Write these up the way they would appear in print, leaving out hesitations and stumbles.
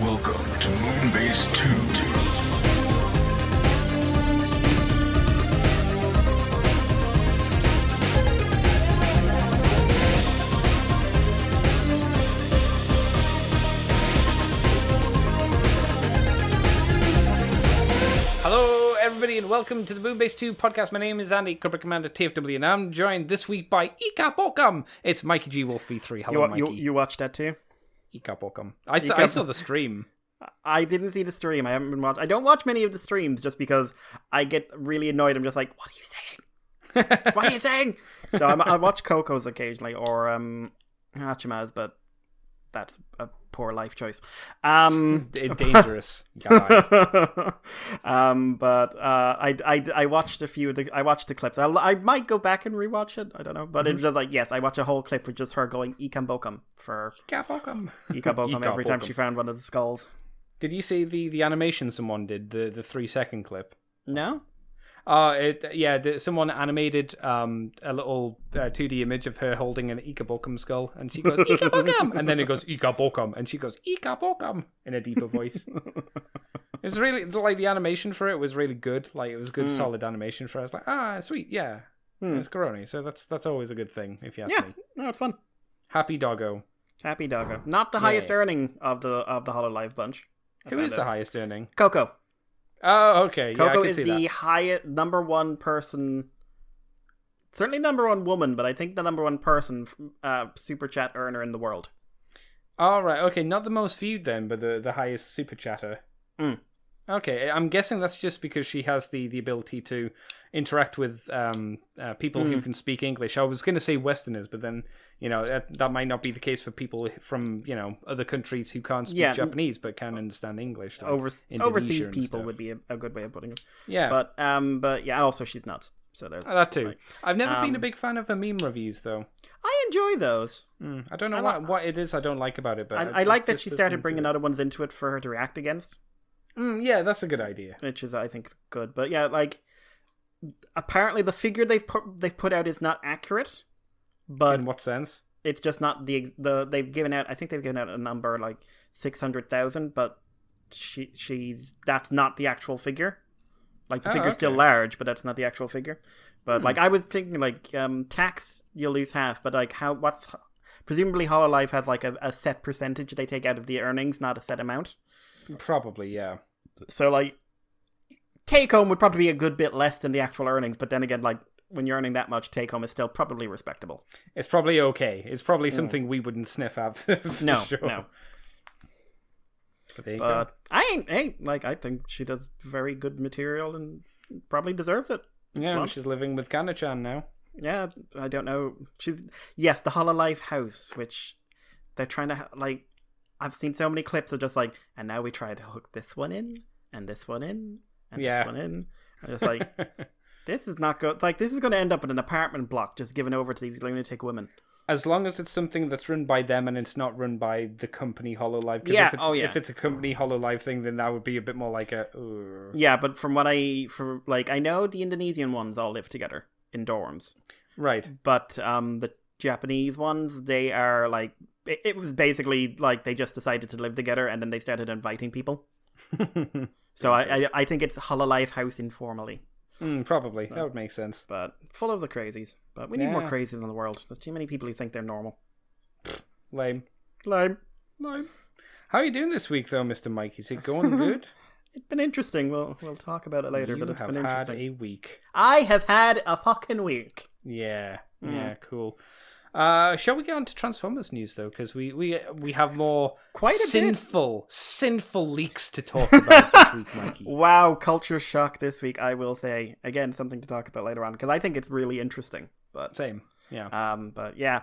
Welcome to Moonbase 2. Hello, everybody, and welcome to the Moonbase 2 podcast. My name is Andy, Corporate Commander TFW, and I'm joined this week by Ika Bokam. It's Mikey G Wolf V3. Hello, Mikey. You watched that too? Ika Bokam. I saw the stream. I didn't see the stream. I haven't been watching. I don't watch many of the streams just because I get really annoyed. I'm just like, what are you saying? What are you saying? So I watch Coco's occasionally or Hachimaz, but that's a poor life choice. Dangerous. But I watched a few of I watched the clips. I might go back and rewatch it. I don't know, but it's just like, yes, I watch a whole clip with just her going Ikam Bokam for Ika Bokam. Ika Bokam every time she found one of the skulls. Did you see the animation someone did, the 3-second clip? No. Someone animated a little 2D image of her holding an Ika Bokam skull, and she goes Ika Bokam, and then it goes Ika Bokam, and she goes Ika Bokam in a deeper voice. It's really like the animation for it was really good. Like it was good, solid animation for us. Like sweet, yeah, it's Corona, so that's always a good thing if you ask me. No, it's fun. Happy doggo. Not the highest earning of the HoloLive bunch. Who is the highest earning? Coco. Oh, okay. Coco I is the highest number one person, certainly number one woman, but I think the number one person super chat earner in the world. All right. Okay, not the most viewed then, but the highest super chatter. Okay, I'm guessing that's just because she has the ability to interact with people who can speak English. I was going to say Westerners, but then that might not be the case for people from other countries who can't speak Japanese but can understand English. Like overseas people would be a good way of putting it. Yeah, but yeah, also she's nuts. So there's that too. I've never been a big fan of her meme reviews though. I enjoy those. I don't know what it is I don't like about it, but I like that she started bringing other ones into it for her to react against. Yeah, that's a good idea. Which is, I think, good. But yeah, like, apparently the figure they've put out is not accurate. But in what sense? It's just not they've given out. I think they've given out a number like 600,000, but that's not the actual figure. Like the figure's still large, but that's not the actual figure. But like I was thinking, like tax you'll lose half, but like presumably HoloLive has like a set percentage they take out of the earnings, not a set amount. Probably, yeah. So, like, take-home would probably be a good bit less than the actual earnings, but then again, like, when you're earning that much, take-home is still probably respectable. It's probably okay. It's probably something we wouldn't sniff at, No. But there you go. I think she does very good material and probably deserves it. Yeah, she's living with Kana-chan now. Yeah, I don't know. The HoloLive house, which they're trying to, like... I've seen so many clips of just like, and now we try to hook this one in, and this one in, and this one in. I'm just like, this is not good. Like, this is going to end up in an apartment block just given over to these lunatic women. As long as it's something that's run by them and it's not run by the company HoloLive. If it's a company HoloLive thing, then that would be a bit more like a... Yeah, but I know the Indonesian ones all live together in dorms. Right. But the Japanese ones, they are like... It was basically like they just decided to live together and then they started inviting people. So I think it's HoloLive house informally. Probably. So, that would make sense. But full of the crazies. But we need more crazies in the world. There's too many people who think they're normal. Lame. How are you doing this week though, Mr. Mike? Is it going good? It's been interesting. We'll talk about it later, but it's been interesting. You have had a week. I have had a fucking week. Yeah. Yeah, cool. Shall we get on to Transformers news though? Because we have more sinful leaks to talk about this week, Mikey. Wow, culture shock this week. I will say again something to talk about later on because I think it's really interesting. But same, yeah. But yeah,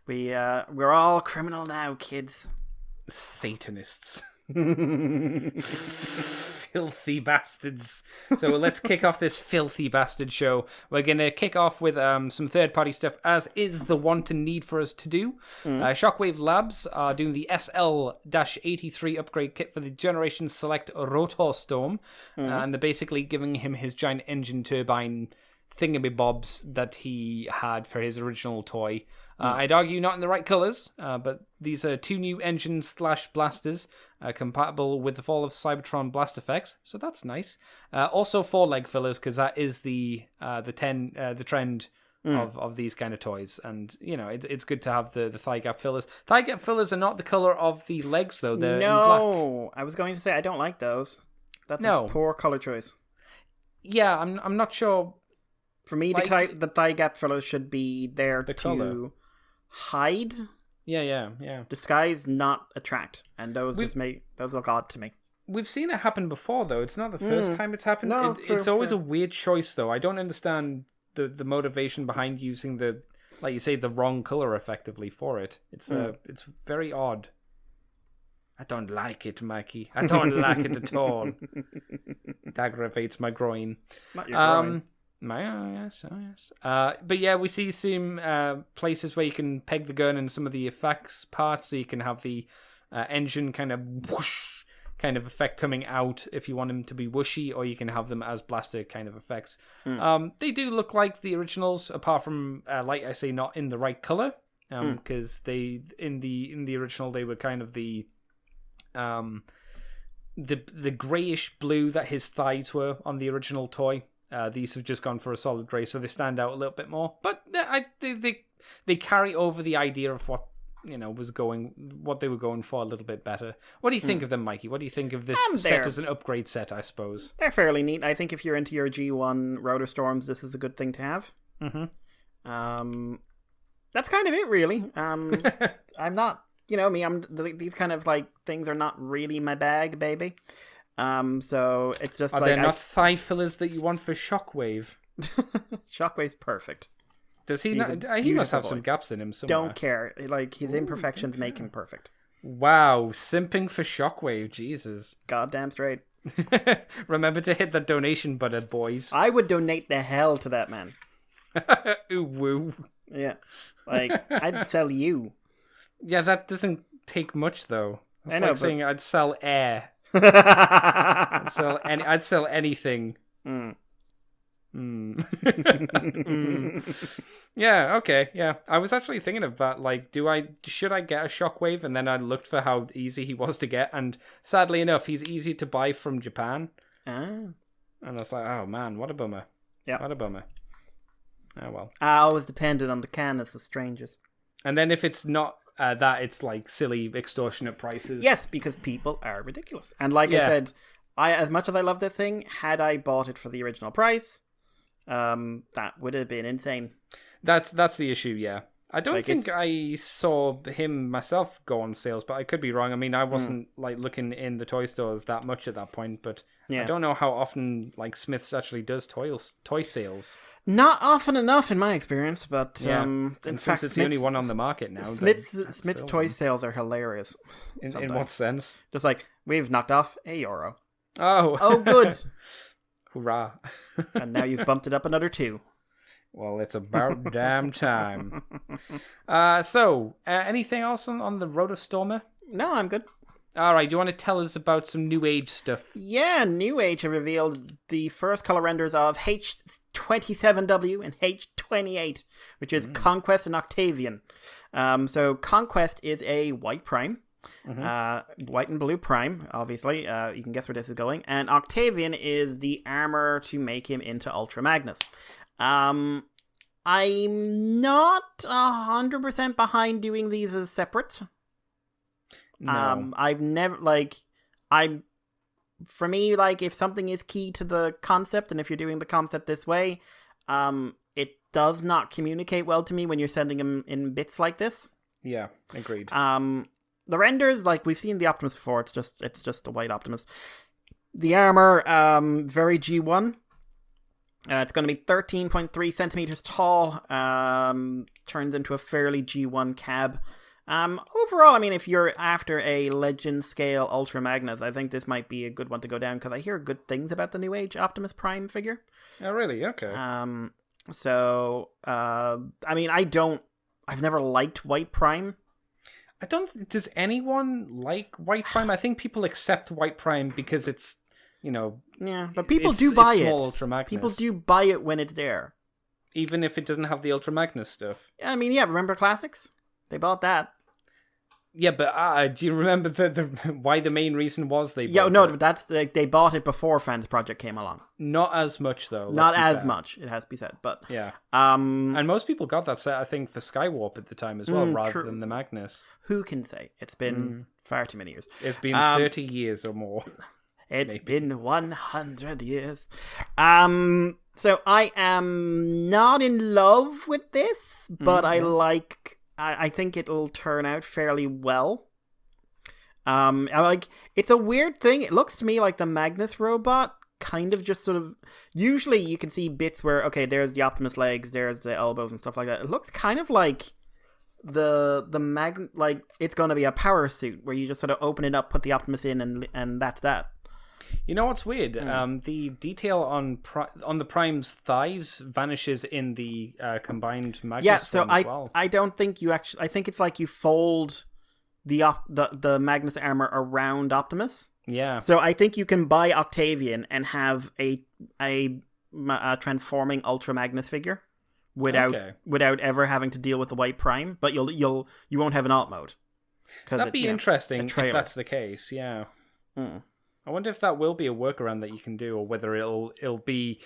we're all criminal now, kids. Satanists. Filthy bastards. So let's kick off this filthy bastard show. We're going to kick off with some third-party stuff, as is the want and need for us to do. Shockwave Labs are doing the SL-83 upgrade kit for the Generation Select Rotor Storm, and they're basically giving him his giant engine turbine thingamabobs that he had for his original toy. I'd argue not in the right colors, but these are 2 new engines/blasters compatible with the Fall of Cybertron blast effects, so that's nice. Also 4 leg fillers, because that is the trend of these kind of toys, and it's good to have the thigh gap fillers. Thigh gap fillers are not the color of the legs, though. They're in black. I was going to say I don't like those. That's a poor color choice. Yeah, I'm not sure. For me, the thigh gap fillers should be there to color. Hide. Yeah. Disguise, not attract, and those look odd to me. We've seen it happen before, though. It's not the first time it's happened. No, it's always a weird choice, though. I don't understand the motivation behind using the, like you say, the wrong color effectively for it. It's very odd. I don't like it, Mikey. I don't like it at all. It aggravates my groin. Not your groin. Yes. But yeah, we see some places where you can peg the gun and some of the effects parts, so you can have the engine kind of whoosh kind of effect coming out if you want them to be whooshy, or you can have them as blaster kind of effects. They do look like the originals, apart from, like I say, not in the right color, because they in the original they were kind of the grayish blue that his thighs were on the original toy. These have just gone for a solid grey, so they stand out a little bit more. But they carry over the idea of what what they were going for a little bit better. What do you think of them, Mikey? What do you think of this set as an upgrade set, I suppose? They're fairly neat. I think if you're into your G1 Rotor Storms, this is a good thing to have. That's kind of it, really. I'm not, these kind of like things are not really my bag, baby. So it's just are there not thigh fillers that you want for Shockwave? Shockwave's perfect. Does he not? He must have some gaps in him somewhere. Don't care. Like, his imperfections make him perfect. Wow, simping for Shockwave, Jesus. Goddamn straight. Remember to hit the donation button, boys. I would donate the hell to that man. Ooh, woo. Yeah. Like, I'd sell you. Yeah, that doesn't take much, though. It's like saying I'd sell air. I'd sell anything. Yeah, okay, yeah. I was actually thinking of that, like, should I get a Shockwave? And then I looked for how easy he was to get, and sadly enough, he's easy to buy from Japan. And I was like, oh man, what a bummer. Yeah. What a bummer. Oh well. I always depended on the kindness of strangers. And then if it's not that, it's like silly, extortionate prices. Yes, because people are ridiculous. And like I said, as much as I love this thing, had I bought it for the original price, that would have been insane. That's the issue, yeah. I don't think I saw him myself go on sales, but I could be wrong. I mean, I wasn't like looking in the toy stores that much at that point, but I don't know how often like Smith's actually does toy sales. Not often enough in my experience, but in fact, since it's the only one on the market now. Smith's toy sales are hilarious. In what sense? Just like, we've knocked off €1. Oh, good. Hurrah. And now you've bumped it up another 2. Well, it's about damn time. So, anything else on the Rotostormer? No, I'm good. All right, do you want to tell us about some New Age stuff? Yeah, New Age have revealed the first color renders of H27W and H28, which is Conquest and Octavian. So Conquest is a white prime. White and blue prime, obviously. You can guess where this is going. And Octavian is the armor to make him into Ultra Magnus. I'm not 100% behind doing these as separate. No. I've never, for me, like, if something is key to the concept, and if you're doing the concept this way, it does not communicate well to me when you're sending them in bits like this. Yeah, agreed. The renders, like, we've seen the Optimus before, it's just a white Optimus. The armor, very G1. It's going to be 13.3 centimeters tall. Turns into a fairly G1 cab. Overall, I mean, if you're after a legend scale Ultra Magnus, I think this might be a good one to go down, because I hear good things about the New Age Optimus Prime figure. Oh, really? Okay. So, I mean, I've never liked White Prime. Does anyone like White Prime? I think people accept White Prime because it's, Yeah, but people do buy it. Ultra Magnus. People do buy it when it's there. Even if it doesn't have the Ultra Magnus stuff. I mean, yeah, remember Classics? They bought that. Yeah, but do you remember why the main reason was they bought Yeah, no, it? but that's they bought it before Fans Project came along. Not as much, though. Not as much, it has to be said. But yeah. And most people got that set, I think, for Skywarp at the time as well, rather than the Magnus. Who can say? It's been far too many years. It's been 30 years or more. It's been 100 years. So I am not in love with this, but I think it'll turn out fairly well. It's a weird thing. It looks to me like the Magnus robot kind of just sort of, usually you can see bits where, okay, there's the Optimus legs, there's the elbows and stuff like that. It looks kind of like like it's going to be a power suit where you just sort of open it up, put the Optimus in, and that's that. You know what's weird? The detail on the Prime's thighs vanishes in the combined Magnus form as well. I don't think you actually... I think it's like you fold the Magnus armor around Optimus. Yeah. So I think you can buy Octavian and have a transforming Ultra Magnus figure without ever having to deal with the White Prime, but you won't have an alt mode. That'd be interesting if that's the case. Yeah. I wonder if that will be a workaround that you can do, or whether it'll be.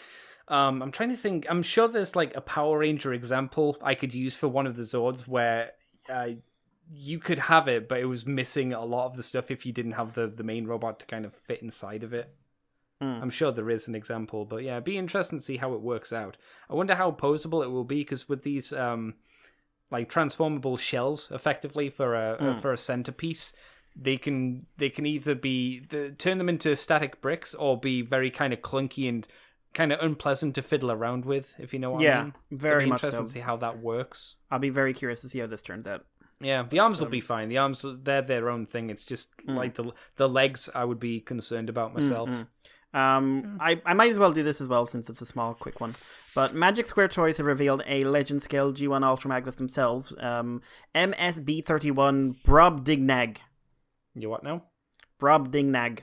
I'm trying to think. I'm sure there's like a Power Ranger example I could use for one of the Zords where you could have it, but it was missing a lot of the stuff if you didn't have the main robot to kind of fit inside of it. I'm sure there is an example, but yeah, it'd be interesting to see how it works out. I wonder how posable it will be, because with these like transformable shells, effectively for a centerpiece. They can either turn them into static bricks or be very kind of clunky and kind of unpleasant to fiddle around with, if you know what I mean. Yeah, very much so. Interesting to see how that works. I'll be very curious to see how this turns out. Yeah, the arms will be fine. The arms, they're their own thing. It's just like the legs I would be concerned about myself. I might as well do this as well, since it's a small, quick one. But Magic Square Toys have revealed a Legend Scale G1 Ultra Magnus themselves. MSB31 Brobdingnag. You what now? Brobdingnag.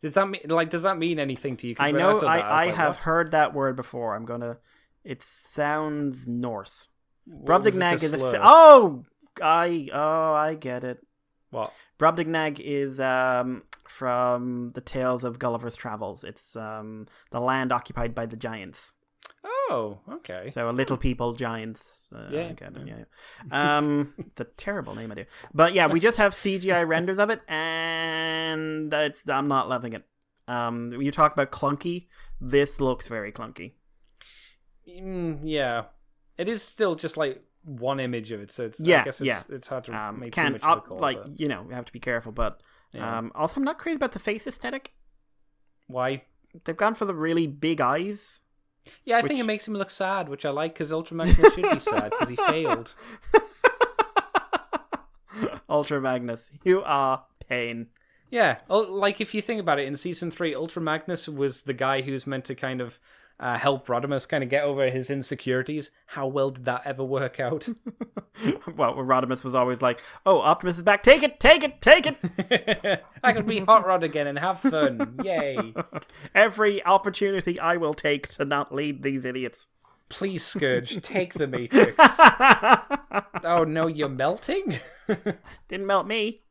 Does that mean anything to you? I know. I have heard that word before. It sounds Norse. Brobdingnag is I get it. What? Brobdingnag is from the Tales of Gulliver's Travels. It's the land occupied by the giants. Oh, okay. So little people, giants. Yeah. I get it, yeah. It's a terrible name, I do. But yeah, we just have CGI renders of it, and I'm not loving it. You talk about clunky. This looks very clunky. Yeah, it is still just like one image of it, so I guess it's hard to make too much of a call. You have to be careful, but also I'm not crazy about the face aesthetic. Why? They've gone for the really big eyes. Yeah, I think it makes him look sad, which I like, because Ultra Magnus should be sad, because he failed. Ultra Magnus, you are pain. Yeah, like if you think about it, in Season 3, Ultra Magnus was the guy who's meant to kind of help Rodimus kind of get over his insecurities. How well did that ever work out? Well, Rodimus was always like, oh, Optimus is back, take it, take it, take it! I can be Hot Rod again and have fun, yay! Every opportunity I will take to not lead these idiots. Please, Scourge, take the Matrix. Oh no, you're melting? Didn't melt me.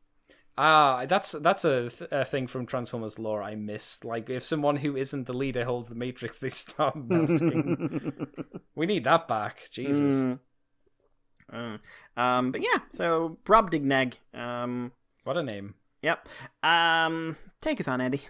That's a thing from Transformers lore I miss. Like, if someone who isn't the leader holds the Matrix, they start melting. We need that back. Jesus. But yeah, so Brobdingnag. What a name. Yep. Take us on, Andy.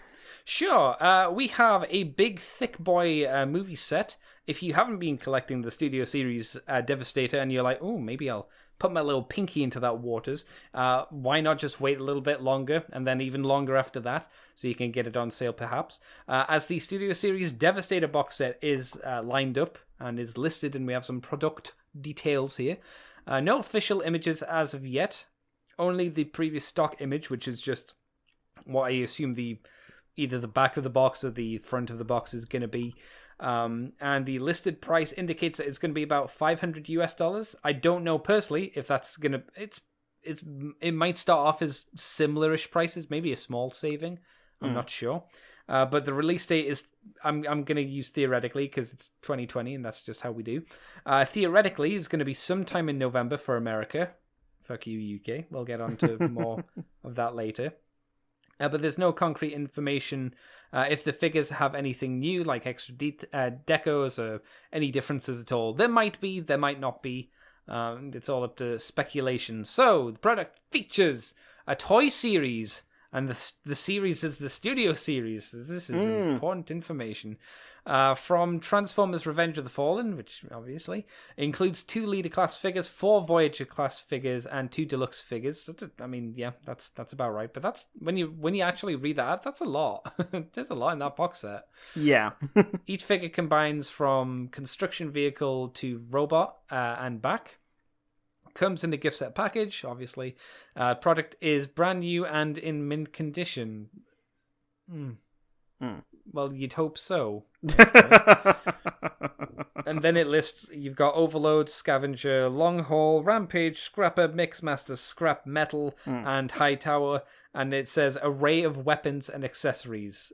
Sure. We have a big, thick boy movie set. If you haven't been collecting the Studio Series Devastator and you're like, oh, maybe I'll put my little pinky into that waters, why not just wait a little bit longer, and then even longer after that, so you can get it on sale perhaps, as the Studio Series Devastator box set is lined up and is listed, and we have some product details here. No official images as of yet, only the previous stock image, which is just what I assume either the back of the box or the front of the box is going to be. And the listed price indicates that it's going to be about $500 US. I don't know personally if that's going to... It might start off as similar-ish prices, maybe a small saving. I'm not sure. But the release date is, I'm going to use theoretically because it's 2020 and that's just how we do. Theoretically, is going to be sometime in November for America. Fuck you, UK. We'll get on to more of that later. But there's no concrete information if the figures have anything new, like extra decos or any differences at all. There might be, there might not be. It's all up to speculation. So, the product features a toy series, and the series is the studio series. This is important information. From Transformers Revenge of the Fallen, which obviously includes 2 Leader class figures, 4 Voyager class figures, and 2 deluxe figures. I mean, yeah, that's about right. But that's when you actually read that, that's a lot. There's a lot in that box set. Yeah. Each figure combines from construction vehicle to robot and back. Comes in the gift set package, obviously. Product is brand new and in mint condition. Well, you'd hope so. And then it lists, you've got Overload, Scavenger, Long Haul, Rampage, Scrapper, Mixmaster, Scrap Metal, and High Tower. And it says array of weapons and accessories.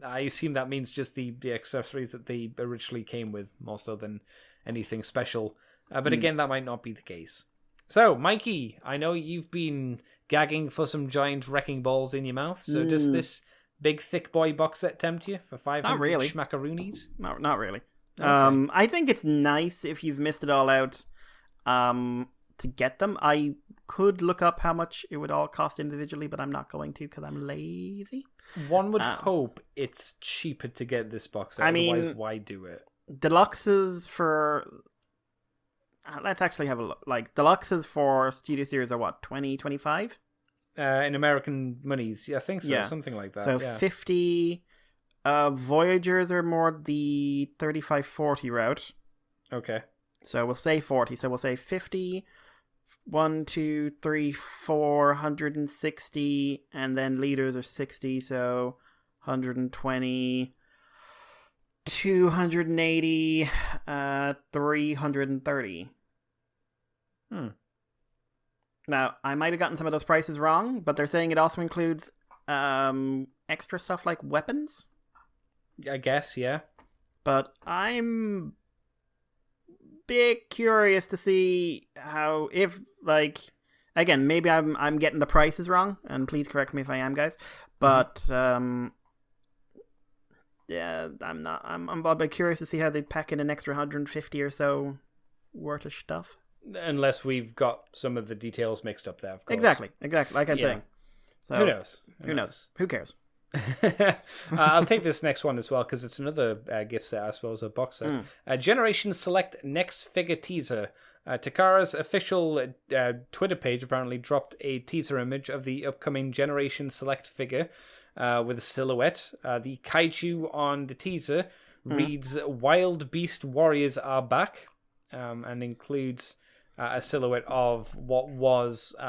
I assume that means just the accessories that they originally came with, more so than anything special. But again, that might not be the case. So, Mikey, I know you've been gagging for some giant wrecking balls in your mouth. So does this big thick boy box set tempt you for 500 Not really. schmackaroonies? Not really. Okay. I think it's nice if you've missed it all out to get them. I could look up how much it would all cost individually, but I'm not going to because I'm lazy. One would hope it's cheaper to get this box set. Otherwise, why do it? Deluxes for... let's actually have a look. Like, deluxes for Studio Series are what, 20, 25? In American monies, yeah, I think so, Yeah. something like that. So yeah. 50. Voyagers are more the 35-40 route. Okay. So we'll say 40. So we'll say 50, 1, 2, 3, 4, 160, and then leaders are 60, so 120, 280, 330. Now, I might have gotten some of those prices wrong, but they're saying it also includes extra stuff like weapons. I guess, yeah. But I'm bit curious to see how, if, like, again, maybe I'm getting the prices wrong, and please correct me if I am, guys. But yeah, I'm a bit curious to see how they pack in an extra 150 or so worth of stuff. Unless we've got some of the details mixed up there, of course. Exactly, like I'm saying. So, Who knows? Who knows? Who cares? I'll take this next one as well because it's another gift set, I suppose, a box set. Generation Select Next Figure Teaser. Takara's official Twitter page apparently dropped a teaser image of the upcoming Generation Select figure with a silhouette. The kaiju on the teaser reads "Wild Beast Warriors are back," and includes a silhouette of what was the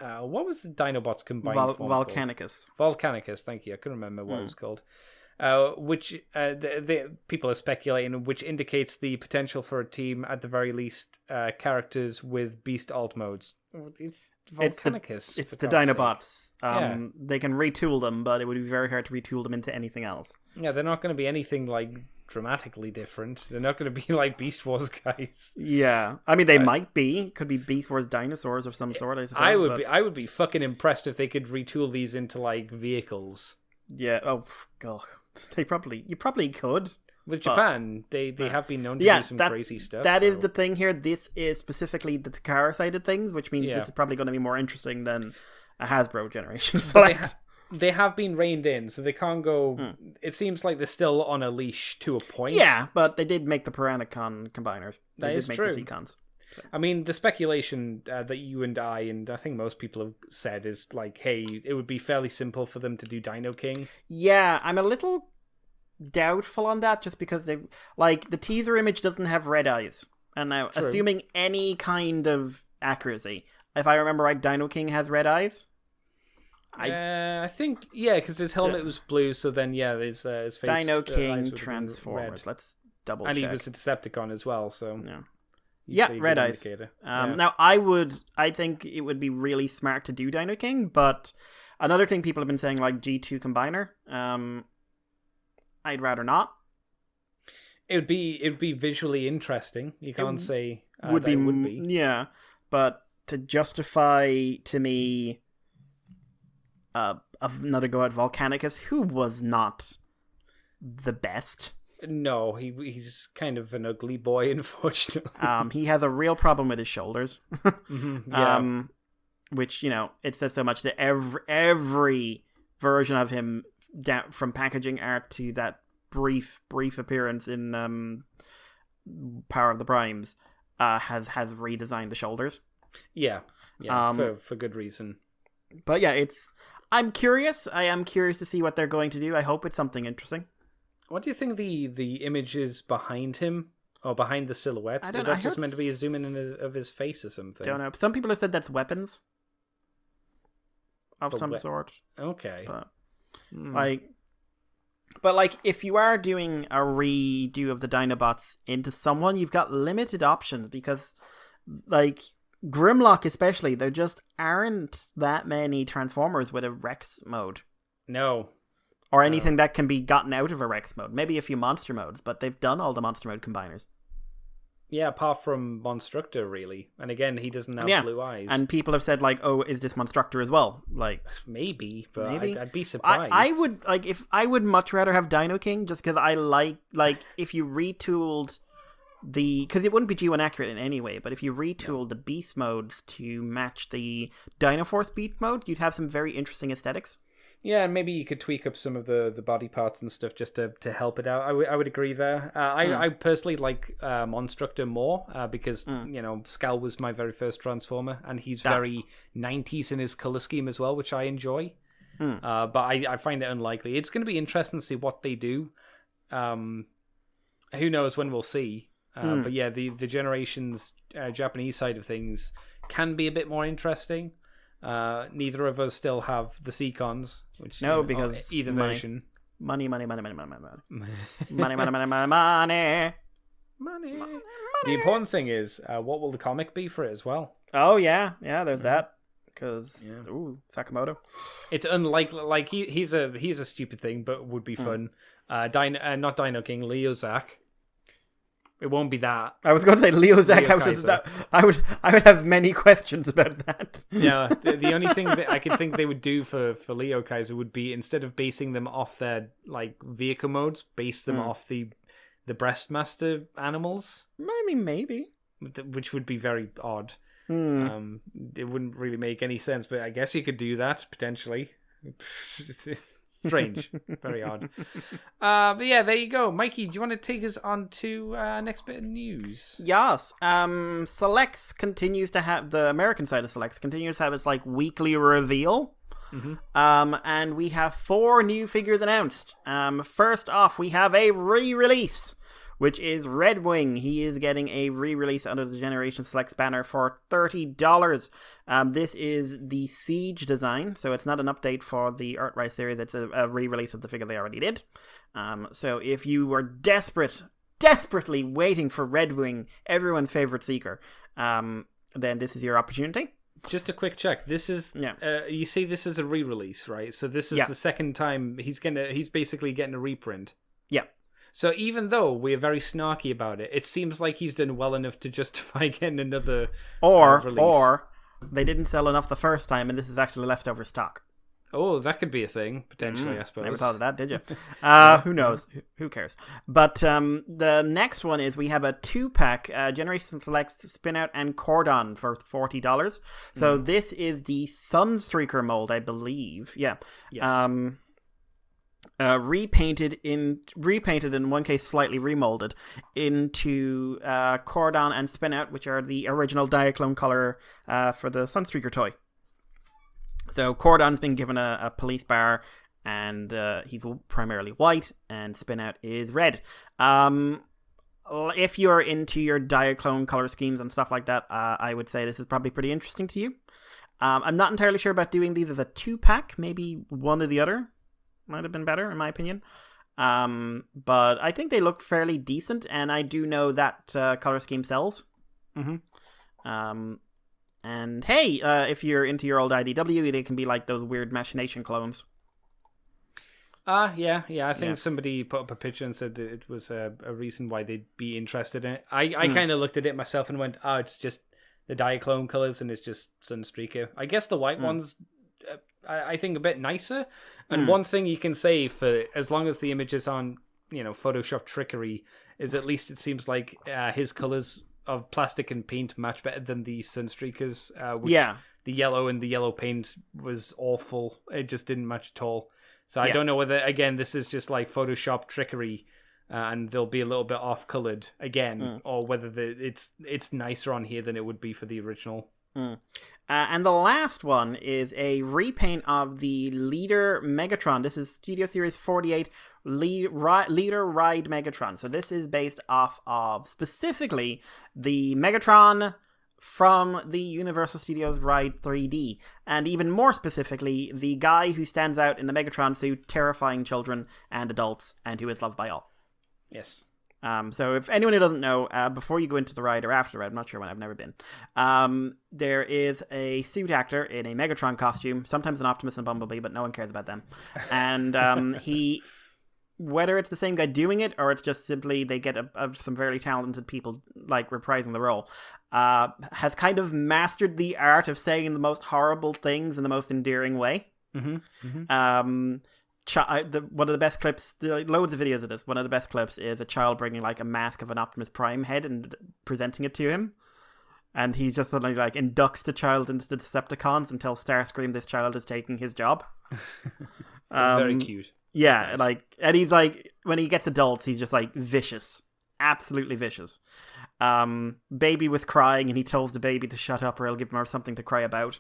Dinobots combined form Volcanicus. called? Volcanicus, thank you. I couldn't remember what it was called. Which the people are speculating, which indicates the potential for a team, at the very least, characters with Beast alt modes. It's Volcanicus. It's the Dinobots. They can retool them, but it would be very hard to retool them into anything else. Yeah, they're not going to be anything like dramatically different. They're not going to be like Beast Wars guys. Yeah, I mean they might be. Could be Beast Wars dinosaurs of some sort. I suppose. I would be fucking impressed if they could retool these into like vehicles. Yeah. Oh god. You probably could. With Japan, they have been known to do some crazy stuff. That is the thing here. This is specifically the Takara side of things, which means this is probably going to be more interesting than a Hasbro Generation Select. They have been reined in, so they can't go... It seems like they're still on a leash to a point. Yeah, but they did make the Piranacon combiners. They did make true. the Seacons. So. I mean, the speculation that you and I think most people have said is like, hey, it would be fairly simple for them to do Dino King. Yeah, I'm a little doubtful on that just because the teaser image doesn't have red eyes. And now, assuming any kind of accuracy, if I remember right, Dino King has red eyes. I think, because his helmet was blue, so then, his face... Dino King Transformers. Let's double check. And he was a Decepticon as well, so... Yeah, red eyes. Now, I think it would be really smart to do Dino King, but Another thing people have been saying, like G2 Combiner. I'd rather not. It would be visually interesting. You can't say It would be. Yeah, but to justify to me another go at Volcanicus, who was not the best. No, he's kind of an ugly boy, unfortunately. He has a real problem with his shoulders. Yeah. Which, it says so much that every version of him, down from packaging art to that brief appearance in Power of the Primes, has redesigned the shoulders. Yeah, for good reason. But yeah, I'm curious. I am curious to see what they're going to do. I hope it's something interesting. What do you think the image is behind him, or behind the silhouette? Is that just meant to be a zoom in of his face or something? Don't know. Some people have said that's weapons of some sort. Okay. But if you are doing a redo of the Dinobots into someone, you've got limited options because, Grimlock especially, there just aren't that many Transformers with a Rex mode. No. Or anything that can be gotten out of a Rex mode. Maybe a few monster modes, but they've done all the monster mode combiners. Yeah, apart from Monstructor, really. And again, he doesn't have blue eyes. And people have said, is this Monstructor as well? Maybe, but maybe? I'd be surprised. I would much rather have Dino King, just because I like if you retooled because it wouldn't be G1 accurate in any way, but if you retooled the beast modes to match the Dino Force beast mode, you'd have some very interesting aesthetics. Yeah, and maybe you could tweak up some of the body parts and stuff just to help it out. I would agree there. I personally like Monstructor more because, Skal was my very first Transformer, and he's very 90s in his color scheme as well, which I enjoy. But I find it unlikely. It's going to be interesting to see what they do. Who knows when we'll see. But yeah, the Generations Japanese side of things can be a bit more interesting. Neither of us still have the Seacons, which because either version. Money. The important thing is, what will the comic be for it as well? Oh yeah, there's that. Because Sakamoto, it's unlikely. He's a stupid thing, but would be fun. Not Dino King, Leo Zach. It won't be that. I was going to say Leo Zach. I would have many questions about that. Yeah, the only thing that I could think they would do for Leo Kaiser would be, instead of basing them off their vehicle modes, base them off the Breastmaster animals. Maybe. Which would be very odd. It wouldn't really make any sense, but I guess you could do that potentially. Strange. Very odd. But yeah, there you go. Mikey, do you want to take us on to next bit of news? Yes. Selects continues to have, the American side of Selects continues to have its weekly reveal. And we have 4 new figures announced. First off, we have a re-release, which is Red Wing. He is getting a re-release under the Generation Selects banner for $30. This is the Siege design, so it's not an update for the Earthrise series. It's a re-release of the figure they already did. So if you were desperately waiting for Red Wing, everyone's favorite Seeker, then this is your opportunity. Just a quick check. This is you see, this is a re-release, right? So this is the second time he's basically getting a reprint. Yeah. So even though we're very snarky about it, it seems like he's done well enough to justify getting another release. Or they didn't sell enough the first time, and this is actually leftover stock. Oh, that could be a thing, potentially, I suppose. Never thought of that, did you? Who knows? Who cares? But the next one is we have a 2-pack Generation Selects Spin-Out and Cordon for $40. So this is the Sunstreaker mold, I believe. Yeah. Yes. Repainted in one case slightly remolded into Cordon and Spin-Out, which are the original Diaclone color for the Sunstreaker toy. So Cordon's been given a police bar, and he's primarily white, and Spin-Out is red. If you're into your Diaclone color schemes and stuff like that, I would say this is probably pretty interesting to you. I'm not entirely sure about doing these as a 2-pack. Maybe one or the other might have been better, in my opinion. But I think they look fairly decent, and I do know that color scheme sells. And hey, if you're into your old IDW, they can be like those weird Machination clones. Yeah. I think somebody put up a picture and said that it was a reason why they'd be interested in it. I kind of looked at it myself and went, oh, it's just the Diaclone colors and it's just Sunstreaker. I guess the white ones, I think, a bit nicer. And one thing you can say for as long as the images aren't, Photoshop trickery, is at least it seems like his colors of plastic and paint match better than the Sunstreakers. Which the yellow and the yellow paint was awful. It just didn't match at all. So I don't know whether, again, this is just like Photoshop trickery and they'll be a little bit off-colored again, or whether it's nicer on here than it would be for the original. And the last one is a repaint of the Leader Megatron. This is Studio Series 48 Leader Ride Megatron. So this is based off of specifically the Megatron from the Universal Studios Ride 3D, and even more specifically, the guy who stands out in the Megatron suit, terrifying children and adults, and who is loved by all. Yes. So if anyone who doesn't know, before you go into the ride or after the ride, I'm not sure when, I've never been, there is a suit actor in a Megatron costume, sometimes an Optimus and Bumblebee, but no one cares about them. And he, whether it's the same guy doing it or it's just simply they get some very talented people like reprising the role, has kind of mastered the art of saying the most horrible things in the most endearing way. One of the best clips, loads of videos of this, one of the best clips is a child bringing like a mask of an Optimus Prime head and presenting it to him. And he just suddenly like inducts the child into the Decepticons and tells Starscream this child is taking his job. Very cute. Yeah, nice. And he's like, when he gets adults, he's just like vicious. Absolutely vicious. Baby was crying and he tells the baby to shut up or he'll give her something to cry about.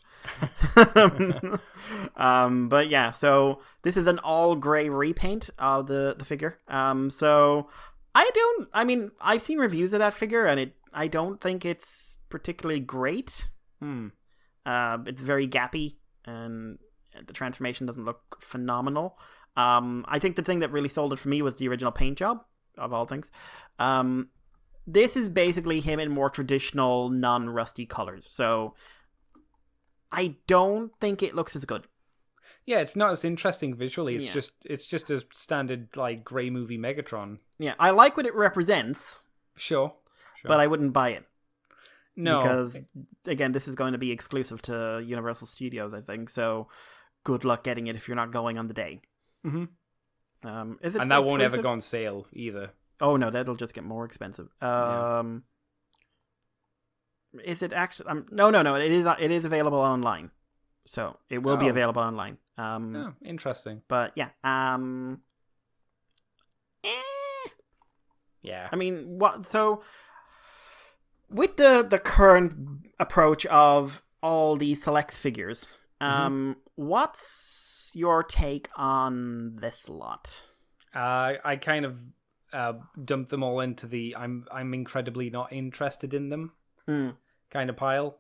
But yeah, so this is an all grey repaint of the figure. So I've seen reviews of that figure and I don't think it's particularly great. It's very gappy and the transformation doesn't look phenomenal. I think the thing that really sold it for me was the original paint job, of all things. This is basically him in more traditional, non-rusty colors. So I don't think it looks as good. Yeah, it's not as interesting visually. It's just a standard like grey movie Megatron. Yeah, I like what it represents. Sure. But I wouldn't buy it. No. Because, again, this is going to be exclusive to Universal Studios, I think. So good luck getting it if you're not going on the day. Mm-hmm. Is it and that won't ever go on sale either. Oh no, that'll just get more expensive. Is it actually? No. It is available online, so it will be available online. Interesting. But yeah. Yeah. I mean, what? So with the current approach of all these select figures, what's your take on this lot? I kind of dumped them all into the I'm incredibly not interested in them kind of pile.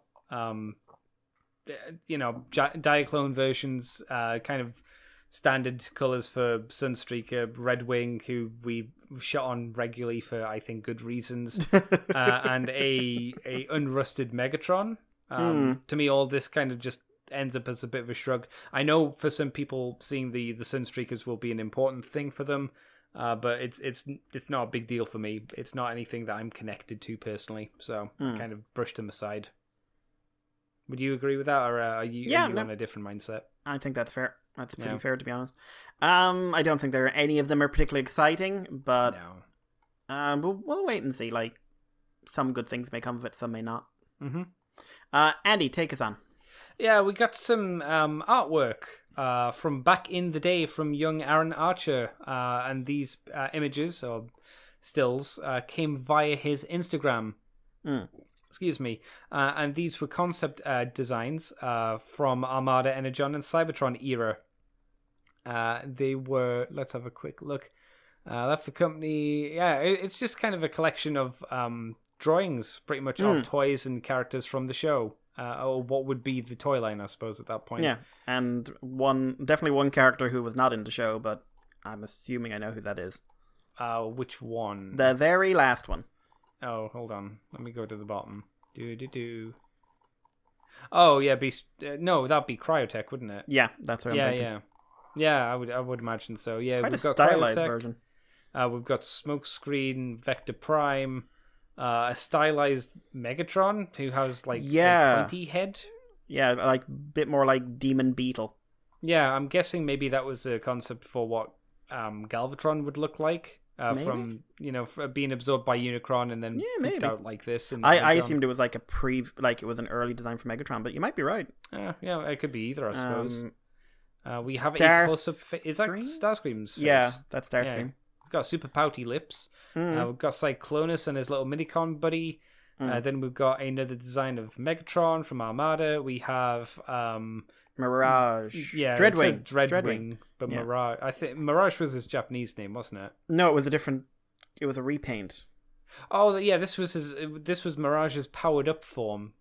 Diaclone versions, kind of standard colors for Sunstreaker, Redwing, who we shot on regularly for I think good reasons, and a unrusted Megatron. To me, all this kind of just ends up as a bit of a shrug. I know for some people, seeing the Sunstreakers will be an important thing for them. But it's not a big deal for me. It's not anything that I'm connected to personally, so I kind of brushed them aside. Would you agree with that, or are you on a different mindset? I think that's fair. That's pretty fair, to be honest. I don't think any of them are particularly exciting, but we'll wait and see. Like, some good things may come of it, some may not. Andy, take us on. Yeah, we got some artwork from back in the day from young Aaron Archer, and these images or stills came via his Instagram. Excuse me. And these were concept designs from Armada, Energon, and Cybertron era. They were, let's have a quick look. That's the company. Yeah, it's just kind of a collection of drawings, pretty much, of toys and characters from the show. Or what would be the toy line, I suppose, at that point. Yeah, and definitely one character who was not in the show, but I'm assuming I know who that is. Which one? The very last one. Oh, hold on. Let me go to the bottom. Oh yeah, no, that'd be Cryotech, wouldn't it? Yeah, that's what I'm thinking. Yeah. I would imagine so. Yeah, Quite we've a got stylized Cryotech. version. We've got Smokescreen, Vector Prime, a stylized Megatron who has like a pointy head. Yeah, like a bit more like Demon Beetle. Yeah, I'm guessing maybe that was a concept for what Galvatron would look like from being absorbed by Unicron and then pooped out like this. I assumed it was like it was an early design for Megatron, but you might be right. Yeah, it could be either, I suppose. We have a close-up. Is that Starscream's face? Yeah, that's Starscream. Yeah. We've got super pouty lips. We've got Cyclonus and his little Minicon buddy. Then we've got another design of Megatron from Armada. We have Mirage. Yeah, Dreadwing. It says Dreadwing, but Mirage. I think Mirage was his Japanese name, wasn't it? No, it was it was a repaint. Oh yeah, this was Mirage's powered up form.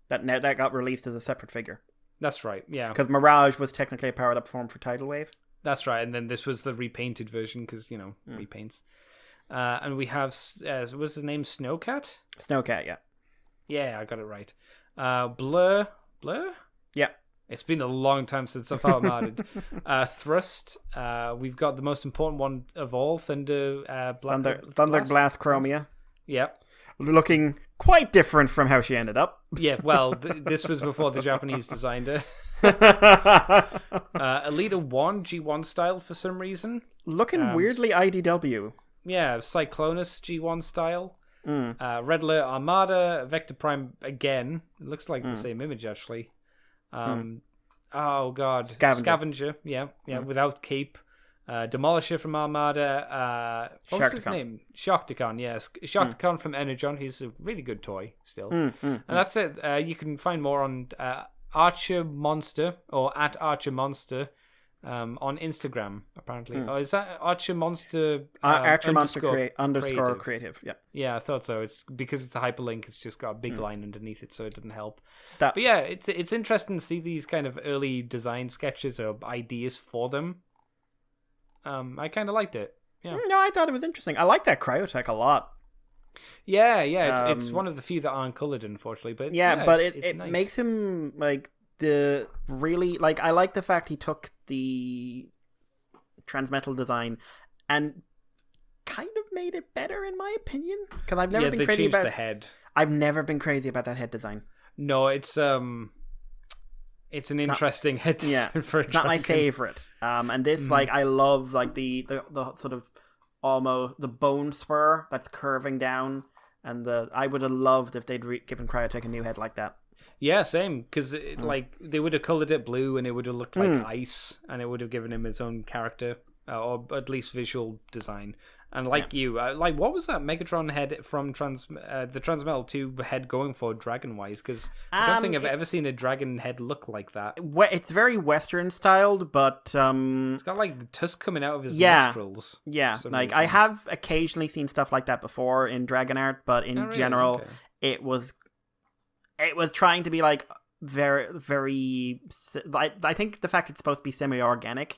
That got released as a separate figure. That's right. Yeah, because Mirage was technically a powered up form for Tidal Wave. That's right, and then this was the repainted version because repaints. And we have what's his name? Snowcat. Snowcat, yeah. Yeah, I got it right. Blur. Yeah. It's been a long time since I've armaded. Thrust. We've got the most important one of all, Thunder Blast Chromia. Yep. Looking quite different from how she ended up. Yeah, well, this was before the Japanese designed her. Elita 1, G1 style for some reason. Looking weirdly IDW. Yeah, Cyclonus G1 style. Red Alert Armada, Vector Prime again. It looks like the same image actually. Oh god, Scavenger. Yeah, without cape. Demolisher from Armada. What was his name? Shocticon. Yes, Shocticon from Energon. He's a really good toy still. And that's it. You can find more on Archer Monster or at Archer Monster on Instagram apparently. Oh, is that Archer Monster? Archer Monster underscore creative. Yeah. Yeah, I thought so. It's because it's a hyperlink. It's just got a big line underneath it, so it didn't help. But yeah, it's interesting to see these kind of early design sketches or ideas for them. I kind of liked it. Yeah. No, I thought it was interesting. I like that Cryotech a lot. Yeah. It's one of the few that aren't colored, unfortunately. But but it's it nice. makes him like the really like. I like the fact he took the Transmetal design and kind of made it better, in my opinion. Because I've never been crazy about the head. I've never been crazy about that head design. No, it's an interesting head design for a It's not my favorite. And this, like, I love like the sort of almost the bone spur that's curving down, and I would have loved if they'd given Cryotech a new head like that. Yeah, same. Because like they would have colored it blue, and it would have looked like ice, and it would have given him his own character, or at least visual design. And like what was that Megatron head from the Transmetal 2 head going for dragon-wise? Because I don't think I've ever seen a dragon head look like that. It's very Western styled, but it's got like tusk coming out of his nostrils. Yeah, like I have occasionally seen stuff like that before in dragon art, but in general, it was trying to be like very, very. I think the fact it's supposed to be semi-organic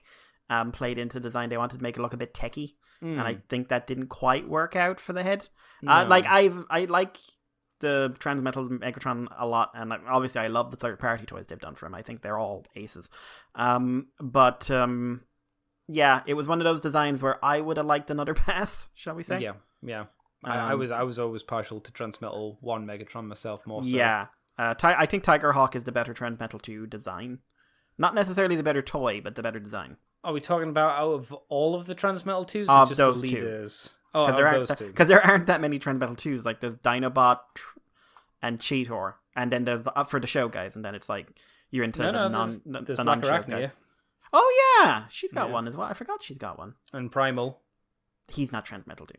played into design. They wanted to make it look a bit techie. And I think that didn't quite work out for the head. No. I like the Transmetal Megatron a lot, and obviously I love the third-party toys they've done for him. I think they're all aces. But it was one of those designs where I would have liked another pass, shall we say? Yeah. I was always partial to Transmetal 1 Megatron myself more so. Yeah. I think Tiger Hawk is the better Transmetal 2 design. Not necessarily the better toy, but the better design. Are we talking about out of all of the Transmetal 2s? Of just those the leaders? Two. Oh, of those two. Because there aren't that many Transmetal 2s. Like, there's Dinobot and Cheetor. And then there's Up for the Show guys. And then it's like, you're into the non-show guys. Oh, yeah! She's got one as well. I forgot she's got one. And Primal. He's not Transmetal 2.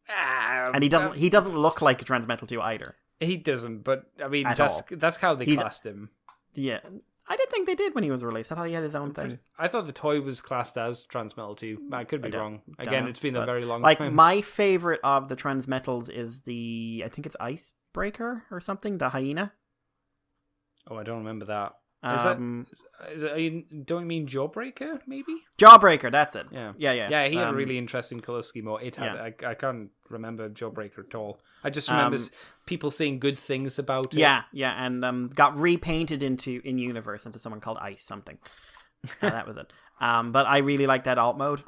And he doesn't look like a Transmetal 2 either. He doesn't, but, I mean, that's how they classed him. Yeah. I didn't think they did when he was released. I thought he had his own thing. I thought the toy was classed as Transmetal 2. I could be wrong. Again, it's been a very long time. Like, my favorite of the Transmetals is I think it's Icebreaker or something, the hyena. Oh, I don't remember that. Don't you mean Jawbreaker, maybe? Jawbreaker, that's it. Yeah. Yeah. Yeah, he had a really interesting color scheme. I can't remember Jawbreaker at all. I just remember people saying good things about it. Yeah, and got repainted in universe into someone called Ice something. That was it. But I really like that alt mode.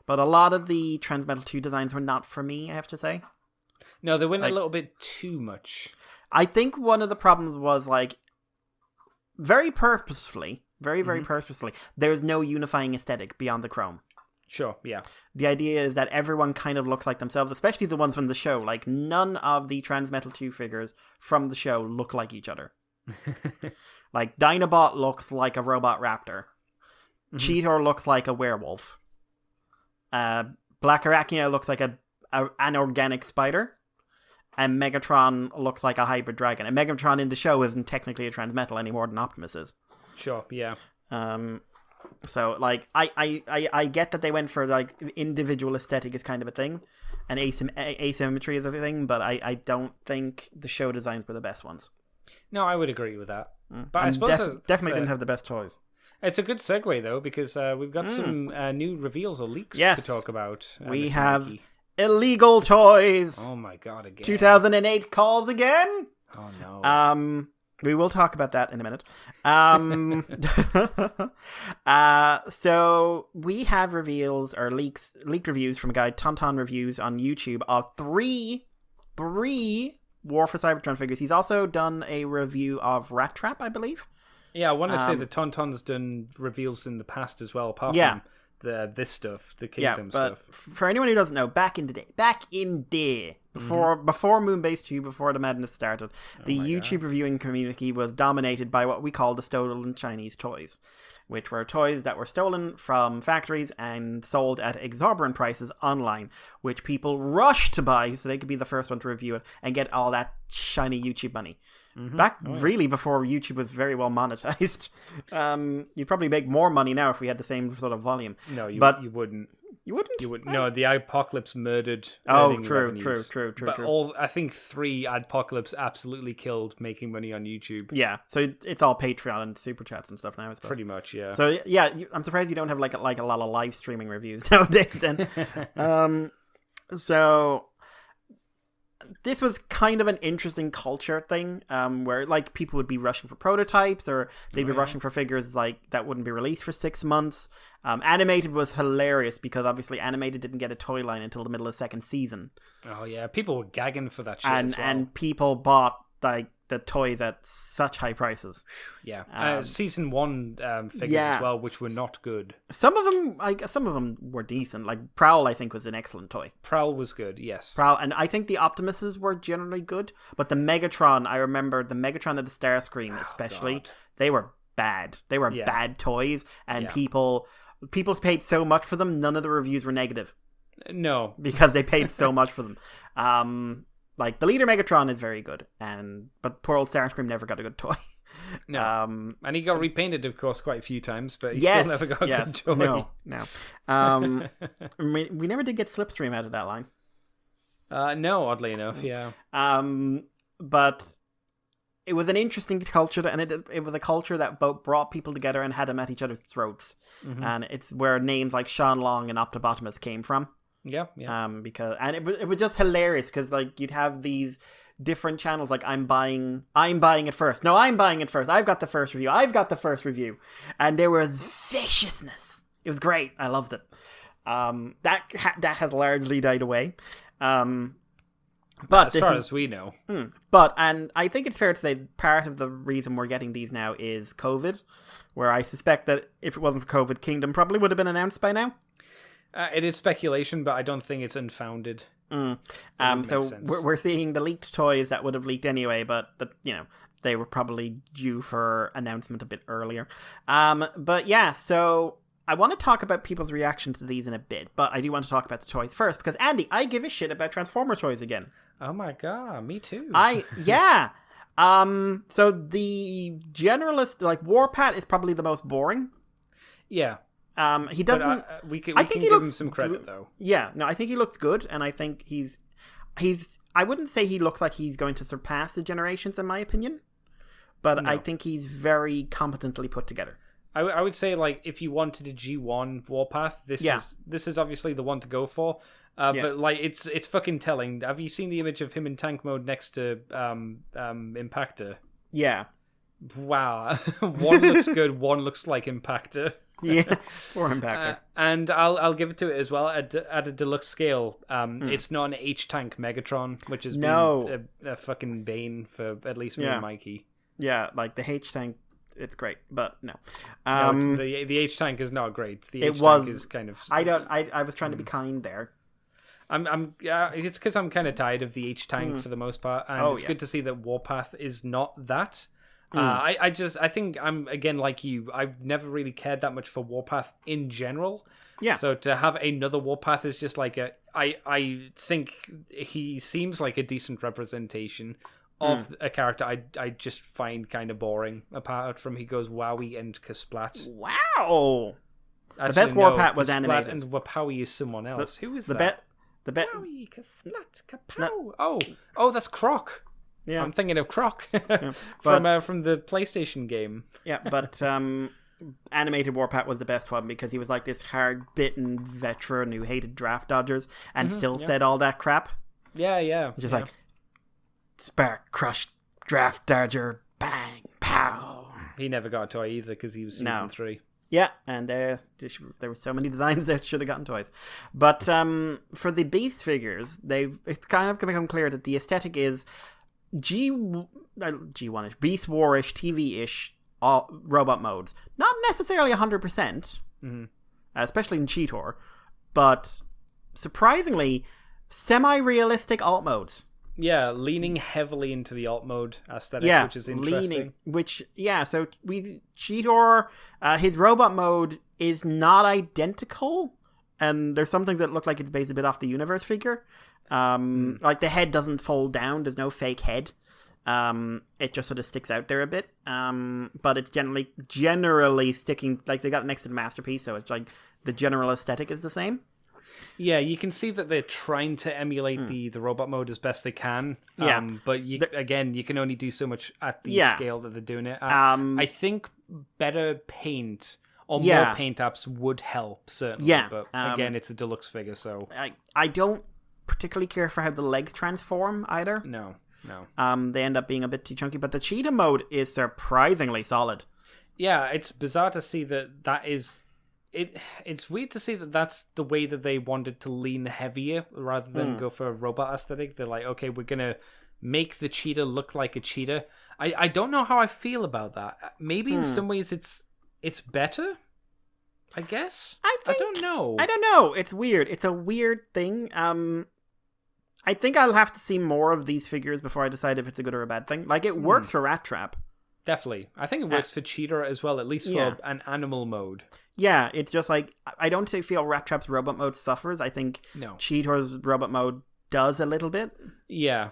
But a lot of the Transmetal 2 designs were not for me, I have to say. No, they went a little bit too much. I think one of the problems was, like, very purposefully, very purposefully, there's no unifying aesthetic beyond the chrome. Sure, yeah. The idea is that everyone kind of looks like themselves, especially the ones from the show. Like, none of the Transmetal 2 figures from the show look like each other. Like, Dinobot looks like a robot raptor. Cheetor looks like a werewolf. Black Arachnia looks like an organic spider. And Megatron looks like a hybrid dragon. And Megatron in the show isn't technically a Transmetal any more than Optimus is. Sure, yeah. So, like, I get that they went for, like, individual aesthetic is kind of a thing. And asymmetry is a thing. But I don't think the show designs were the best ones. No, I would agree with that. But and I suppose definitely didn't have the best toys. It's a good segue, though, because we've got some new reveals or leaks to talk about. We have illegal toys. Oh my god, again. 2008 calls again. Oh no. We will talk about that in a minute. So we have reveals or leaked reviews from a guy, Tauntaun Reviews on YouTube of three War for Cybertron figures. He's also done a review of Rat Trap, I believe. Yeah, I want to say that Tauntaun's done reveals in the past as well, apart from this stuff, the Kingdom stuff. For anyone who doesn't know, back in day, before Moonbase 2, before the madness started, the YouTube reviewing community was dominated by what we call the stolen Chinese toys, which were toys that were stolen from factories and sold at exorbitant prices online, which people rushed to buy so they could be the first one to review it and get all that shiny YouTube money. Really before YouTube was very well monetized. You'd probably make more money now if we had the same sort of volume. No, you wouldn't. You wouldn't? You would. No, the Apocalypse murdered. True. But I think 3 Apocalypse absolutely killed making money on YouTube. Yeah, so it's all Patreon and Super Chats and stuff now, I suppose. Pretty much, yeah. So, yeah, I'm surprised you don't have like a lot of live streaming reviews nowadays then. So this was kind of an interesting culture thing, where like people would be rushing for prototypes, or they'd be rushing for figures like that wouldn't be released for 6 months. Animated was hilarious because obviously Animated didn't get a toy line until the middle of the second season. Oh yeah, people were gagging for that shit as well. And people bought like the toys at such high prices. Yeah, season 1 figures as well, which were not good. Some of them were decent. Like Prowl, I think, was an excellent toy. Prowl was good, yes. Prowl, and I think the Optimuses were generally good, but the Megatron, I remember the Megatron at the Starscream, especially, they were bad. They were bad toys, and people paid so much for them. None of the reviews were negative. No, because they paid so much for them. Like, the Leader Megatron is very good, but poor old Starscream never got a good toy. No. And he got repainted, of course, quite a few times, but he still never got a good toy. No. We never did get Slipstream out of that line. No, oddly enough, yeah. But it was an interesting culture, and it was a culture that both brought people together and had them at each other's throats. And it's where names like Sean Long and Optibotimus came from. Yeah. Because it was just hilarious because like you'd have these different channels like I'm buying it first. No, I'm buying it first. I've got the first review. And there was viciousness. It was great. I loved it. That has largely died away. But as far as we know. And I think it's fair to say part of the reason we're getting these now is COVID, where I suspect that if it wasn't for COVID, Kingdom probably would have been announced by now. It is speculation, but I don't think it's unfounded. So we're seeing the leaked toys that would have leaked anyway, but they were probably due for announcement a bit earlier. But yeah, so I want to talk about people's reaction to these in a bit, but I do want to talk about the toys first because Andy, I give a shit about Transformer toys again. Oh my god, me too. So the generalist, like Warpat, is probably the most boring. Yeah. He doesn't. We can give him some credit though. Yeah, no, I think he looked good, and I think he's. I wouldn't say he looks like he's going to surpass the generations, in my opinion, but No. I think he's very competently put together. I would say, like, if you wanted a G1 Warpath, this is obviously the one to go for. But like, it's fucking telling. Have you seen the image of him in tank mode next to Impactor? Yeah. Wow, one looks good, one looks like Impactor. Yeah, or Impactor. And I'll give it to it as well at a deluxe scale. It's not an H tank Megatron, which has been a fucking bane for at least me and Mikey. Yeah, like the H tank, it's great, but no. No, the H tank is not great. The H tank is kind of. I was trying to be kind there. It's because I'm kind of tired of the H tank for the most part, and it's good to see that Warpath is not that. I think I'm, again, like you, I've never really cared that much for Warpath in general. Yeah. So to have another Warpath is just like I think he seems like a decent representation of a character I just find kind of boring, apart from he goes Wowie and Kasplat. Wow! Actually, the best Warpath was Kasplat animated. and Wapowie is someone else. Who is that? Wowie, Kasplat, Kapow. Oh, that's Croc. Yeah. I'm thinking of Croc but, from the PlayStation game. Yeah, but animated Warpath was the best one because he was like this hard-bitten veteran who hated draft dodgers and still said all that crap. Yeah. Just like, spark, crushed, draft dodger, bang, pow. He never got a toy either because he was season 3. Yeah, and there were so many designs that should have gotten toys. But for the Beast figures, it's kind of going to become clear that the aesthetic is G1-ish, Beast War-ish, TV-ish robot modes. Not necessarily 100%, especially in Cheetor, but surprisingly, semi-realistic alt modes. Yeah, leaning heavily into the alt mode aesthetic, which is interesting. So Cheetor, his robot mode is not identical, and there's something that looked like it's based a bit off the Universe figure. Like the head doesn't fold down, there's no fake head. It just sort of sticks out there a bit. But it's generally sticking, like they got it next to the Masterpiece, so it's like the general aesthetic is the same. Yeah, you can see that they're trying to emulate the robot mode as best they can. But you can only do so much at the scale that they're doing it. I think better paint or more paint apps would help, certainly. Yeah. But again, it's a deluxe figure, so... I don't particularly care for how the legs transform either. No. They end up being a bit too chunky, but the cheetah mode is surprisingly solid. Yeah, it's bizarre to see that is... It's weird to see that that's the way that they wanted to lean heavier rather than go for a robot aesthetic. They're like, okay, we're going to make the cheetah look like a cheetah. I don't know how I feel about that. Maybe in some ways it's better, I guess. I don't know. I don't know. It's weird. It's a weird thing. I think I'll have to see more of these figures before I decide if it's a good or a bad thing. Like, it works for Rat Trap. Definitely. I think it works for Cheetah as well, at least for an animal mode. Yeah, it's just like, I don't feel Rat Trap's robot mode suffers. I think Cheetah's robot mode does a little bit. Yeah.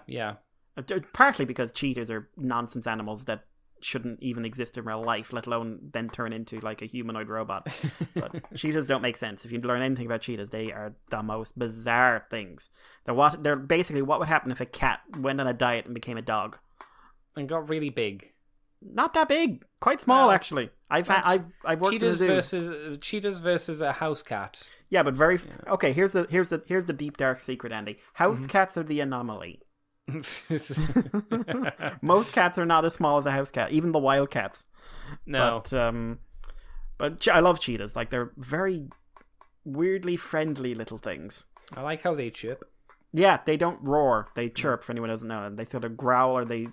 Partly because cheetahs are nonsense animals that shouldn't even exist in real life, let alone then turn into like a humanoid robot. But cheetahs don't make sense. If you learn anything about cheetahs, they are the most bizarre things. They're basically what would happen if a cat went on a diet and became a dog. And got really big. Not that big. Quite small, actually. I've worked cheetahs in a zoo. Cheetahs versus a house cat. Yeah, but very okay. Here's the deep dark secret, Andy. House cats are the anomaly. Most cats are not as small as a house cat, even the wild cats. No, but I love cheetahs. Like, they're very weirdly friendly little things. I like how they chirp. Yeah, they don't roar. They chirp. For anyone who doesn't know, they sort of growl or they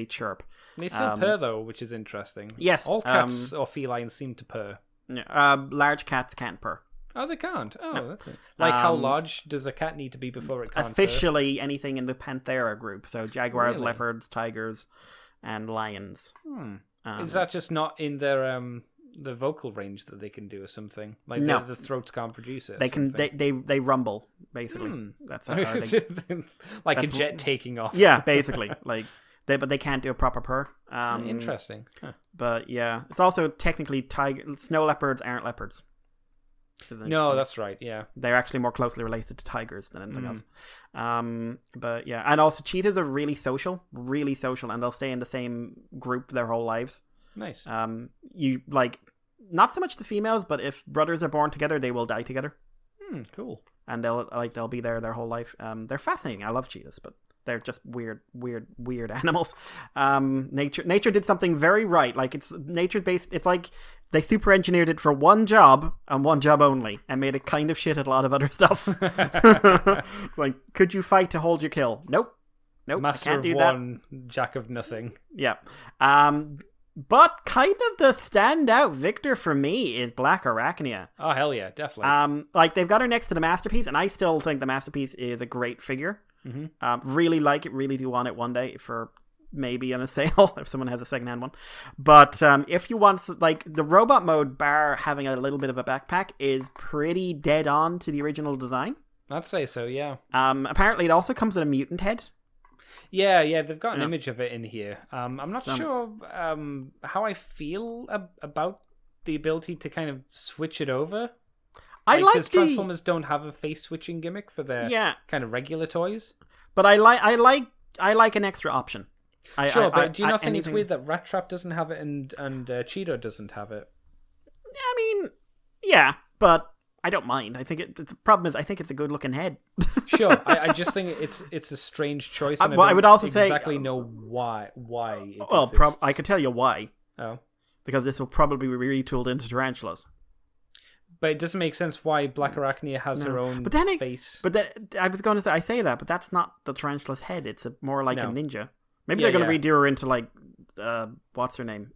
chirp. They still purr though, which is interesting. Yes, all cats or felines seem to purr. Large cats can't purr. Oh, they can't. Oh, no. That's it. Like, how large does a cat need to be before it can't officially purr? Anything in the Panthera group, so jaguars, Really? leopards, tigers, and lions. Is that just not in their the vocal range that they can do or something? Like No. the throats can't produce it. They can. They rumble basically. That's how they, like a jet taking off. yeah, basically. Like but they can't do a proper purr. Interesting. Huh. But yeah, it's also technically snow leopards aren't leopards. No, that's right. Yeah, they're actually more closely related to tigers than anything else. But yeah, and also cheetahs are really social, and they'll stay in the same group their whole lives. Nice. You like not so much the females, but if brothers are born together, they will die together. Cool. And they'll be there their whole life. They're fascinating. I love cheetahs, but they're just weird animals. Nature did something very right. Like it's nature based. It's like they super engineered it for one job and one job only, and made it kind of shit at a lot of other stuff. Like, could you fight to hold your kill? Nope. Master I can't of do one, Jack of nothing. Yeah. But kind of the standout victor for me is Black Arachnia. Oh hell yeah, definitely. Like they've got her next to the Masterpiece, and I still think the Masterpiece is a great figure. Really like it, really do want it one day for maybe on a sale if someone has a secondhand one. But if you want, like, the robot mode, bar having a little bit of a backpack, is pretty dead on to the original design. I'd say so, yeah. Apparently it also comes with a mutant head. Yeah, they've got an image of it in here. I'm not sure how I feel about the ability to kind of switch it over. Because Transformers don't have a face switching gimmick for their kind of regular toys. But I like an extra option. But do you not think it's weird that Rat Trap doesn't have it and Cheeto doesn't have it? I mean, yeah, but I don't mind. I think the problem is I think it's a good looking head. Sure, I just think it's a strange choice, and I would also exactly know why. I could tell you why. Oh, because this will probably be retooled into tarantulas. But it doesn't make sense why Black Arachnia has her own face. I was going to say, I say that, but that's not the tarantula's head. It's more like a ninja. Maybe Yeah, they're going to redo her into, like, what's her name?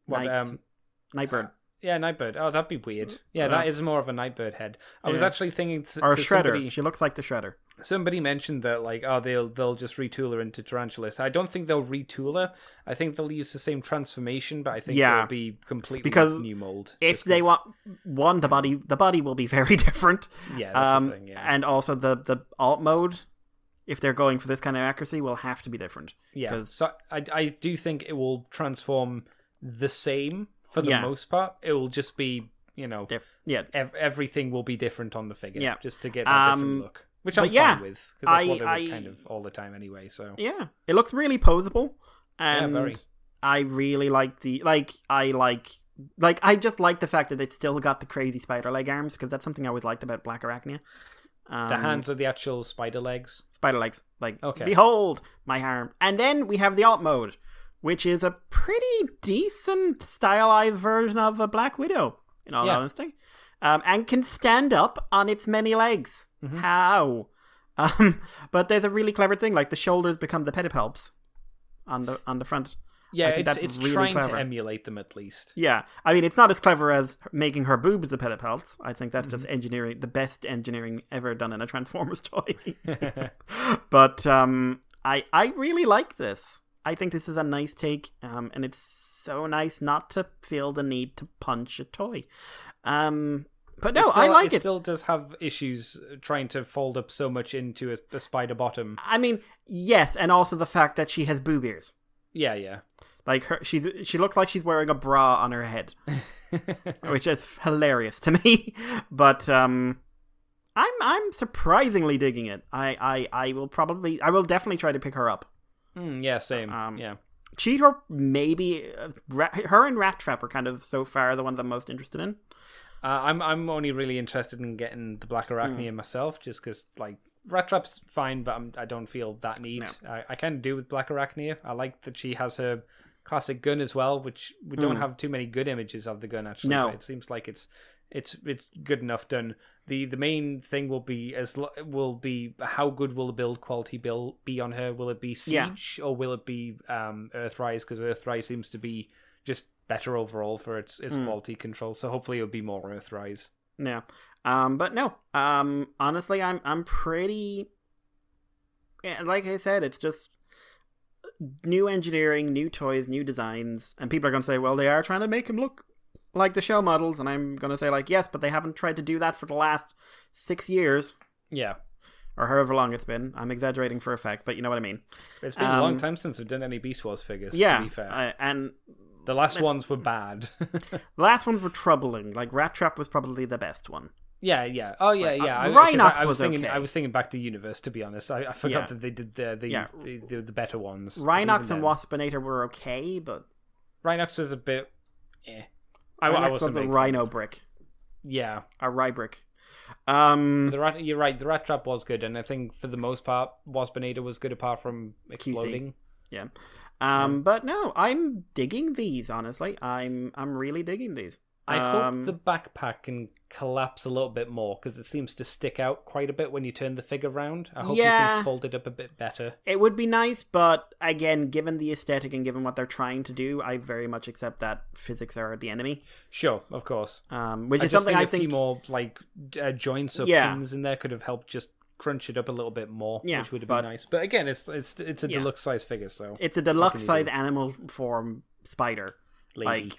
Nightbird. Yeah, Nightbird. Oh, that'd be weird. Yeah, that is more of a Nightbird head. I was actually thinking... Or a Shredder. She looks like the Shredder. Somebody mentioned that, like, they'll just retool her into Tarantulas. I don't think they'll retool her. I think they'll use the same transformation, but I think it'll be completely new mold. If they want... One, the body will be very different. Yeah, that's the thing, yeah. And also the alt mode, if they're going for this kind of accuracy, will have to be different. Yeah, so I do think it will transform the same for the most part. It will just be, everything will be different on the figure, just to get that different look. Which I'm fine with, because that's what they do kind of all the time anyway. So yeah, it looks really posable, and very. I really like I just like the fact that it's still got the crazy spider leg arms, because that's something I always liked about Black Arachnia. The hands are the actual spider legs. Spider legs, behold my arm. And then we have the alt mode, which is a pretty decent stylized version of a Black Widow, in all honesty. And can stand up on its many legs. Mm-hmm. How? But there's a really clever thing, like the shoulders become the pedipalps on the front. Yeah, it's really trying clever to emulate them at least. Yeah, I mean, it's not as clever as making her boobs the pedipalps. I think that's just engineering, the best engineering ever done in a Transformers toy. But I really like this. I think this is a nice take, and it's so nice not to feel the need to punch a toy. But no, I like it. It still does have issues trying to fold up so much into a spider bottom. I mean, yes, and also the fact that she has boob ears. Yeah. Like she looks like she's wearing a bra on her head, which is hilarious to me. But I'm surprisingly digging it. I will definitely try to pick her up. Yeah, same. Yeah. Cheetor, maybe. Her and Rat Trap are kind of so far the ones I'm most interested in. I'm only really interested in getting the Black Arachnia myself, just because, like, Rat Trap's fine, but I don't feel that need. No. I kind of do with Black Arachnia. I like that she has her classic gun as well, which we don't have too many good images of the gun, actually. No. But it seems like it's good enough done. The main thing will be how good will the build quality be on her? Will it be Siege or will it be Earthrise? Because Earthrise seems to be just better overall for its quality control. So hopefully it'll be more Earthrise. Yeah. But no. Honestly, I'm pretty. Like I said, it's just new engineering, new toys, new designs, and people are going to say, well, they are trying to make him look like the show models, and I'm going to say, like, yes, but they haven't tried to do that for the last 6 years. Yeah. Or however long it's been. I'm exaggerating for effect, but you know what I mean. It's been a long time since we've done any Beast Wars figures, to be fair. And The last ones were bad. The last ones were troubling. Like Rat Trap was probably the best one. Yeah. Oh, yeah, yeah. Rhinox was thinking. okay. I was thinking back to Universe. To be honest, I forgot that they did the better ones. Rhinox and Waspinator were okay, but Rhinox was a bit. I wasn't a Rhino brick. Yeah, a Rye brick. You're right. The Rat Trap was good, and I think for the most part, Waspinator was good apart from exploding. QC. Yeah. But no, I'm digging these. Honestly, I'm really digging these. I hope the backpack can collapse a little bit more because it seems to stick out quite a bit when you turn the figure round. I hope you can fold it up a bit better. It would be nice, but again, given the aesthetic and given what they're trying to do, I very much accept that physics are the enemy. Sure, of course. Which is something I think a few more like joints or pins in there could have helped just crunch it up a little bit more, which would have been nice. But again, it's a deluxe size figure, so it's a deluxe size animal form spider. Lady.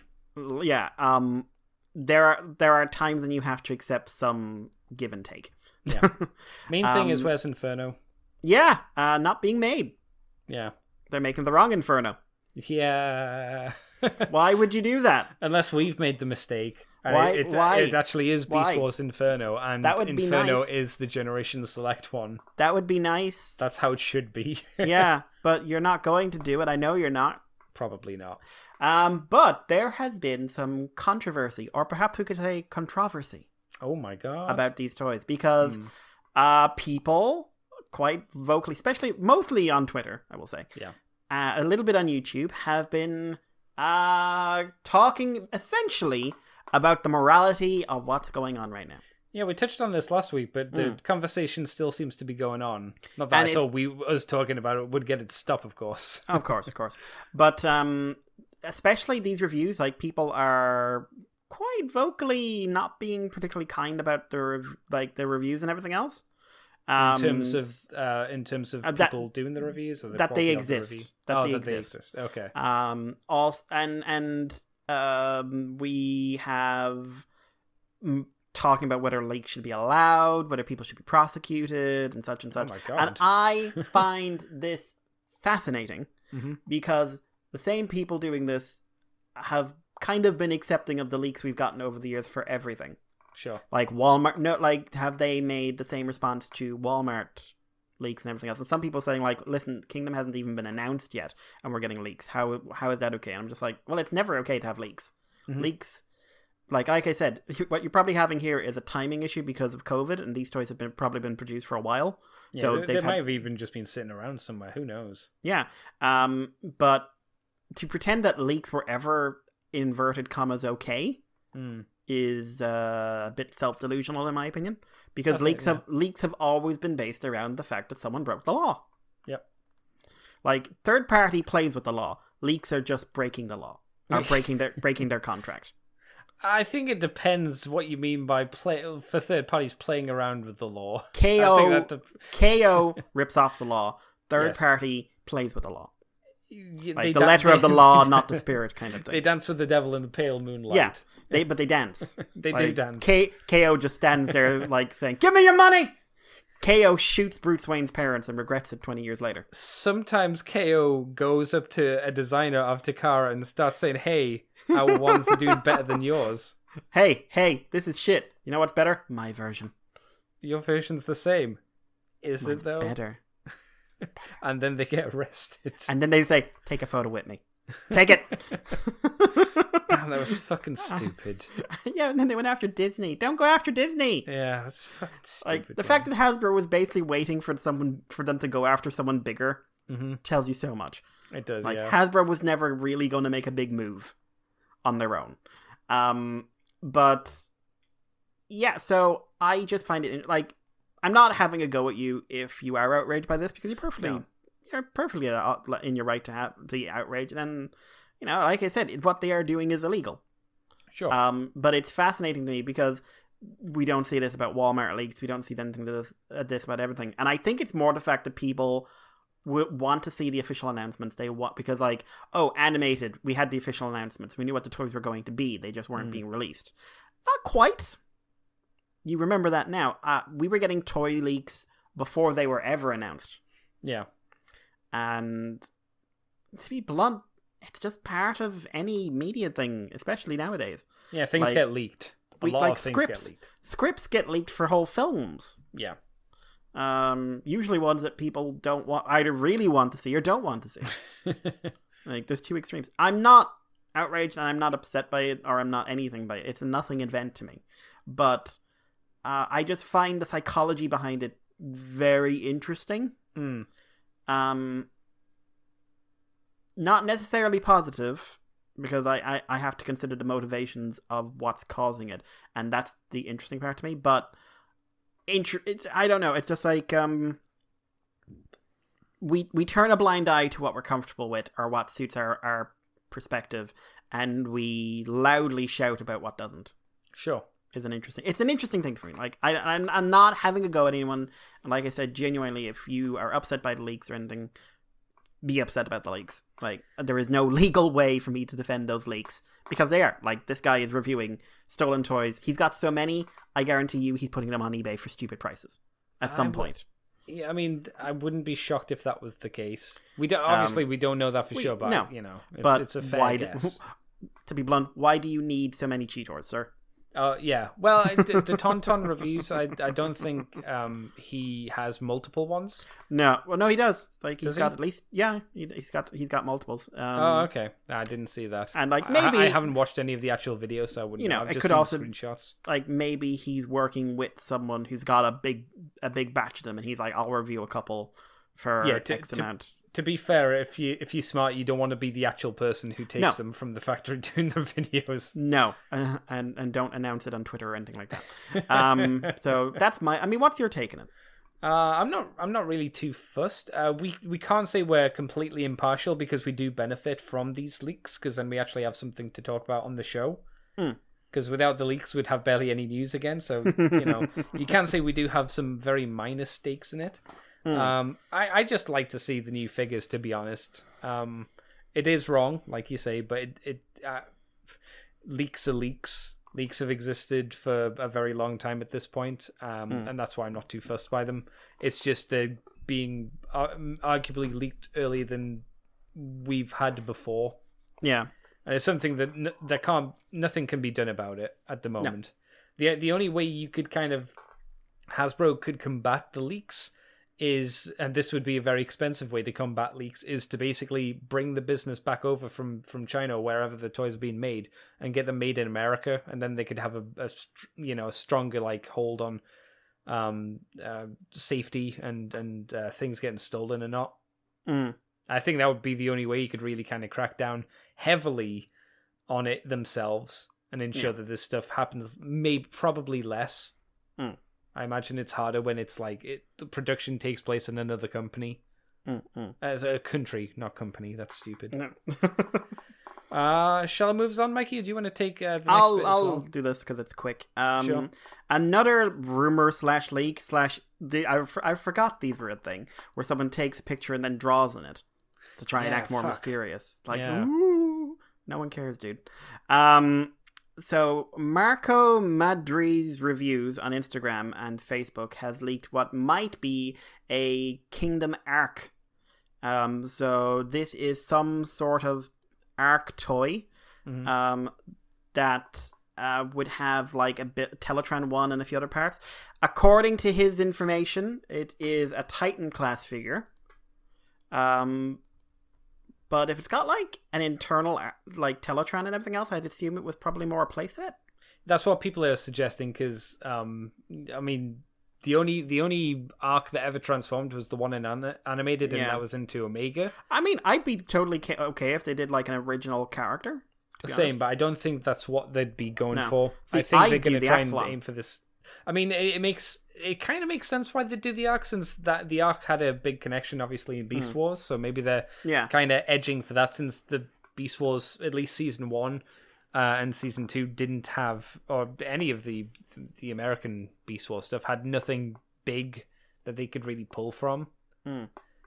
There are times when you have to accept some give and take. Yeah. Main thing is where's Inferno? Yeah, not being made. Yeah. They're making the wrong Inferno. Yeah. Why would you do that? Unless we've made the mistake. Why? It actually is Beast Wars Inferno, and that would Inferno be nice. is the Generation Select one. That would be nice. That's how it should be. Yeah, but you're not going to do it. I know you're not. Probably not. But there has been some controversy, or perhaps we could say controversy. Oh my god. About these toys, because people quite vocally, mostly on Twitter, I will say. Yeah. A little bit on YouTube have been talking essentially about the morality of what's going on right now. Yeah, we touched on this last week, but the conversation still seems to be going on. Not that I thought us talking about it would get it stopped, of course. Of course. But especially these reviews, like people are quite vocally not being particularly kind about the reviews and everything else. In terms of people doing the reviews, or the that they exist. They exist. Okay. Also, and we have talking about whether leaks should be allowed, whether people should be prosecuted, and such and such. Oh my God. And I find this fascinating because the same people doing this have kind of been accepting of the leaks we've gotten over the years for everything. Sure. Like Walmart, have they made the same response to Walmart leaks and everything else? And some people saying like, listen, Kingdom hasn't even been announced yet, and we're getting leaks. How is that okay? And I'm just like, well, it's never okay to have leaks. Leaks, like I said, what you're probably having here is a timing issue because of COVID, and these toys have probably been produced for a while. Yeah, so they might have even just been sitting around somewhere. Who knows? Yeah. But to pretend that leaks were ever inverted commas okay is a bit self-delusional in my opinion, because leaks have always been based around the fact that someone broke the law. Yep. Like third party plays with the law. Leaks are just breaking the law, or breaking their contract. I think it depends what you mean by for third parties playing around with the law. KO rips off the law. Third party plays with the law. Like the letter of the law, not the spirit, kind of thing. They dance with the devil in the pale moonlight. Yeah, but they dance. They do dance. KO just stands there like saying, "Give me your money!" KO shoots Bruce Wayne's parents and regrets it 20 years later. Sometimes KO goes up to a designer of Takara and starts saying, "Hey, our ones are doing better than yours. Hey, this is shit. You know what's better? My version. Your version's the same. Is it though? Better." And then they get arrested. And then they say, "Take a photo with me. Take it." Damn, that was fucking stupid. Yeah, and then they went after Disney. Don't go after Disney. Yeah, that's fucking stupid. Like the fact that Hasbro was basically waiting for them to go after someone bigger tells you so much. It does. Like yeah. Hasbro was never really going to make a big move on their own. But yeah, so I just find it like, I'm not having a go at you if you are outraged by this, because you're perfectly in your right to have the outrage. And like I said, what they are doing is illegal. Sure. But it's fascinating to me because we don't see this about Walmart leaks. We don't see anything this about everything. And I think it's more the fact that people want to see the official announcements. They want, because like, oh, animated, we had the official announcements. We knew what the toys were going to be. They just weren't being released. Not quite. You remember that now. We were getting toy leaks before they were ever announced. Yeah. And to be blunt, it's just part of any media thing, especially nowadays. Yeah, things get leaked. A lot of things get leaked. Scripts get leaked for whole films. Yeah. Usually ones that people don't either really want to see or don't want to see. Like, there's two extremes. I'm not outraged and I'm not upset by it, or I'm not anything by it. It's a nothing event to me. But I just find the psychology behind it very interesting. Not necessarily positive, because I have to consider the motivations of what's causing it, and that's the interesting part to me. But I don't know. It's just like we turn a blind eye to what we're comfortable with or what suits our perspective, and we loudly shout about what doesn't. Sure. It's an interesting thing for me. Like, I'm not having a go at anyone. And like I said, genuinely, if you are upset by the leaks or anything, be upset about the leaks. Like, there is no legal way for me to defend those leaks, because they are. Like, this guy is reviewing stolen toys. He's got so many, I guarantee you he's putting them on eBay for stupid prices at some point. Yeah, I mean, I wouldn't be shocked if that was the case. We don't obviously we don't know that for sure, but no. You know, it's a fair guess. To be blunt, why do you need so many cheaters, sir? Yeah. Well, the Tauntaun reviews, I don't think he has multiple ones. No, well, no, he does. Like, he's got he? at least, yeah, he's got multiples. Okay. I didn't see that. And like, maybe I haven't watched any of the actual videos, so I wouldn't. I've it just could seen also screenshots. Like, maybe he's working with someone who's got a big batch of them, and he's like, I'll review a couple for X amount. To be fair, if you're smart, you don't want to be the actual person who takes them from the factory doing the videos. No, and don't announce it on Twitter or anything like that. So that's what's your take on it? I'm not really too fussed. We can't say we're completely impartial, because we do benefit from these leaks, because then we actually have something to talk about on the show. Because without the leaks, we'd have barely any news again. So you can say we do have some very minor stakes in it. I just like to see the new figures, to be honest. It is wrong, like you say, but leaks are leaks. Leaks have existed for a very long time at this point, and that's why I'm not too fussed by them. It's just they're being arguably leaked earlier than we've had before. Yeah, and it's something that nothing can be done about it at the moment. No. The only way you could Hasbro could combat the leaks is, and this would be a very expensive way to combat leaks, is to basically bring the business back over from China or wherever the toys are being made and get them made in America, and then they could have a stronger hold on safety and things getting stolen or not. I think that would be the only way you could really kind of crack down heavily on it themselves and ensure that this stuff happens probably less. I imagine it's harder when it's the production takes place in another company. As a country, not company. That's stupid. No. Shall I move on, Mikey? Or do you want to take the next bit as well? I'll do this because it's quick. Sure. Another rumor / leak / I forgot these were a thing, where someone takes a picture and then draws on it to try and act more mysterious. Ooh, no one cares, dude. So, Marco Madri's reviews on Instagram and Facebook has leaked what might be a Kingdom Arc. So, this is some sort of Arc toy that would have a bit Teletran 1 and a few other parts. According to his information, it is a Titan class figure. But if it's got an internal Teletran and everything else, I'd assume it was probably more a playset. That's what people are suggesting, because the only arc that ever transformed was the one in animated, and that was into Omega. I'd be totally okay if they did an original character. Same, but I don't think that's what they'd be going for. See, I think they're going to try and aim for this. It kind of makes sense why they do the arc, since that the arc had a big connection, obviously, in Beast Wars. So maybe they're kind of edging for that, since the Beast Wars, at least season 1 and season 2, didn't have, or any of the American Beast Wars stuff had nothing big that they could really pull from.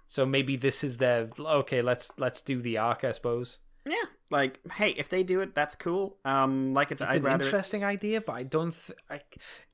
So maybe this is their let's do the arc, I suppose. Yeah, hey, if they do it, that's cool. It's an interesting idea, but I don't.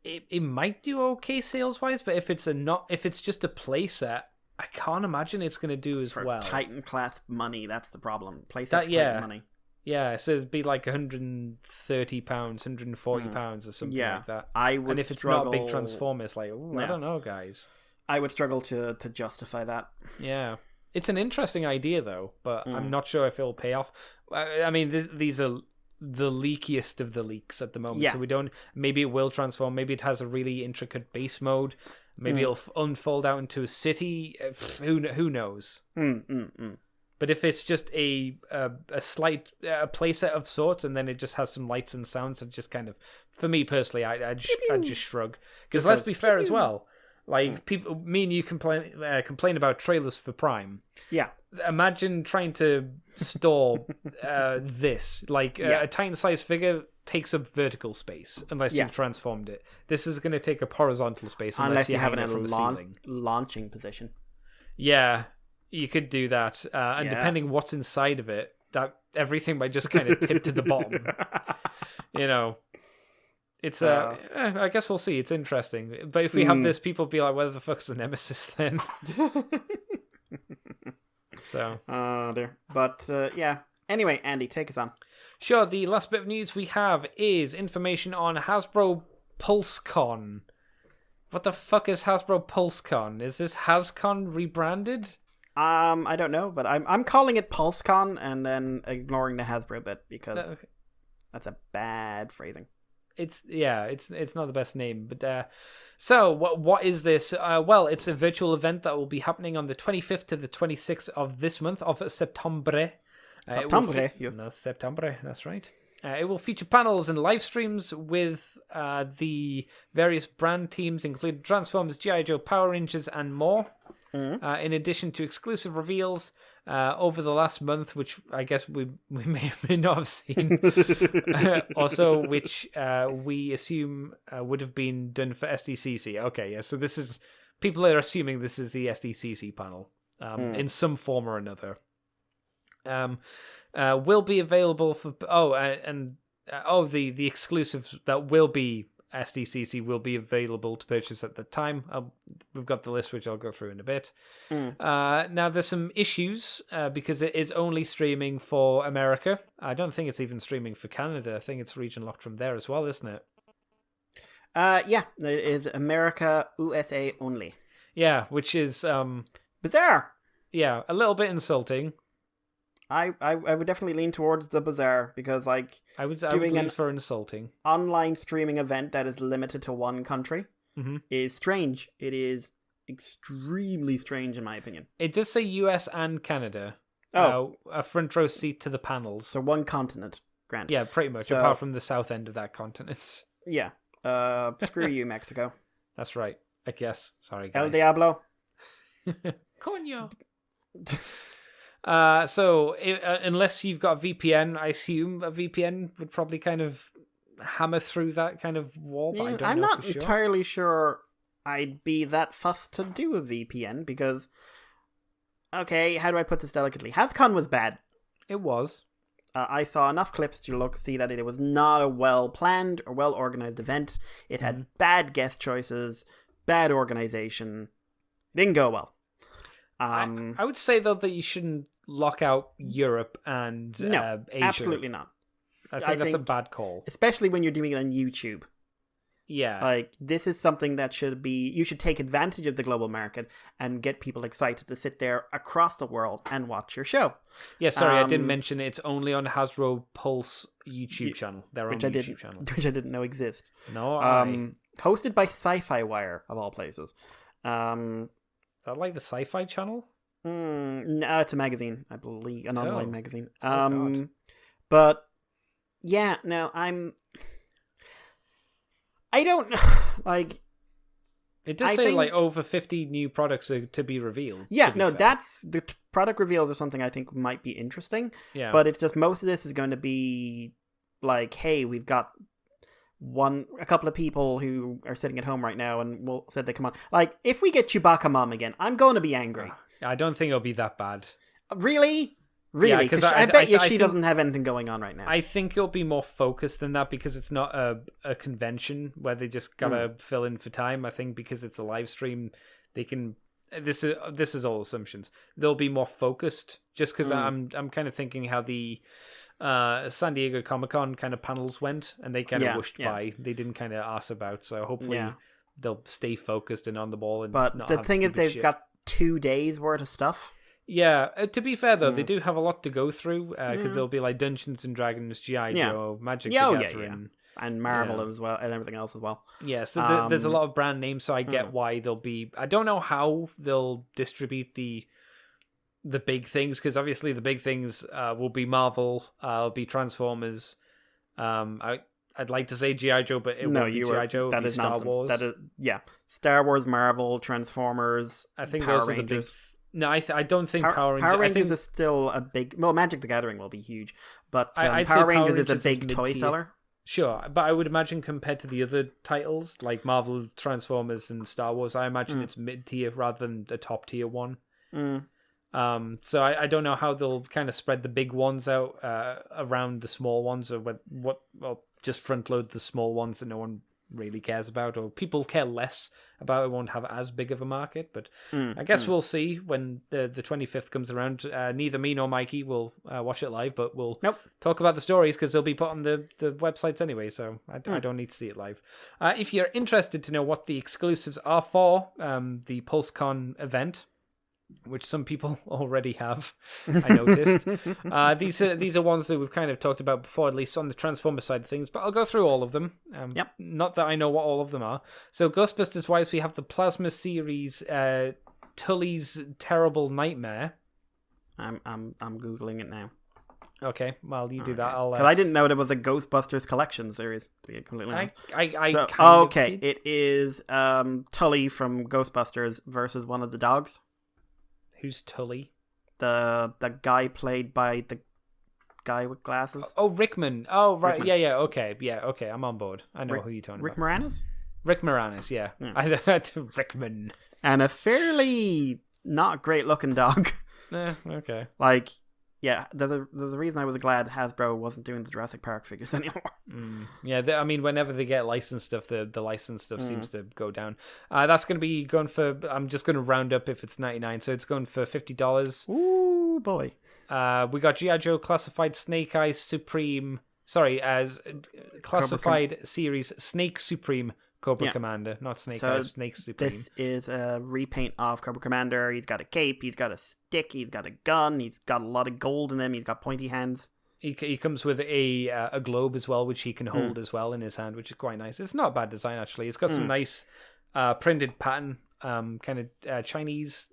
It might do okay sales wise, but if it's just a playset, I can't imagine it's going to do as For well. Titan class money, that's the problem. PlayStation yeah. Titan money. Yeah, so it'd be like £130, £140 or something like that. I would and if it's not a big transformer, it's like, I don't know, guys. I would struggle to justify that. Yeah. It's an interesting idea, though, but I'm not sure if it'll pay off. I mean, these are the leakiest of the leaks at the moment, so we don't... Maybe it will transform, maybe it has a really intricate base mode, maybe it'll unfold out into a city, who knows? But if it's just a slight playset of sorts, and then it just has some lights and sounds, and just kind of, for me personally, I'd just shrug. Because let's be fair as well, like me and you complain about trailers for Prime. Yeah. Imagine trying to store this. Like a Titan-sized figure takes up vertical space unless you've transformed it. This is going to take up horizontal space unless you have it from the ceiling. Launching position. Yeah. You could do that, and depending what's inside of it, that everything might just kind of tip to the bottom. You know, it's I guess we'll see. It's interesting, but if we have this, people be like, "Where the fuck's the Nemesis then?" So, there. But yeah. Anyway, Andy, take us on. Sure. The last bit of news we have is information on Hasbro Pulsecon. What the fuck is Hasbro Pulsecon? Is this HasCon rebranded? I don't know, but I'm calling it Pulsecon and then ignoring the Hasbro bit because that's a bad phrasing. It's not the best name, but so what is this? Well, it's a virtual event that will be happening on the 25th to the 26th of this month of September. September, that's right. It will feature panels and live streams with the various brand teams, including Transformers, G.I. Joe, Power Rangers, and more. In addition to exclusive reveals over the last month, which I guess we may or may not have seen, also which we assume would have been done for SDCC. Okay, yeah, so this is... People are assuming this is the SDCC panel in some form or another. Will be available for... the exclusives that will be SDCC will be available to purchase at the time. We've got the list, which I'll go through in a bit. Now, there's some issues because it is only streaming for America. I don't think it's even streaming for Canada. I think it's region locked from there as well, isn't it? Yeah, it is America, USA only. Yeah, which is... bizarre! Yeah, a little bit insulting. I would definitely lean towards the bizarre because, like, I would lean for insulting. Online streaming event that is limited to one country is strange. It is extremely strange, in my opinion. It does say US and Canada. A front row seat to the panels. So one continent, grand. Yeah, pretty much, apart from the south end of that continent. Yeah. Screw you, Mexico. That's right, I guess. Sorry, guys. El Diablo. Coño. Unless you've got VPN, I assume a VPN would probably kind of hammer through that kind of wall, but I don't know. I'm not entirely sure I'd be that fussed to do a VPN because, okay, how do I put this delicately? HasCon was bad. It was. I saw enough clips to see that it was not a well-planned or well-organized event. It had bad guest choices, bad organization. Didn't go well. I would say, though, that you shouldn't lock out Europe and Asia. Absolutely not. I think that's a bad call. Especially when you're doing it on YouTube. Yeah. Like, this is something that you should take advantage of the global market and get people excited to sit there across the world and watch your show. Yeah, sorry, I didn't mention it's only on Hasbro Pulse YouTube channel. Their own YouTube channel. Which I didn't know exist. No, hosted by Sci-Fi Wire, of all places. Is that like the Sci-Fi Channel? No, it's a magazine, I believe, an online magazine. God. But yeah, no, I don't know. Like, it does say like over 50 new products are to be revealed. Yeah, no, that's the product reveals are something I think might be interesting. Yeah, but it's just most of this is going to be like, hey, we've got a couple of people who are sitting at home right now and said they come on. Like, if we get Chewbacca Mom again, I'm going to be angry. I don't think it'll be that bad. Really? Really? Because I bet you she doesn't have anything going on right now. I think it'll be more focused than that because it's not a convention where they just gotta fill in for time. I think because it's a live stream, they can this is all assumptions. They'll be more focused, just because I'm kind of thinking how the San Diego Comic-Con kind of panels went, and they kind of whooshed by. They didn't kind of ask about, so hopefully they'll stay focused and on the ball. And but not the have thing is, stupid they've shit. got 2 days worth of stuff. Yeah, to be fair though, they do have a lot to go through because there'll be like Dungeons and Dragons, G.I. Joe, Magic the Gathering. And Marvel as well, and everything else as well. Yeah, so there's a lot of brand names, so I get why they'll be... I don't know how they'll distribute the big things, because obviously the big things will be Marvel, will be Transformers. I'd like to say G.I. Joe, but it won't be G.I. Joe, it'll be Star Wars. That is, Star Wars, Marvel, Transformers, I think Power those are the big... No, I don't think Power Rangers... Power Rangers I think... is still a big... Well, Magic the Gathering will be huge, but I'd say Power Rangers is a big toy mid-tier. seller. Sure, but I would imagine compared to the other titles, like Marvel, Transformers, and Star Wars, I imagine it's mid-tier rather than a top-tier one. So I don't know how they'll kind of spread the big ones out around the small ones, or just front-load the small ones that no one really cares about, or people care less about. It won't have as big of a market, but I guess we'll see when the 25th comes around. Neither me nor Mikey will watch it live, but we'll talk about the stories because they'll be put on the websites anyway, so I don't need to see it live. If you're interested to know what the exclusives are for the Pulsecon event, which some people already have, I noticed. These are ones that we've kind of talked about before, at least on the Transformer side of things, but I'll go through all of them. Not that I know what all of them are. So Ghostbusters-wise, we have the Plasma series, Tully's Terrible Nightmare. I'm Googling it now. Okay, well, you do that. Because I didn't know there was a Ghostbusters collection series, to be completely honest. It is Tully from Ghostbusters versus one of the dogs. Who's Tully? The guy played by the guy with glasses. Oh, Rickman. Oh, right. Rickman. Yeah. Okay. I'm on board. I know who you're talking Rick about. Moranis? Rick Moranis, yeah. Rickman. And a fairly not great looking dog. Okay. There's a reason I was glad Hasbro wasn't doing the Jurassic Park figures anymore. Yeah, I mean, whenever they get licensed stuff, the licensed stuff seems to go down. That's going to be going for... I'm just going to round up if it's $99, so it's going for $50. Ooh, boy. We got G.I. Joe Classified Snake Eyes Supreme... Sorry, as Classified Series Snake Supreme Cobra Commander, not Snake Eyes, Snake Supreme. This is a repaint of Cobra Commander. He's got a cape, he's got a stick, he's got a gun, he's got a lot of gold in him, he's got pointy hands. He comes with a globe as well, which he can hold as well in his hand, which is quite nice. It's not a bad design, actually. It's got some nice printed pattern, kind of Chinese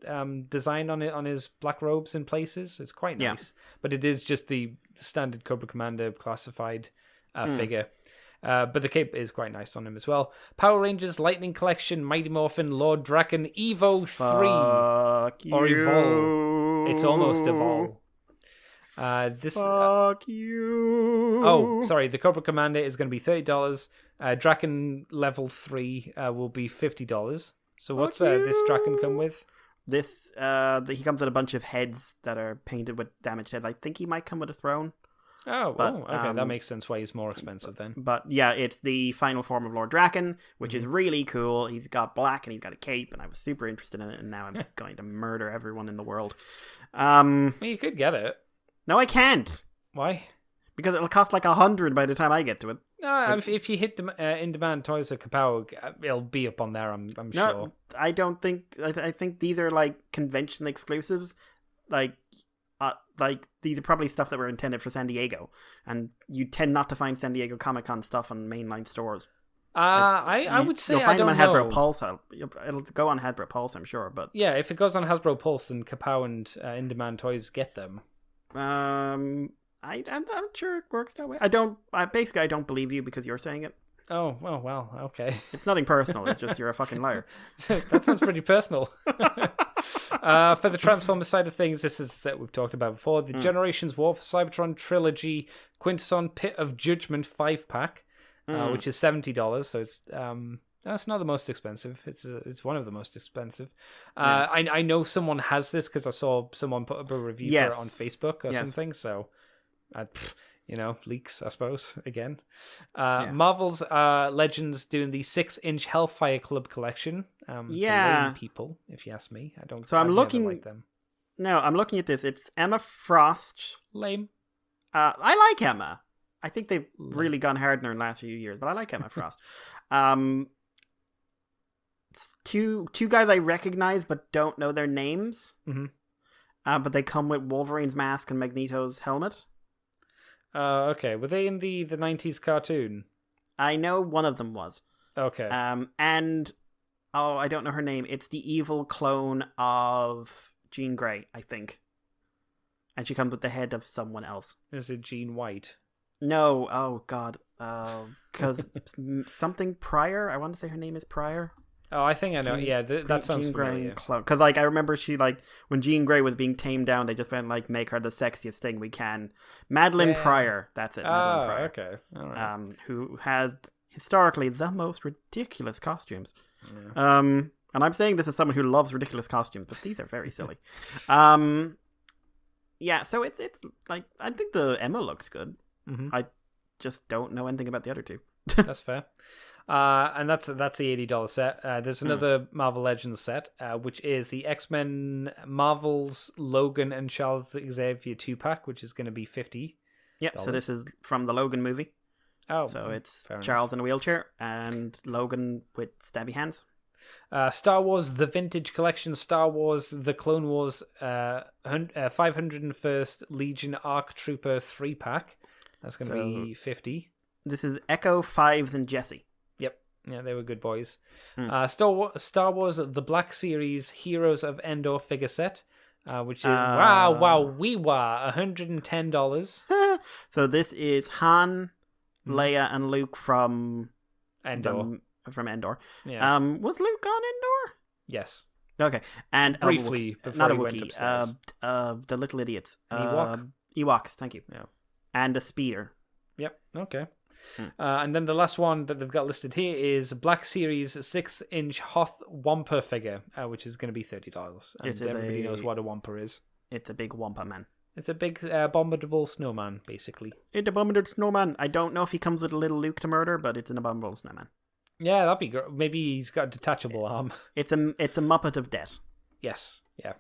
design on it, on his black robes in places. It's quite nice. But it is just the standard Cobra Commander classified figure. But the cape is quite nice on him as well. Power Rangers Lightning Collection, Mighty Morphin, Lord Draken, Evo 3. Or Evol. It's almost Evol. Fuck you. Oh, sorry. The Cobra Commander is going to be $30. Draken Level 3 will be $50. So what's this Draken come with? This he comes with a bunch of heads that are painted with damaged heads. I think he might come with a throne. Okay, that makes sense why he's more expensive then. But yeah, it's the final form of Lord Draken, which is really cool. He's got black and he's got a cape, and I was super interested in it, and now I'm going to murder everyone in the world. Well, you could get it. No, I can't. Why? Because it'll cost like 100 by the time I get to it. No, if you hit in-demand toys at Kapow, it'll be up on there, I'm sure. No, I don't think... I think these are like convention exclusives. Like these are probably stuff that were intended for San Diego, and you tend not to find San Diego Comic-Con stuff on mainline stores. I would say you'll find them on Hasbro Pulse. It'll go on Hasbro Pulse, I'm sure. But yeah, if it goes on Hasbro Pulse, then Kapow and in-demand toys get them. I'm not sure it works that way. I don't believe you because you're saying it. Oh, well, okay. It's nothing personal. It's just you're a fucking liar. That sounds pretty personal. For the Transformers side of things, this is a set we've talked about before. The Generations War for Cybertron Trilogy Quintesson Pit of Judgment 5-pack, which is $70. So it's that's not the most expensive. It's one of the most expensive. I know someone has this because I saw someone put up a review for it on Facebook or something. So leaks, I suppose, again. Marvel's Legends doing the 6-inch Hellfire Club collection. The lame people, if you ask me. I've never liked them. No, I'm looking at this. It's Emma Frost. Lame. I like Emma. I think they've really gone hard in her in the last few years, but I like Emma Frost. Two guys I recognize but don't know their names. Mm-hmm. But they come with Wolverine's mask and Magneto's helmet. Okay. Were they in the 90s cartoon? I know one of them was. Okay. And I don't know her name. It's the evil clone of Jean Grey, I think. And she comes with the head of someone else. Is it Jean White? No. Oh God. Because something Pryor. I want to say her name is Pryor. Oh, I think I know. That sounds Jean familiar. Because I remember she when Jean Grey was being tamed down, they just went make her the sexiest thing we can. Madeline Pryor, that's it. Madeline Pryor. Okay, all right. Who had historically the most ridiculous costumes. Yeah. And I'm saying this as someone who loves ridiculous costumes, but these are very silly. Yeah. So it's I think the Emma looks good. Mm-hmm. I just don't know anything about the other two. That's fair. And that's the $80 set. There's another Marvel Legends set, which is the X-Men Marvel's Logan and Charles Xavier 2-pack, which is going to be $50. Yeah, so this is from the Logan movie. Oh, so it's Charles in a wheelchair and Logan with stabby hands. Star Wars The Vintage Collection, Star Wars The Clone Wars 501st Legion Arc Trooper 3-pack. That's going to be $50. This is Echo, Fives, and Jesse. Yep. Yeah, they were good boys. Star Wars The Black Series Heroes of Endor figure set, which is $110. So this is Han, Leia, and Luke from Endor. From Endor. Yeah. Was Luke on Endor? Yes. Okay. And briefly before not he a went Wookiee. upstairs. The little idiots. Ewok. Ewoks. Thank you. Yeah. And a speeder. Yep. Okay. And then the last one that they've got listed here is Black Series 6-inch Hoth Wamper figure, which is going to be $30. And everybody knows what a Wamper is. It's a big Wamper man. It's a big abominable snowman, basically. It's an abominable snowman. I don't know if he comes with a little Luke to murder, but it's an abominable snowman. Yeah, that'd be great. Maybe he's got a detachable arm. It's a Muppet of Death. Yes, yeah.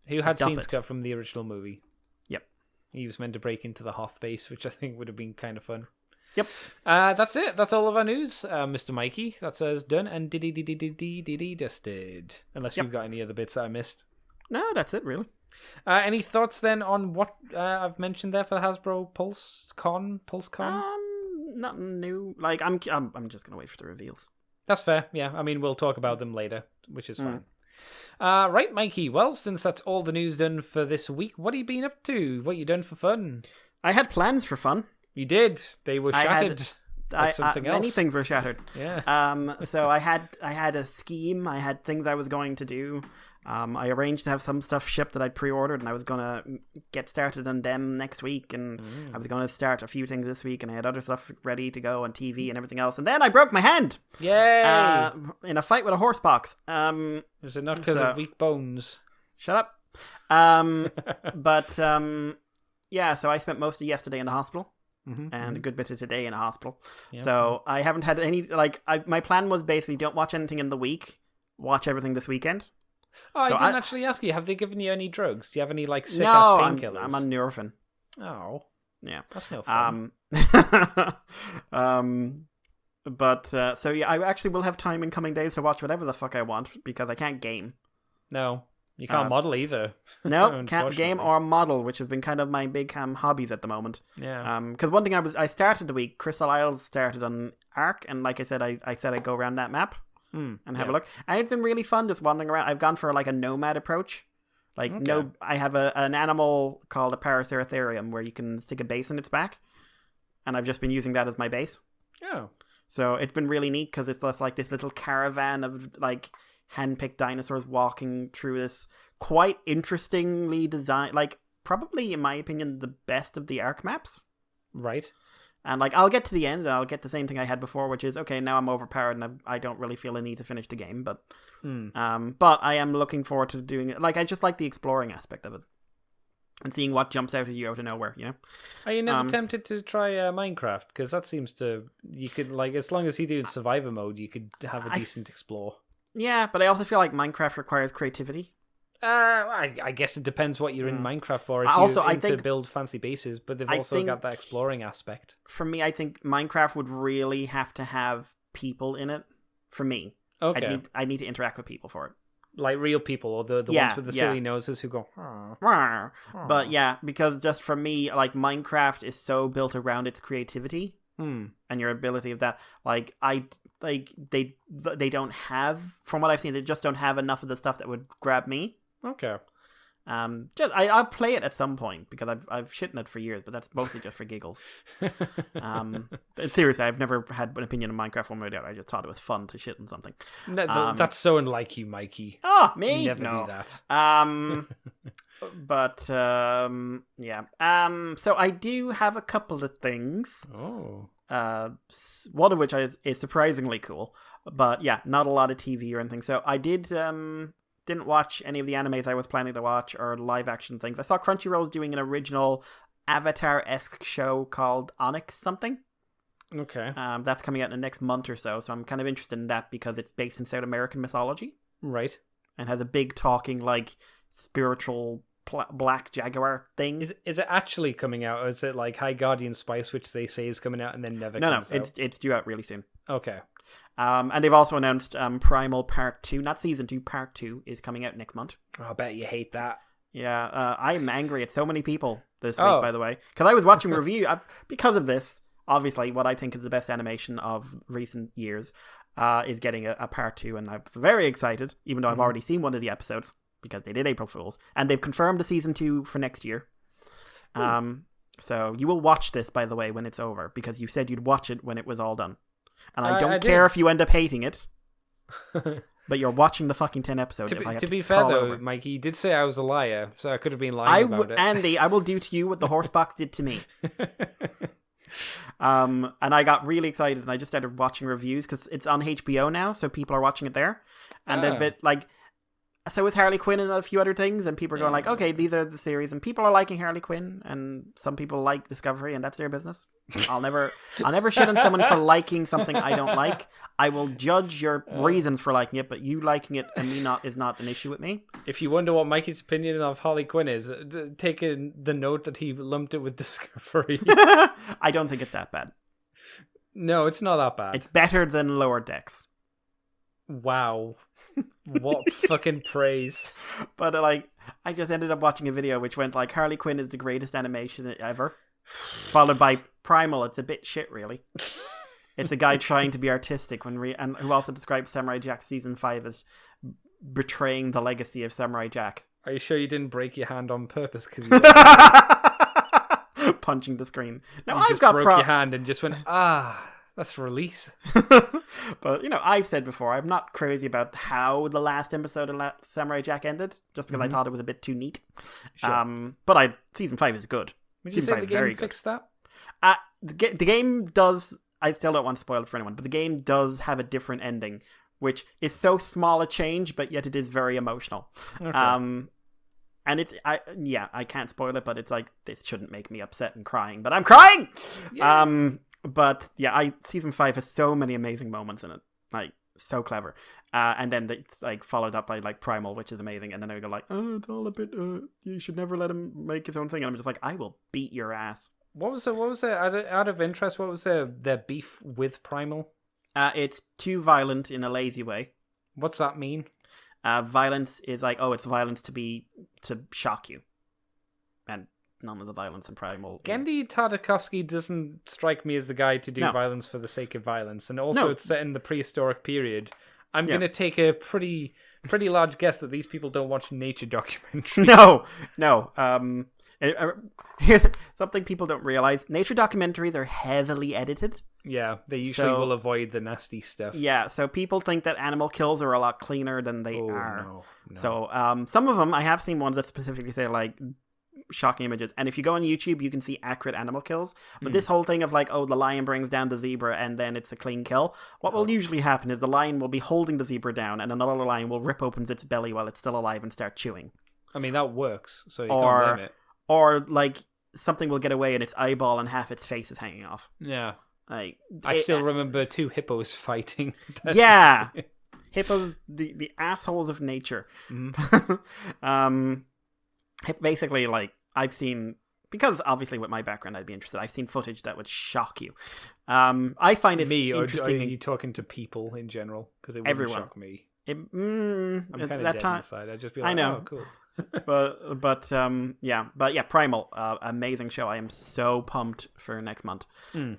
Who had scenes cut from the original movie. Yep. He was meant to break into the Hoth base, which I think would have been kind of fun. Yep. That's it. That's all of our news, Mr. Mikey. That's us done and dusted. Unless you've got any other bits that I missed. No, that's it, really. Any thoughts then on what I've mentioned there for the Hasbro Pulsecon? Nothing new. Like I'm just gonna wait for the reveals. That's fair. Yeah, I mean we'll talk about them later, which is fine. Right, Mikey. Well, since that's all the news done for this week, what have you been up to? What you done for fun? I had plans for fun. You did. They were shattered. Something else. Many things were shattered. Yeah. So I had a scheme. I had things I was going to do. I arranged to have some stuff shipped that I'd pre-ordered, and I was gonna get started on them next week, and I was gonna start a few things this week, and I had other stuff ready to go on TV and everything else, and then I broke my hand. Yay! In a fight with a horse box. Is it not because of weak bones? Shut up. Yeah. So I spent most of yesterday in the hospital. And a good bit of today in a hospital. Yep. So I haven't had any, my plan was basically don't watch anything in the week, watch everything this weekend. Oh, I didn't actually ask you, have they given you any drugs? Do you have any, sick-ass painkillers? No, I'm on Nurofen. Oh. Yeah. That's no fun. So yeah, I actually will have time in coming days to watch whatever the fuck I want, because I can't game. No. You can't model either. No, can't game or model, which have been kind of my big hobbies at the moment. Yeah. Because one thing I started the week, Crystal Isles started on Arc, and like I said, I said I'd go around that map and have a look. And it's been really fun just wandering around. I've gone for a nomad approach. I have an animal called a Paraceratherium where you can stick a base in its back, and I've just been using that as my base. Oh. So it's been really neat because it's just this little caravan of hand-picked dinosaurs walking through this quite interestingly designed, probably in my opinion the best of the Arc maps. Right. And I'll get to the end and I'll get the same thing I had before, which is okay, now I'm overpowered and I don't really feel a need to finish the game, but I am looking forward to doing it. I just like the exploring aspect of it. and seeing what jumps out at you out of nowhere, Are you never tempted to try Minecraft? Because that seems you could, like, as long as you do in survivor mode, you could have a decent explore. Yeah, but I also feel like Minecraft requires creativity. I guess it depends what you're in Minecraft for. If you're into build fancy bases, but they've also got that exploring aspect. For me, I think Minecraft would really have to have people in it. For me, okay, I need to interact with people for it, like real people, or the ones with the silly noses who go. But yeah, because just for me, like Minecraft is so built around its creativity and your ability of that. Like they don't have, from what I've seen, they just don't have enough of the stuff that would grab me. Okay. I'll play it at some point because I've shit in it for years, but that's mostly just for giggles. Seriously, I've never had an opinion on Minecraft one way or the other. I just thought it was fun to shit in something. No, that's so unlike you, Mikey. Oh, me? You never do that. But yeah. So I do have a couple of things. Oh. One of which is surprisingly cool, but yeah, not a lot of TV or anything. So I didn't watch any of the animes I was planning to watch or live action things. I saw Crunchyroll's doing an original Avatar-esque show called Onyx something. Okay. That's coming out in the next month or so I'm kind of interested in that because it's based in South American mythology. Right. And has a big talking, like, spiritual black jaguar thing. Is it actually coming out, or is it like High Guardian Spice, which they say is coming out and then never comes out? No, it's due out really soon. Okay. And they've also announced Primal Part 2, not Season 2, Part 2 is coming out next month. Oh, I bet you hate that. Yeah, I'm angry at so many people this week, by the way. Because I was watching because of this, obviously, what I think is the best animation of recent years is getting a Part 2, and I'm very excited, even though I've already seen one of the episodes, because they did April Fools. And they've confirmed the Season 2 for next year. So you will watch this, by the way, when it's over, because you said you'd watch it when it was all done. And I don't care if you end up hating it, but you're watching the fucking 10 episodes. To be fair, though, Mikey, you did say I was a liar, so I could have been lying about it. Andy, I will do to you what the horse box did to me. And I got really excited, and I just started watching reviews, because it's on HBO now, so people are watching it there. And a bit, like... So is Harley Quinn and a few other things, and people are going like, okay, these are the series, and people are liking Harley Quinn, and some people like Discovery, and that's their business. I'll never shit on someone for liking something I don't like. I will judge your reasons for liking it, but you liking it and me not is not an issue with me. If you wonder what Mikey's opinion of Harley Quinn is, take the note that he lumped it with Discovery. I don't think it's that bad. No, it's not that bad. It's better than Lower Decks. Wow. What fucking praise. But like, I just ended up watching a video which went like, Harley Quinn is the greatest animation ever, followed by Primal. It's a bit shit, really. It's a guy trying to be artistic and who also describes Samurai Jack season 5 as betraying the legacy of Samurai Jack. Are you sure you didn't break your hand on purpose? Because you punching the screen. No, I've got broke your hand and just went, that's release. But, I've said before, I'm not crazy about how the last episode of Samurai Jack ended, just because I thought it was a bit too neat. Sure. But season 5 is good. Would you say the game fixed that? The game does... I still don't want to spoil it for anyone, but the game does have a different ending, which is so small a change, but yet it is very emotional. Okay. And I can't spoil it, but it's like, this shouldn't make me upset and crying, but I'm crying! Yeah. But yeah, season 5 has so many amazing moments in it, like so clever. And then it's like followed up by like Primal, which is amazing. And then I go like, it's all a bit. You should never let him make his own thing. And I'm just like, I will beat your ass. What was out of interest? What was their beef with Primal? It's too violent in a lazy way. What's that mean? Violence is like, it's violence to shock you, and none of the violence in Primal. Genndy Tartakovsky doesn't strike me as the guy to do violence for the sake of violence, and also it's set in the prehistoric period. I'm going to take a pretty large guess that these people don't watch nature documentaries. No. Something people don't realize: nature documentaries are heavily edited. Yeah, they usually will avoid the nasty stuff. Yeah, so people think that animal kills are a lot cleaner than they are. No. So some of them, I have seen ones that specifically say like shocking images, and if you go on YouTube you can see accurate animal kills, but this whole thing of like, the lion brings down the zebra and then it's a clean kill, what will usually happen is the lion will be holding the zebra down and another lion will rip open its belly while it's still alive and start chewing. I mean, that works, so you can't blame it. or like something will get away and its eyeball and half its face is hanging off. Yeah. Like I still remember 2 hippos fighting. Yeah. Hippos, the assholes of nature. Basically, like, I've seen, because obviously with my background I'd be interested, I've seen footage that would shock you. I find it interesting. Or are you talking to people in general? Because it wouldn't Everyone. shock me. I'm I'm kind of dead inside. I'd just be like, I know. oh, cool. but yeah, Primal, amazing show. I am so pumped for next month.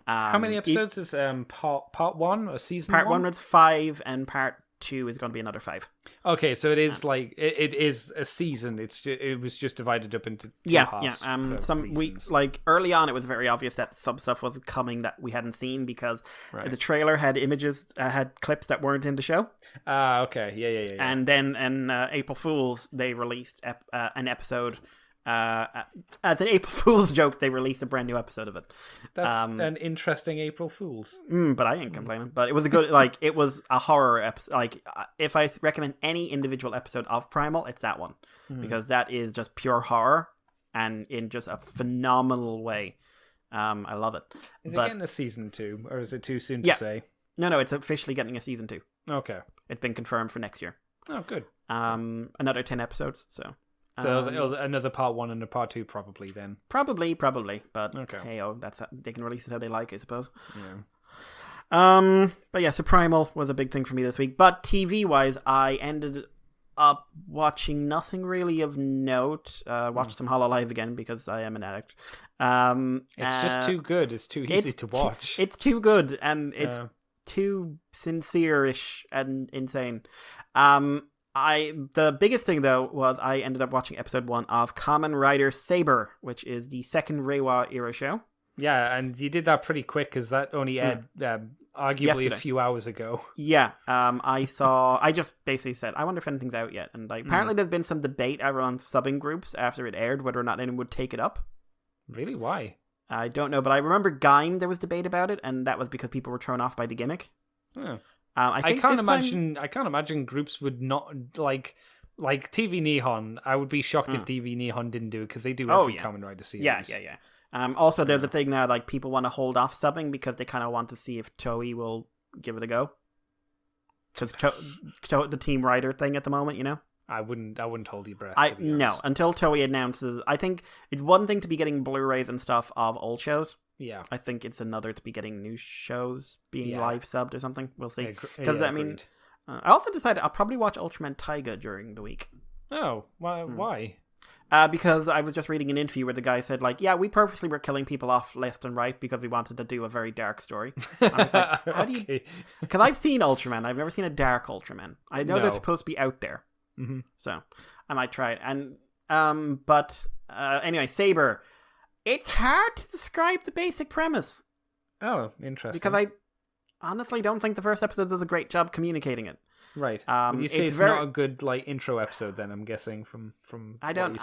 How many episodes is part 1 or season part 1? 1 was 5 and part 2 is going to be another 5. Okay, so it is like it is a season. It was just divided up into two halves. Some weeks, like early on, it was very obvious that some stuff was coming that we hadn't seen because the trailer had images, had clips that weren't in the show. Okay, yeah. And then in April Fools, they released an episode. As an April Fool's joke, they released a brand new episode of it. That's an interesting April Fool's. But I ain't complaining. But it was a good, like, it was a horror episode. Like, if I recommend any individual episode of Primal, it's that one. Because that is just pure horror and in just a phenomenal way. I love it. Is it getting a season 2, or is it too soon to say? No, it's officially getting a season 2. Okay. It's been confirmed for next year. Oh, good. Another 10 episodes, so... So another part 1 and a part 2 probably then. Probably, but okay. Hey, that's they can release it how they like, I suppose. Yeah. But yeah, so Primal was a big thing for me this week. But TV wise, I ended up watching nothing really of note. Watched some HoloLive again because I am an addict. It's just too good. It's too easy to watch. It's too good and it's too sincere-ish and insane. The biggest thing though was I ended up watching episode 1 of Kamen Rider Saber, which is the second Reiwa era show. Yeah, and you did that pretty quick because that only aired arguably yesterday. A few hours ago. Yeah, I just basically said, I wonder if anything's out yet. And apparently there's been some debate around subbing groups after it aired, whether or not anyone would take it up. Really? Why? I don't know, but I remember Gaim, there was debate about it, and that was because people were thrown off by the gimmick. Yeah. I can't imagine groups would not like TV Nihon. I would be shocked if TV Nihon didn't do it because they do every Kamen Rider series. Yeah. Also, there's a thing now, like, people want to hold off subbing because they kind of want to see if Toei will give it a go. Because the Team Rider thing at the moment, you know? I wouldn't hold your breath. No, until Toei announces. I think it's one thing to be getting Blu-rays and stuff of old shows. Yeah. I think it's another to be getting new shows being live subbed or something. We'll see. Because I also decided I'll probably watch Ultraman Taiga during the week. Oh, why? Because I was just reading an interview where the guy said, like, yeah, we purposely were killing people off left and right because we wanted to do a very dark story. And I was like, how do you... Because I've seen Ultraman. I've never seen a dark Ultraman. I know they're supposed to be out there. Mm-hmm. So I might try it. And anyway, Saber. It's hard to describe the basic premise. Oh, interesting. Because I honestly don't think the first episode does a great job communicating it. Right. Would you say it's not a good like intro episode then, I'm guessing from I don't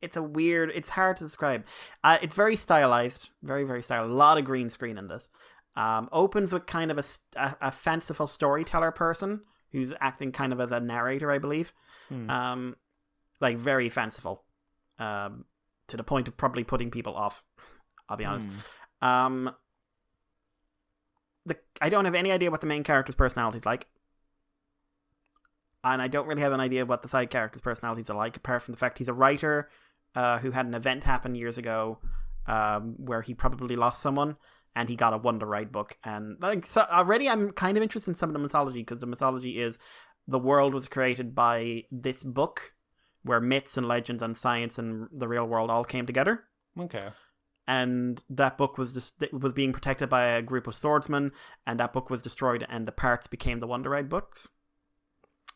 it's hard to describe. It's very stylized, very, very stylized. A lot of green screen in this. Opens with kind of a fanciful storyteller person who's acting kind of as a narrator, I believe. Like very fanciful. To the point of probably putting people off, I'll be honest. I don't have any idea what the main character's personality is like. And I don't really have an idea what the side characters' personalities are like, apart from the fact he's a writer who had an event happen years ago where he probably lost someone, and he got a Wonder Ride book. And so already I'm kind of interested in some of the mythology, because the mythology is the world was created by this book, where myths and legends and science and the real world all came together. Okay. And that book was being protected by a group of swordsmen, and that book was destroyed, and the parts became the Wonder Ride books.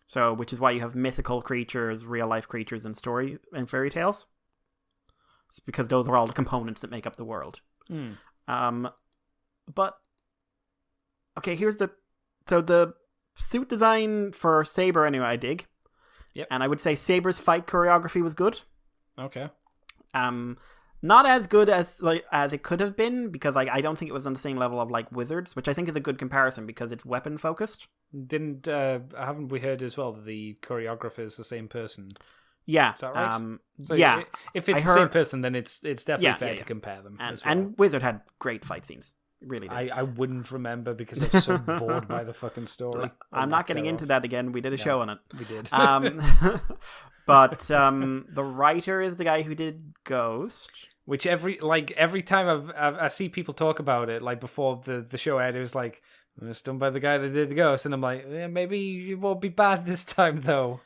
So, which is why you have mythical creatures, real life creatures, and story and fairy tales. It's because those are all the components that make up the world. But okay, here's the suit design for Saber. Anyway, I dig. Yep. And I would say Saber's fight choreography was good. Okay. Not as good as it could have been, because I don't think it was on the same level of like Wizards, which I think is a good comparison because it's weapon focused. Haven't we heard as well that the choreographer is the same person? Yeah. Is that right? So yeah. If it's I the same heard- person, then it's definitely fair to compare them. And, as well. and Wizard had great fight scenes. Really did. I wouldn't remember because I'm so bored by the fucking story. I'm not getting into that again. We did a show on it. We did. But the writer is the guy who did Ghost. Which every time I see people talk about it, like before the show aired, it was like, it's done by the guy that did the Ghost, and I'm like, maybe it won't be bad this time though.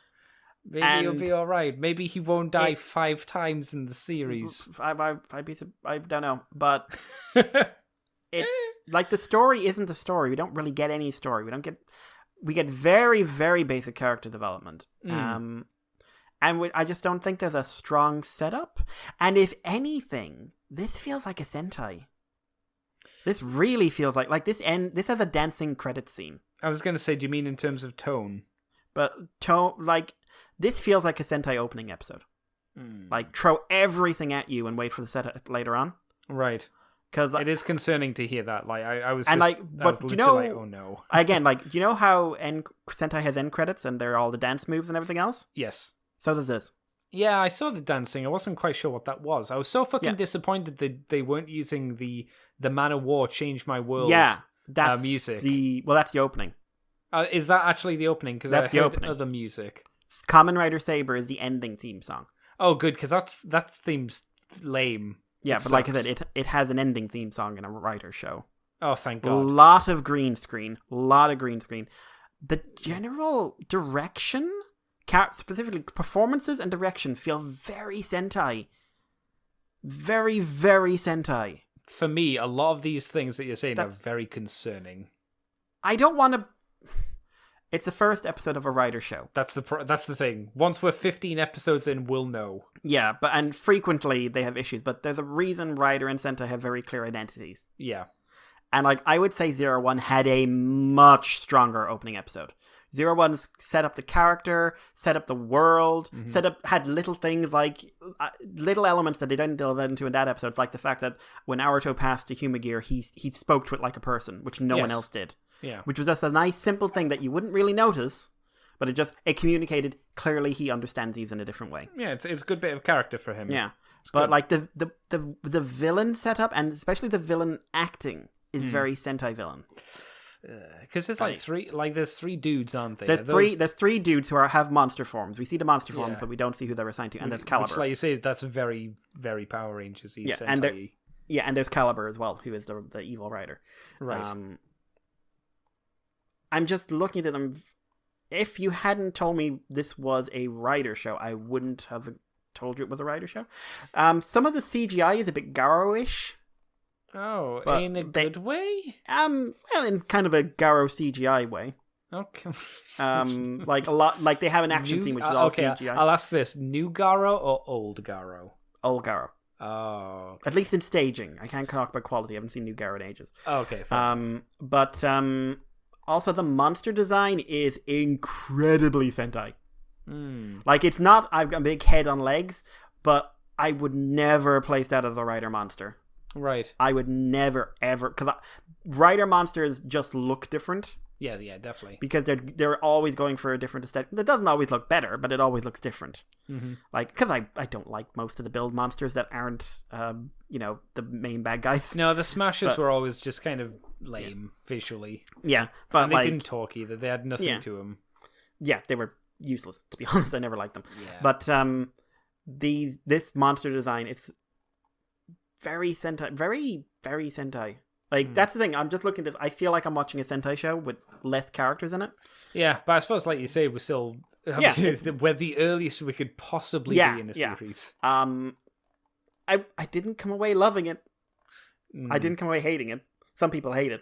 Maybe he'll be all right. Maybe he won't die 5 times in the series. I don't know, but it like the story isn't a story. We don't really get any story. We get very, very basic character development. I just don't think there's a strong setup. And if anything, this feels like a Sentai. This really feels like this has a dancing credit scene. I was gonna say, do you mean in terms of tone? But this feels like a Sentai opening episode. Like throw everything at you and wait for the setup later on. Right. Because it is concerning to hear that. Like I was, and just, but I was you know, like, oh no. Again, do you know how Sentai has end credits and they're all the dance moves and everything else? Yes. So does this. Yeah, I saw the dancing. I wasn't quite sure what that was. I was so fucking disappointed that they weren't using the Man of War Change My World. Yeah, that's music. That's the opening. Is that actually the opening? Because I heard other music. Kamen Rider Saber is the ending theme song. Oh, good, because that theme's lame. Yeah, but like I said, it has an ending theme song in a writer show. Oh, thank God. A lot of green screen. The general direction, specifically performances and direction, feel very Sentai. Very, very Sentai. For me, a lot of these things that you're saying are very concerning. I don't want to... It's the first episode of a writer show. That's the thing. Once we're 15 episodes in, we'll know. Yeah, and frequently they have issues, but there's a reason writer and Sentai have very clear identities. Yeah. And I would say 01 had a much stronger opening episode. 01 set up the character, set up the world, had little things like little elements that they didn't delve into in that episode, like the fact that when Naruto passed to Humagear, he spoke to it like a person, which no one else did. Yeah. Which was just a nice, simple thing that you wouldn't really notice, but it communicated clearly he understands these in a different way. Yeah, it's a good bit of character for him. Yeah. But the villain setup, and especially the villain acting, is very Sentai villain. Because there's there's 3 dudes, aren't there? There's 3 dudes who have monster forms. We see the monster forms, but we don't see who they're assigned to. And there's Caliber. Which, like you say, that's very, very Power Rangers. And there's Caliber as well, who is the evil writer. Right. I'm just looking at them. If you hadn't told me this was a writer show, I wouldn't have told you it was a writer show. Some of the CGI is a bit Garo-ish. Oh, in a good way? Well, in kind of a Garo CGI way. Okay. Like a lot, like they have an action scene which is all CGI. I'll ask this: new Garo or old Garo? Old Garo. Oh. Okay. At least in staging. I can't talk about quality. I haven't seen new Garo in ages. Okay. Fine. But also the monster design is incredibly Sentai. Like it's not. I've got a big head on legs, but I would never place that as a rider monster. Right. I would never ever, because rider monsters just look different. Yeah, definitely. Because they're always going for a different aesthetic. It doesn't always look better, but it always looks different. Like, because I don't like most of the build monsters that aren't, the main bad guys. No, the Smashers were always just kind of lame visually. Yeah, but and they didn't talk either. They had nothing to them. Yeah, they were useless, to be honest. I never liked them. Yeah. But this monster design, it's very Sentai, very, very Sentai. Like, that's the thing. I'm just looking at this. I feel like I'm watching a Sentai show with less characters in it. Yeah, but I suppose, like you say, we're still... we're the earliest we could possibly be in a series. I didn't come away loving it. I didn't come away hating it. Some people hate it.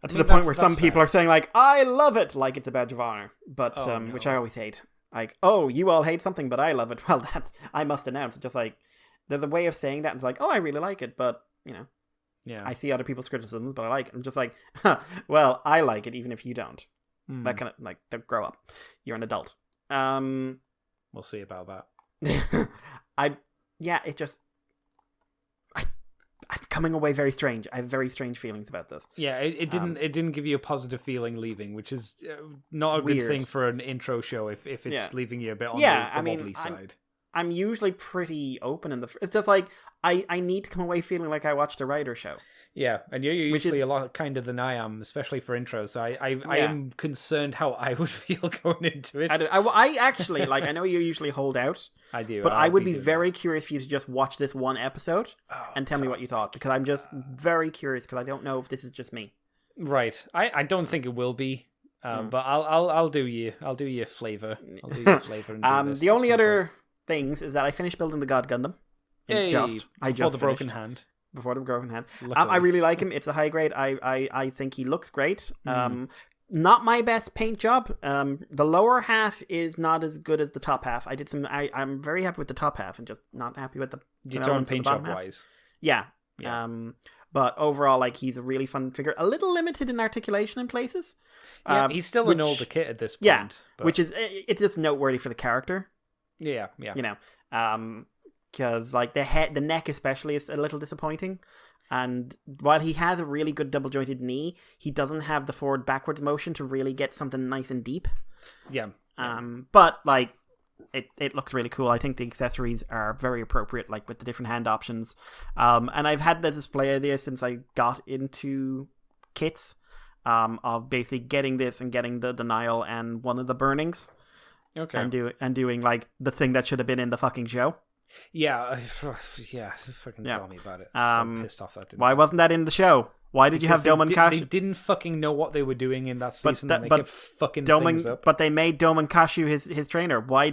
To the point where some people are saying, like, I love it, like it's a badge of honor. But, which I always hate. Like, oh, you all hate something, but I love it. Well, I must announce. It's just like, there's a way of saying that. It's like, oh, I really like it, but, yeah, I see other people's criticisms, but I like it. I'm just like, well, I like it, even if you don't. That kind of, like, grow up. You're an adult. We'll see about that. I I'm coming away very strange. I have very strange feelings about this. Yeah, it didn't give you a positive feeling leaving, which is not a good Weird. thing for an intro show if it's Yeah. leaving you a bit on Yeah, the wobbly side. I'm usually pretty open in the. It's just like I need to come away feeling like I watched a writer show. Yeah, and you're usually a lot kinder than I am, especially for intros. So I am concerned how I would feel going into it. I actually like. I know you usually hold out. I do, but I would be very curious for you to just watch this one episode and tell me what you thought, because I'm just very curious, because I don't know if this is just me. Right, I don't think it will be, but I'll do you a flavor. I'll do you a flavor. And do this the only other things is that I finished building the God Gundam. Before the broken hand. Before the broken hand. I really like him. It's a high grade. I think he looks great. Not my best paint job. The lower half is not as good as the top half. I'm very happy with the top half and just not happy with the you're talking paint job wise. Yeah. But overall, like, he's a really fun figure. A little limited in articulation in places. Yeah, he's still an older kit at this point. Yeah, but... which is it's just noteworthy for the character. Yeah. You know, because like the neck especially is a little disappointing. And while he has a really good double jointed knee, he doesn't have the forward backwards motion to really get something nice and deep. Yeah. But like it looks really cool. I think the accessories are very appropriate, like with the different hand options. And I've had the display idea since I got into kits, of basically getting this and getting the denial and one of the burnings. Okay. And doing like the thing that should have been in the fucking show. Yeah, fucking tell me about it. I'm so pissed off that didn't. Why wasn't that in the show? Why did you have Doman Kashu? They didn't fucking know what they were doing in that season. They kept fucking things up. But they made Doman Kashu his trainer. Why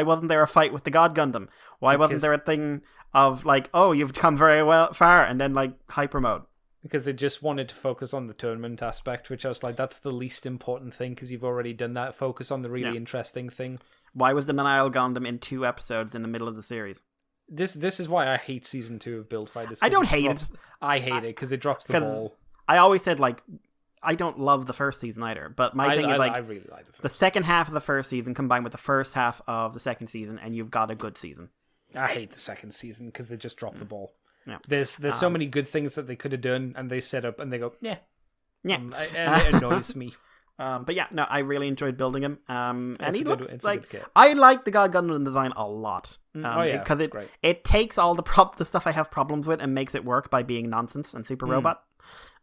wasn't there a fight with the God Gundam? Why wasn't there a thing of like, oh, you've come very far, and then like hyper mode? Because they just wanted to focus on the tournament aspect, which I was like, that's the least important thing because you've already done that. Focus on the really interesting thing. Why was the Denial Gundam in 2 episodes in the middle of the series? This is why I hate season 2 of Build Fighters. I don't hate it. I hate it because it drops the ball. I always said like I don't love the first season either, but my thing is like I really like the second half of the first season combined with the first half of the second season, and you've got a good season. I hate the second season because they just drop the ball. Yeah. There's so many good things that they could have done, and they set up and they go, yeah. And it annoys me. But yeah, no, I really enjoyed building him. And he looks like I like the God Gundam design a lot. Because it takes all the stuff I have problems with and makes it work by being nonsense and super robot.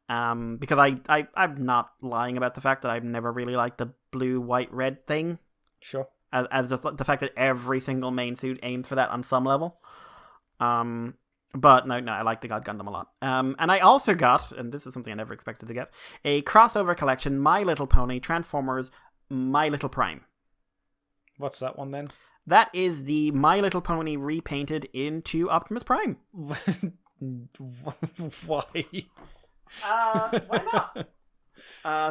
Because I'm not lying about the fact that I've never really liked the blue, white, red thing. Sure. As the fact that every single main suit aims for that on some level. But no, I like the God Gundam a lot. And I also got, and this is something I never expected to get, a crossover collection, My Little Pony, Transformers, My Little Prime. What's that one then? That is the My Little Pony repainted into Optimus Prime. Why? Why not?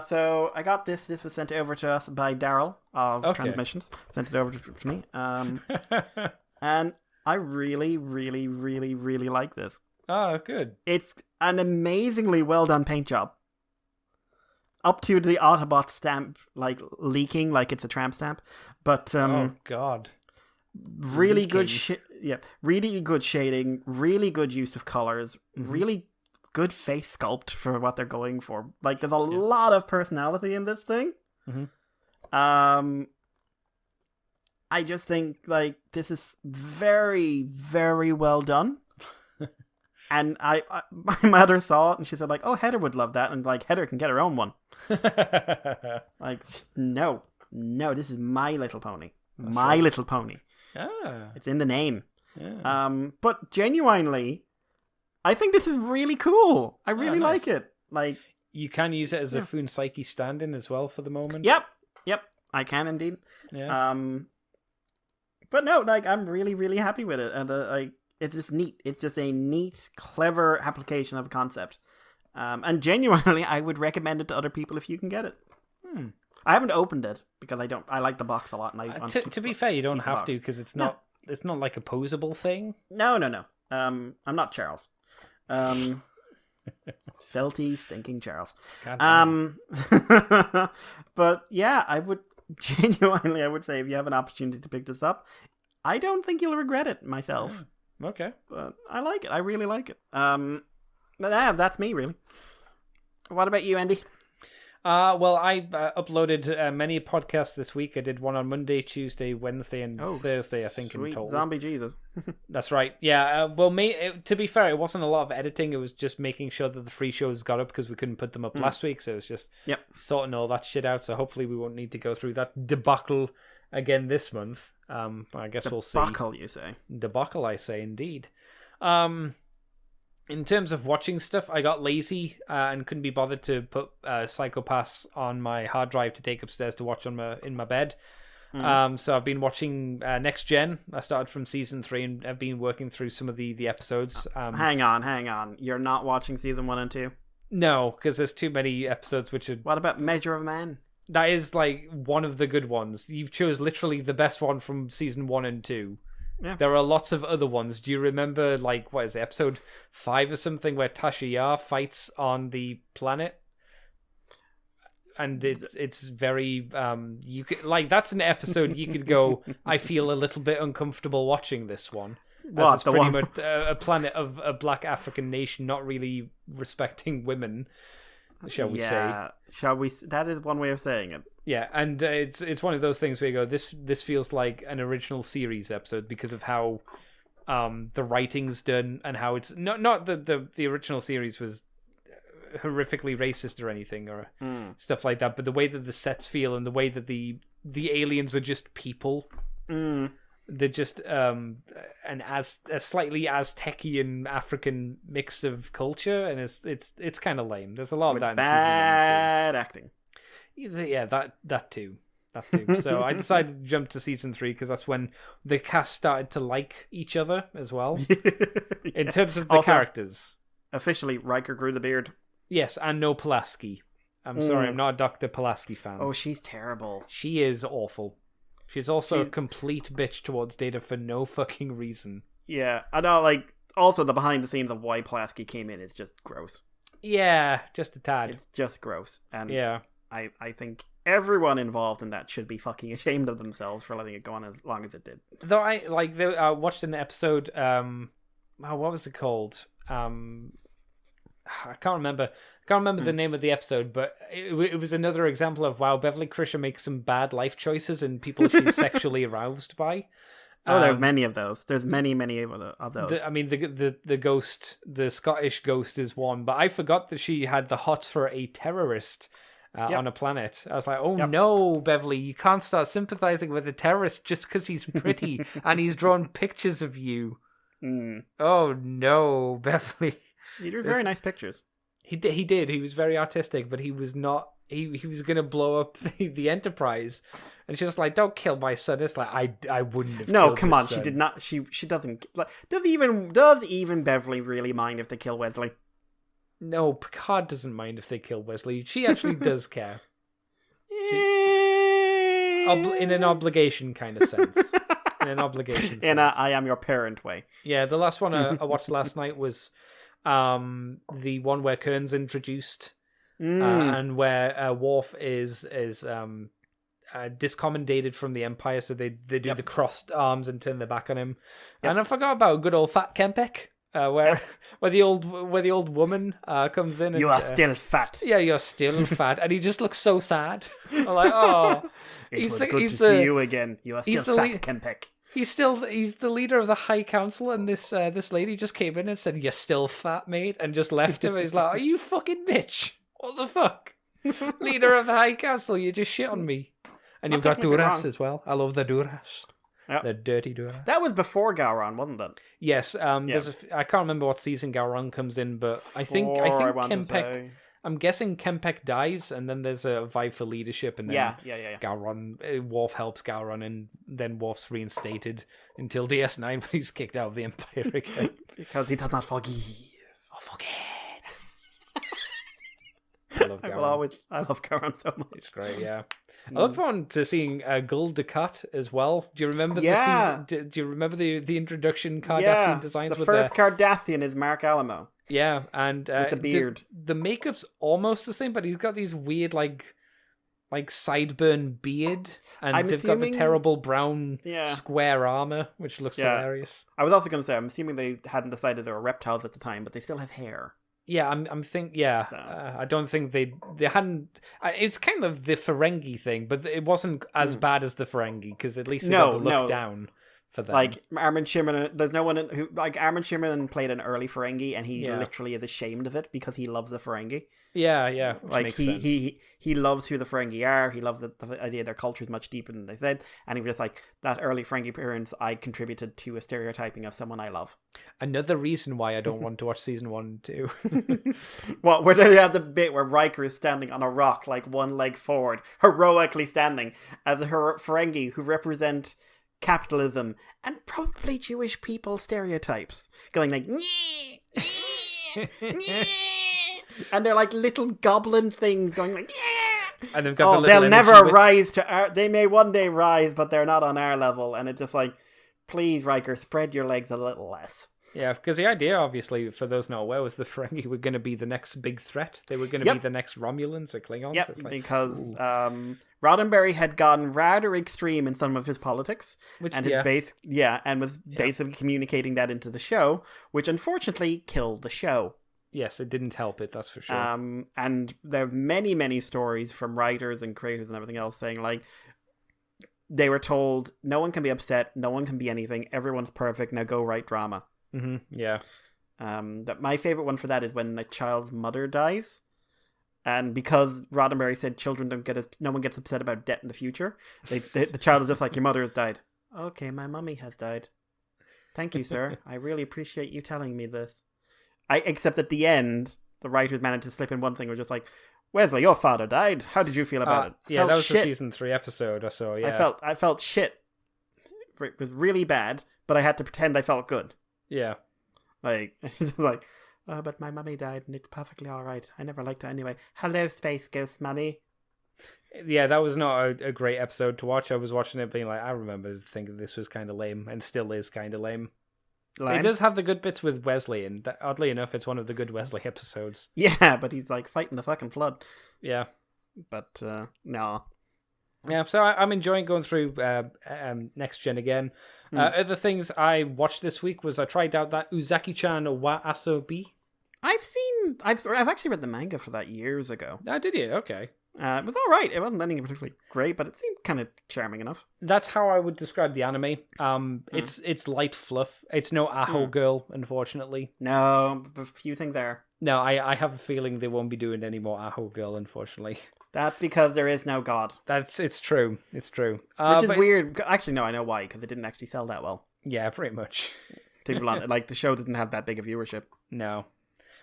So I got this. This was sent over to us by Daryl of Transmissions. Sent it over to me. And I really, really, really, really like this. Oh, good. It's an amazingly well done paint job. Up to the Autobot stamp, like leaking like it's a tramp stamp, but oh god, really good really good shading, really good use of colors, really good face sculpt for what they're going for. Like there's a lot of personality in this thing. I just think like this is very, very well done. And I my mother saw it and she said like, "Oh, Heather would love that," and like Heather can get her own one. Like no, this is My Little Pony. That's My Little Pony. It's in the name. But genuinely, I think this is really cool. I really like it. Like you can use it as a Foon Psyche stand-in as well for the moment. Yep, I can indeed. Yeah. But no, like I'm really, really happy with it, and like it's just neat. It's just a neat, clever application of a concept, and genuinely, I would recommend it to other people if you can get it. I haven't opened it because I don't. I like the box a lot, and I want to be fair, you don't have to because it's not. It's not like a posable thing. No. I'm not Charles. Felty, stinking Charles. But yeah, I would. Genuinely, I would say if you have an opportunity to pick this up, I don't think you'll regret it myself. Okay. But I like it. I really like it. But yeah, that's me, really. What about you, Andy? Well, I uploaded many podcasts this week. I did one on Monday, Tuesday, Wednesday, and Thursday, I think, in total. Zombie Jesus. That's right. Yeah, to be fair, it wasn't a lot of editing. It was just making sure that the free shows got up because we couldn't put them up last week. So it was just sorting all that shit out. So hopefully we won't need to go through that debacle again this month. I guess we'll see. Debacle, you say? Debacle, I say, indeed. In terms of watching stuff, I got lazy and couldn't be bothered to put Psycho-Pass on my hard drive to take upstairs to watch in my bed. So I've been watching Next Gen. I started from season 3 and I've been working through some of the episodes. Hang on. You're not watching season 1 and 2? No, because there's too many episodes which are... What about Measure of Man? That is like one of the good ones. You've chose literally the best one from season 1 and 2. Yeah. There are lots of other ones. Do you remember, like, what is it, episode 5 or something, where Tasha Yar fights on the planet? And it's very you could, like, that's an episode you could go, I feel a little bit uncomfortable watching this one. As it's pretty much a planet of a black African nation not really respecting women, shall we say? That is one way of saying it. Yeah, and it's one of those things where you go, this feels like an original series episode because of how the writing's done and how it's not the original series was horrifically racist or anything or stuff like that, but the way that the sets feel and the way that the aliens are just people. They're just a slightly Aztecian African mix of culture, and it's kind of lame. There's a lot of that in season 1 and 2. Bad acting. Yeah, that too. So I decided to jump to season 3 because that's when the cast started to like each other as well. In terms of the characters. Officially, Riker grew the beard. Yes, and no Pulaski. I'm sorry, I'm not a Dr. Pulaski fan. Oh, she's terrible. She is awful. She's also a complete bitch towards Data for no fucking reason. Yeah, I know, like, also the behind the scenes of why Pulaski came in is just gross. Yeah, just a tad. It's just gross. And yeah. I think everyone involved in that should be fucking ashamed of themselves for letting it go on as long as it did. Though I watched an episode, what was it called? I can't remember the name of the episode, but it was another example of, wow, Beverly Crusher makes some bad life choices and people she's sexually aroused by. There's many of those. There's many of those. The ghost, the Scottish ghost is one, but I forgot that she had the hots for a terrorist on a planet. I was like, no, Beverly, you can't start sympathizing with a terrorist just because he's pretty and he's drawn pictures of you. Oh no, Beverly. He drew very nice pictures. He did. He was very artistic, but he was not. He was going to blow up the Enterprise, and she's just like, "Don't kill my son." It's like I wouldn't have. No, killed come his on. son. She did not. She doesn't. Like, does even Beverly really mind if they kill Wesley? No, Picard doesn't mind if they kill Wesley. She actually does care. In an obligation kind of sense. In an obligation sense. In a I am your parent way. Yeah, the last one I watched last night was the one where Kern's introduced, and where Worf is discommendated from the Empire, so they do the crossed arms and turn their back on him. And I forgot about good old Fat Kempek, where the old woman comes in. And, you are still fat. Yeah, you're still fat, and he just looks so sad. I'm like, oh, he's good to see you again. You are still fat, Kempek. He's the leader of the High Council, and this lady just came in and said, "You're still fat, mate," and just left him. He's like, "Are you fucking bitch? What the fuck? Leader of the High Council, you just shit on me." And you've got Duras as well. I love the Duras. Yep. The dirty Duras. That was before Gowron, wasn't it? Yes. I can't remember what season Gowron comes in, but I think Kempek. I'm guessing Kempek dies, and then there's a vie for leadership, and then Gowron, Worf helps Gowron, and then Worf's reinstated until DS9 when he's kicked out of the Empire again. Because he does not forgive. Oh, forget. I love Gowron so much. It's great, yeah. I look forward to seeing Gul Dukat as well. Do you remember the season? Do you remember the introduction Cardassian designs? The first Cardassian is Mark Alamo. Yeah, and with the beard. The makeup's almost the same, but he's got these weird like sideburn beard, and they've got the terrible brown square armor, which looks hilarious. I was also going to say, I'm assuming they hadn't decided they were reptiles at the time, but they still have hair. Yeah, Yeah, So. I don't think they hadn't. It's kind of the Ferengi thing, but it wasn't as bad as the Ferengi because at least they got the look down for them. Like Armin Shimon, there's no one who like Armin Shimon played an early Ferengi, and he literally is ashamed of it because he loves the Ferengi. Yeah, which like makes sense. he loves who the Ferengi are. He loves the idea their culture is much deeper than they said, and he was just like that early Ferengi appearance. I contributed to a stereotyping of someone I love. Another reason why I don't want to watch season 1 and 2. What? Where they have the bit where Riker is standing on a rock, like one leg forward, heroically standing as a Ferengi who represent capitalism and probably Jewish people stereotypes, going like, nyeh, nyeh, nyeh. And they're like little goblin things going like, yeah. And they've got they'll never rise to our. They may one day rise, but they're not on our level. And it's just like, please, Riker, spread your legs a little less. Yeah, because the idea, obviously, for those not aware, was the Ferengi were going to be the next big threat. They were going to be the next Romulans or Klingons. Yep, it's like, because Roddenberry had gone rather extreme in some of his politics, and was basically communicating that into the show, which unfortunately killed the show. Yes, it didn't help it, that's for sure. And there are many, many stories from writers and creators and everything else saying, like, they were told, no one can be upset, no one can be anything, everyone's perfect, now go write drama. Mm-hmm. Yeah. That my favorite one for that is when a child's mother dies. And because Roddenberry said no one gets upset about death in the future, the child is just like, your mother has died. Okay, my mummy has died. Thank you, sir. I really appreciate you telling me this. Except at the end, the writers managed to slip in one thing, which was just like, Wesley, your father died. How did you feel about it? Yeah, that was the season 3 episode or so. Yeah, I felt shit. It was really bad, but I had to pretend I felt good. Yeah, like it's just like, oh, but my mummy died, and it's perfectly all right. I never liked her anyway. Hello, Space Ghost Mummy. Yeah, that was not a great episode to watch. I was watching it being like, I remember thinking this was kind of lame, and still is kind of lame. It does have the good bits with Wesley, and oddly enough, it's one of the good Wesley episodes. Yeah, but he's like fighting the fucking flood. Yeah. But, no. Yeah, so I'm enjoying going through Next Gen again. Other things I watched this week was I tried out that Uzaki-chan wa Asobi. I've actually read the manga for that years ago. Oh, did you? Okay. It was all right. It wasn't anything particularly great, but it seemed kind of charming enough. That's how I would describe the anime. It's light fluff. It's no Aho Girl, unfortunately. No, a few things there. No, I have a feeling they won't be doing any more Aho Girl, unfortunately. That's because there is no god. It's true. It's true. Which is weird. Actually, no, I know why, because it didn't actually sell that well. Yeah, pretty much. To be blunt, like the show didn't have that big a viewership. No.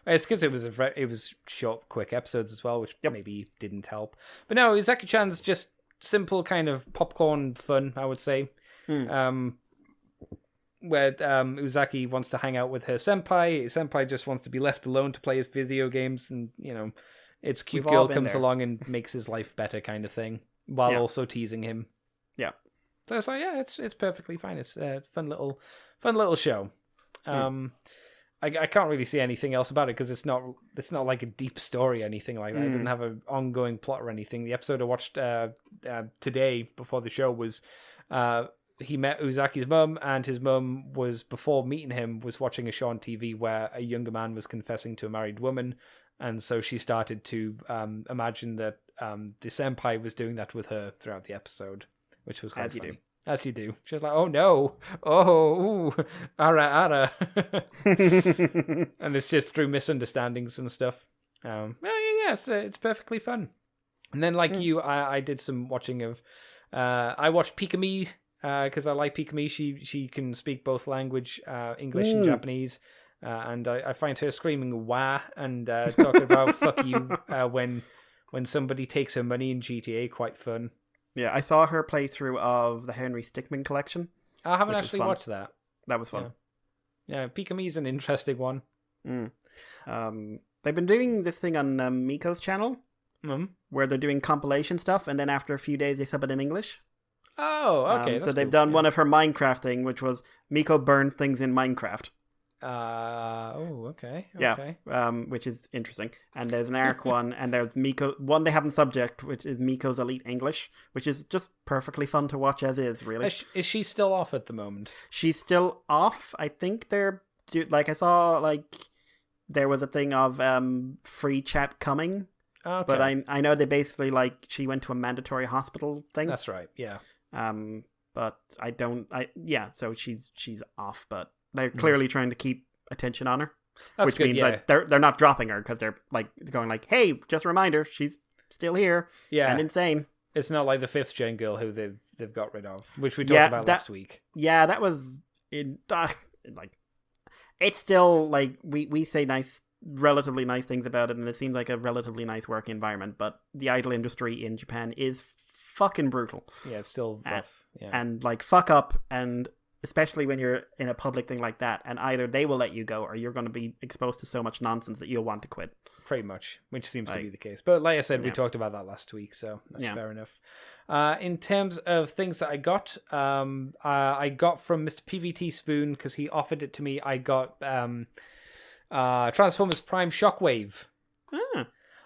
It's because it was short, quick episodes as well, which maybe didn't help. But no, Uzaki-chan's just simple kind of popcorn fun, I would say. Where Uzaki wants to hang out with her senpai. Senpai just wants to be left alone to play his video games, and its cute girl comes along and makes his life better, kind of thing, while also teasing him. Yeah. So it's like, it's perfectly fine. It's a fun little show. I can't really see anything else about it because it's not like a deep story or anything like that. It doesn't have an ongoing plot or anything. The episode I watched today before the show was he met Uzaki's mum, and his mum was, before meeting him, was watching a show on TV where a younger man was confessing to a married woman, and so she started to imagine that the senpai was doing that with her throughout the episode, which was quite funny. As you do. She's like, oh no. Oh, ooh. Ara. And it's just through misunderstandings and stuff. It's perfectly fun. And then, like you, I did some watching of... I watched Pikami, because I like Pikami. She can speak both language, English and Japanese. And I find her screaming wah and talking about fuck you when somebody takes her money in GTA quite fun. Yeah, I saw her playthrough of the Henry Stickmin collection. I haven't actually watched that. That was fun. Yeah, Pikami is an interesting one. They've been doing this thing on Miko's channel, where they're doing compilation stuff, and then after a few days they sub it in English. Oh, okay. So they've done one of her Minecraft thing, which was Miko burned things in Minecraft. Okay. Yeah, which is interesting. And there's an arc one, and there's Miko. One they haven't subject, which is Miko's Elite English, which is just perfectly fun to watch as is, really. Is she still off at the moment? She's still off. I think they're, like, I saw, like, there was a thing of free chat coming. Okay. But I know they basically, like, she went to a mandatory hospital thing. That's right, yeah. But so she's off, but they're clearly trying to keep attention on her. That's which good, means yeah. that they're not dropping her, because they're like going like, hey, just a reminder, she's still here and insane. It's not like the 5th gen girl who they've got rid of, which we talked about last week. Yeah, that was like, it's still like we say relatively nice things about it, and it seems like a relatively nice work environment, but the idol industry in Japan is fucking brutal. Yeah, it's still rough. And like, fuck up, and especially when you're in a public thing like that, and either they will let you go or you're going to be exposed to so much nonsense that you'll want to quit. Pretty much, which seems to be the case. But like I said, we talked about that last week, so that's fair enough. In terms of things that I got from Mr. PVT Spoon, because he offered it to me, I got Transformers Prime Shockwave.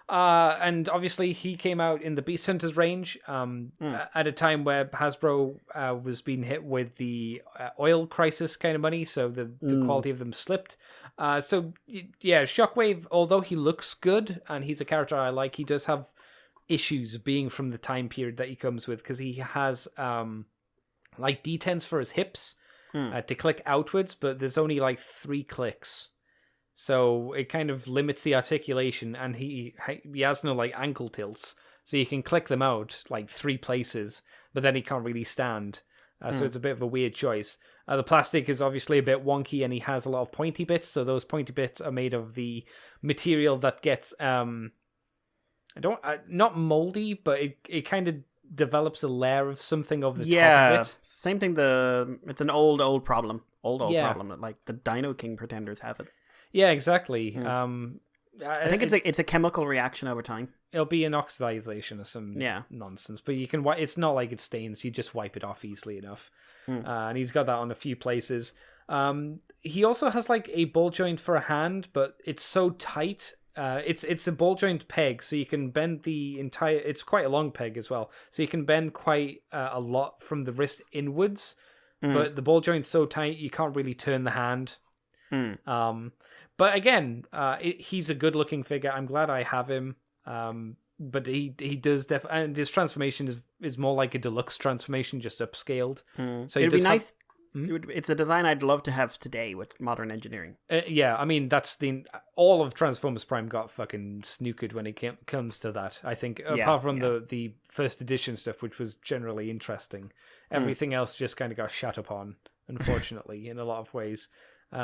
And obviously he came out in the Beast Hunters range at a time where Hasbro was being hit with the oil crisis kind of money, so the quality of them slipped. So yeah, Shockwave, although he looks good and he's a character I like, he does have issues being from the time period that he comes with, because he has like detents for his hips to click outwards, but there's only like 3 clicks. So it kind of limits the articulation, and he has no like ankle tilts, so you can click them out like 3 places, but then he can't really stand. So it's a bit of a weird choice. The plastic is obviously a bit wonky, and he has a lot of pointy bits. So those pointy bits are made of the material that gets not moldy, but it kind of develops a layer of something over the top of it. Same thing. It's an old problem. Problem. Like the Dino King Pretenders have it. Yeah, exactly. I think it's a chemical reaction over time. It'll be an oxidization or some nonsense, but you can. It's not like it stains. You just wipe it off easily enough. And he's got that on a few places. He also has like a ball joint for a hand, but it's so tight. It's a ball joint peg, so you can bend the entire. It's quite a long peg as well, so you can bend quite a lot from the wrist inwards. But the ball joint's so tight you can't really turn the hand. But again, he's a good-looking figure. I'm glad I have him. But he does and his transformation is more like a deluxe transformation, just upscaled. So it'd be nice. It's a design I'd love to have today with modern engineering. Yeah, I mean that's all of Transformers Prime got fucking snookered when it comes to that. I think apart from the first edition stuff, which was generally interesting, everything else just kind of got shat upon, unfortunately, in a lot of ways.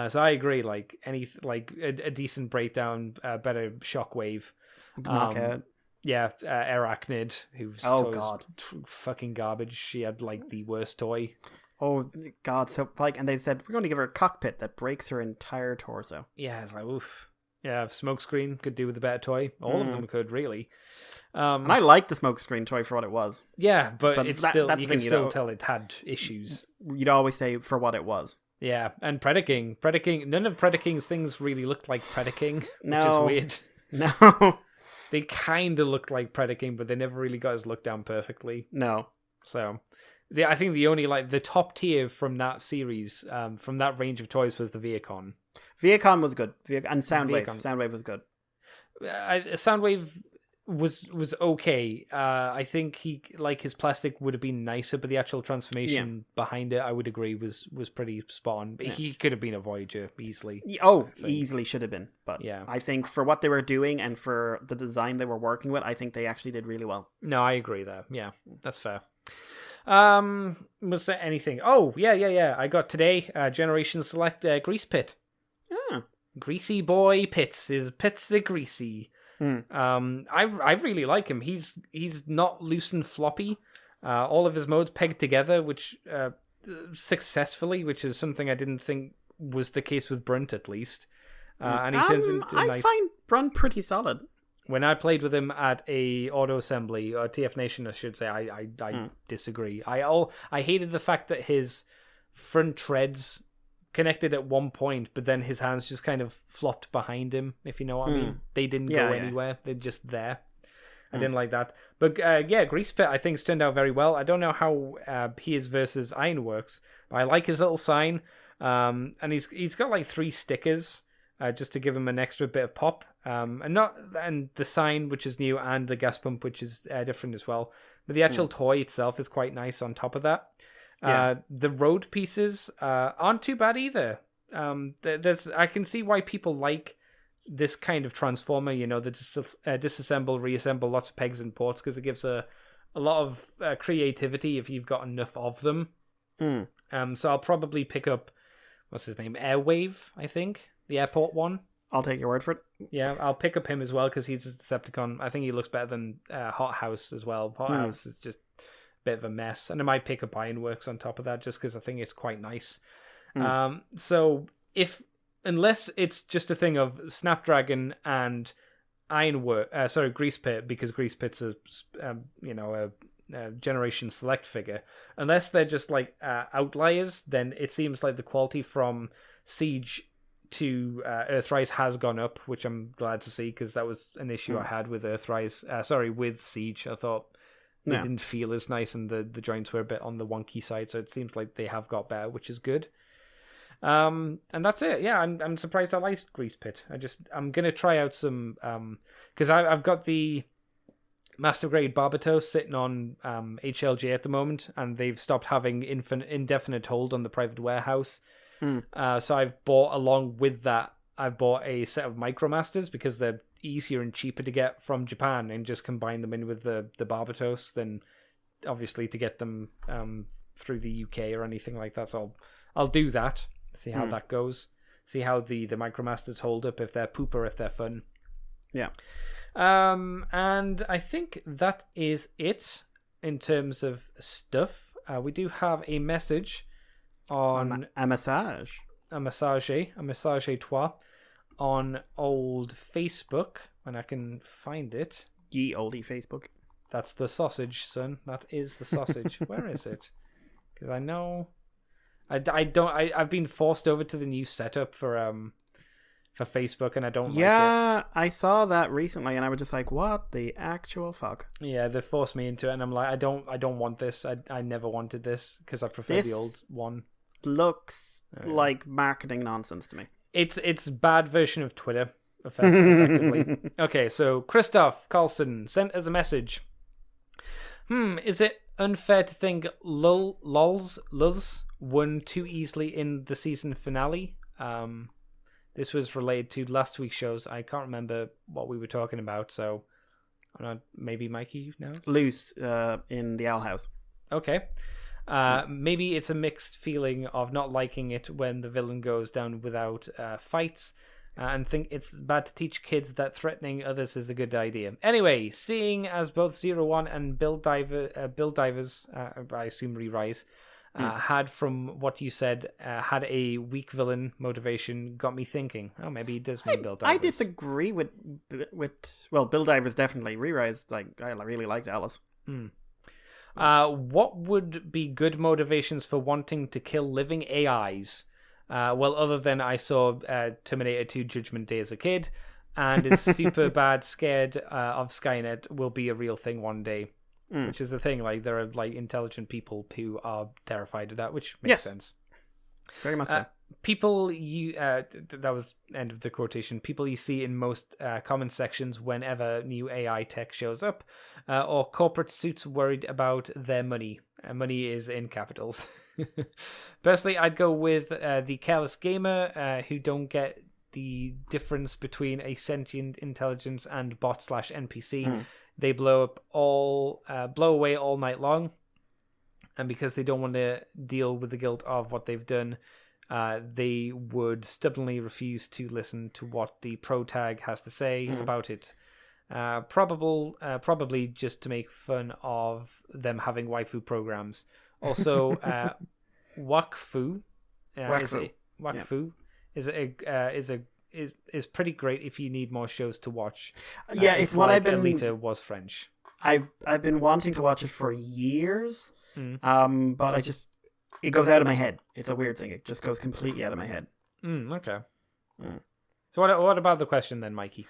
So I agree. Like a decent breakdown, better Shockwave, Knockout. Arachnid, who's fucking garbage. She had like the worst toy. Oh God! So and they said we're going to give her a cockpit that breaks her entire torso. Yeah, it's like oof. Yeah, Smokescreen could do with a better toy. All of them could really. And I like the Smokescreen toy for what it was. Yeah, but it's still you can still tell it had issues. You'd always say for what it was. Yeah, and Predaking. None of Predaking's things really looked like Predaking, which is weird. No. They kind of looked like Predaking, but they never really got his look down perfectly. No. So, I think the only the top tier from that series, from that range of toys, was the Viacon. Viacon was good, and Soundwave. Soundwave was good. Soundwave was okay. I think his plastic would have been nicer, but the actual transformation behind it, I would agree, was pretty spot on. But he could have been a Voyager easily. Easily should have been. But yeah, I think for what they were doing and for the design they were working with, I think they actually did really well. No, I agree there. Yeah, that's fair. Was there anything? Oh, yeah. I got today Generation Select Grease Pit. Greasy boy Pits. His pits are greasy. I really like him. He's not loose and floppy. All of his modes pegged together, which successfully, which is something I didn't think was the case with Brunt, at least. And he turns into a nice... I find Brunt pretty solid. When I played with him at a auto assembly, or TF Nation, I should say, I disagree. I hated the fact that his front treads connected at one point, but then his hands just kind of flopped behind him, if you know what I mean. They didn't go anywhere. They're just there. I didn't like that. But Grease Pit, I think, has turned out very well. I don't know how he is versus Ironworks, but I like his little sign. And he's got like 3 stickers. just to give him an extra bit of pop. And the sign, which is new, and the gas pump, which is different as well. But the actual toy itself is quite nice on top of that. The road pieces aren't too bad either. I can see why people like this kind of transformer, the disassemble, reassemble lots of pegs and ports, because it gives a lot of creativity if you've got enough of them. So I'll probably pick up, what's his name, Airwave, I think, the airport one. I'll take your word for it. Yeah, I'll pick up him as well because he's a Decepticon. I think he looks better than Hot House as well. Hot House is just a bit of a mess. And I might pick up Ironworks on top of that just because I think it's quite nice. So unless it's just a thing of Snapdragon and Grease Pit, because Grease Pit's a Generation Select figure. Unless they're just like outliers, then it seems like the quality from Siege to Earthrise has gone up, which I'm glad to see because that was an issue I had with with Siege. I thought they didn't feel as nice and the joints were a bit on the wonky side, so it seems like they have got better, which is good. And that's it. Yeah, I'm surprised I liked Grease Pit. I'm gonna try out some because I've got the Master Grade Barbatos sitting on HLJ at the moment, and they've stopped having indefinite hold on the private warehouse. So I've bought, along with that, I've bought a set of Micromasters because they're easier and cheaper to get from Japan, and just combine them in with the Barbatos than obviously to get them through the UK or anything like that. So I'll do that, see how that goes, see how the Micromasters hold up, if they're poop or if they're fun. Yeah. And I think that is it in terms of stuff. We do have a message on a massage toi on old Facebook, when I can find it. Ye oldie Facebook. That's the sausage, son. That is the sausage. Where is it? Because I know I've been forced over to the new setup for Facebook, and I don't like it. Yeah, I saw that recently, and I was just like, "What the actual fuck?" Yeah, they forced me into it, and I'm like, I don't want this. I never wanted this because I prefer the old one. Looks like marketing nonsense to me. It's bad version of Twitter, effectively. Okay, so Christoph Carlson sent us a message. Is it unfair to think Lulz won too easily in the season finale? This was related to last week's shows. I can't remember what we were talking about, so maybe Mikey knows? Loose in the Owl House. Okay. Maybe it's a mixed feeling of not liking it when the villain goes down without fights, and think it's bad to teach kids that threatening others is a good idea. Anyway, seeing as both Zero One and Build Divers, I assume Re-Rise, had, from what you said, had a weak villain motivation, got me thinking, maybe he does mean Build Divers. I disagree with Build Divers definitely. Re-Rise, I really liked Alice. What would be good motivations for wanting to kill living AIs? Other than I saw Terminator 2 Judgment Day as a kid, and is super bad scared of Skynet will be a real thing one day. Which is the thing, like, there are like intelligent people who are terrified of that, which makes sense. Very much so. People that was end of the quotation. People you see in most comment sections whenever new AI tech shows up, or corporate suits worried about their money. Money is in capitals. Personally, I'd go with the careless gamer who don't get the difference between a sentient intelligence and bot/NPC. They blow away all night long, and because they don't want to deal with the guilt of what they've done, they would stubbornly refuse to listen to what the pro tag has to say about it. Probably just to make fun of them having waifu programs. Also, Wakfu is pretty great if you need more shows to watch. It's what I've been. Alita was French. I've been wanting to watch it for years, but it goes out of my head. It's a weird thing. It just goes completely out of my head. Okay. So what about the question then, Mikey?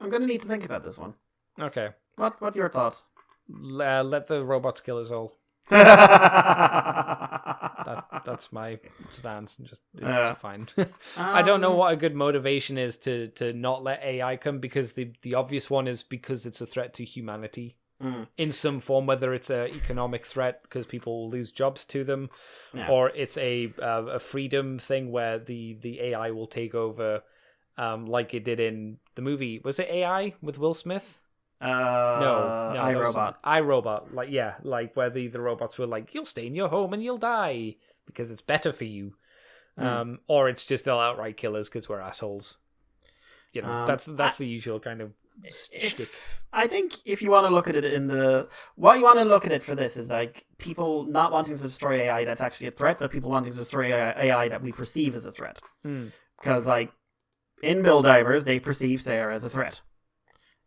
I'm gonna need to think about this one. Okay. What are your thoughts? Let the robots kill us all. That's my stance. It's fine. I don't know what a good motivation is to not let AI come, because the obvious one is because it's a threat to humanity in some form, whether it's an economic threat because people will lose jobs to them, or it's a freedom thing where the AI will take over, like it did in the movie. Was it AI with Will Smith? No, iRobot. iRobot, like where the robots were like, you'll stay in your home and you'll die because it's better for you, or it's just they'll outright killers because we're assholes. You know, that's the usual kind of shtick. I think if you want to look at it what you want to look at it for this is like people not wanting to destroy AI that's actually a threat, but people wanting to destroy AI that we perceive as a threat. Because like in Bill Divers, they perceive Sarah as a threat.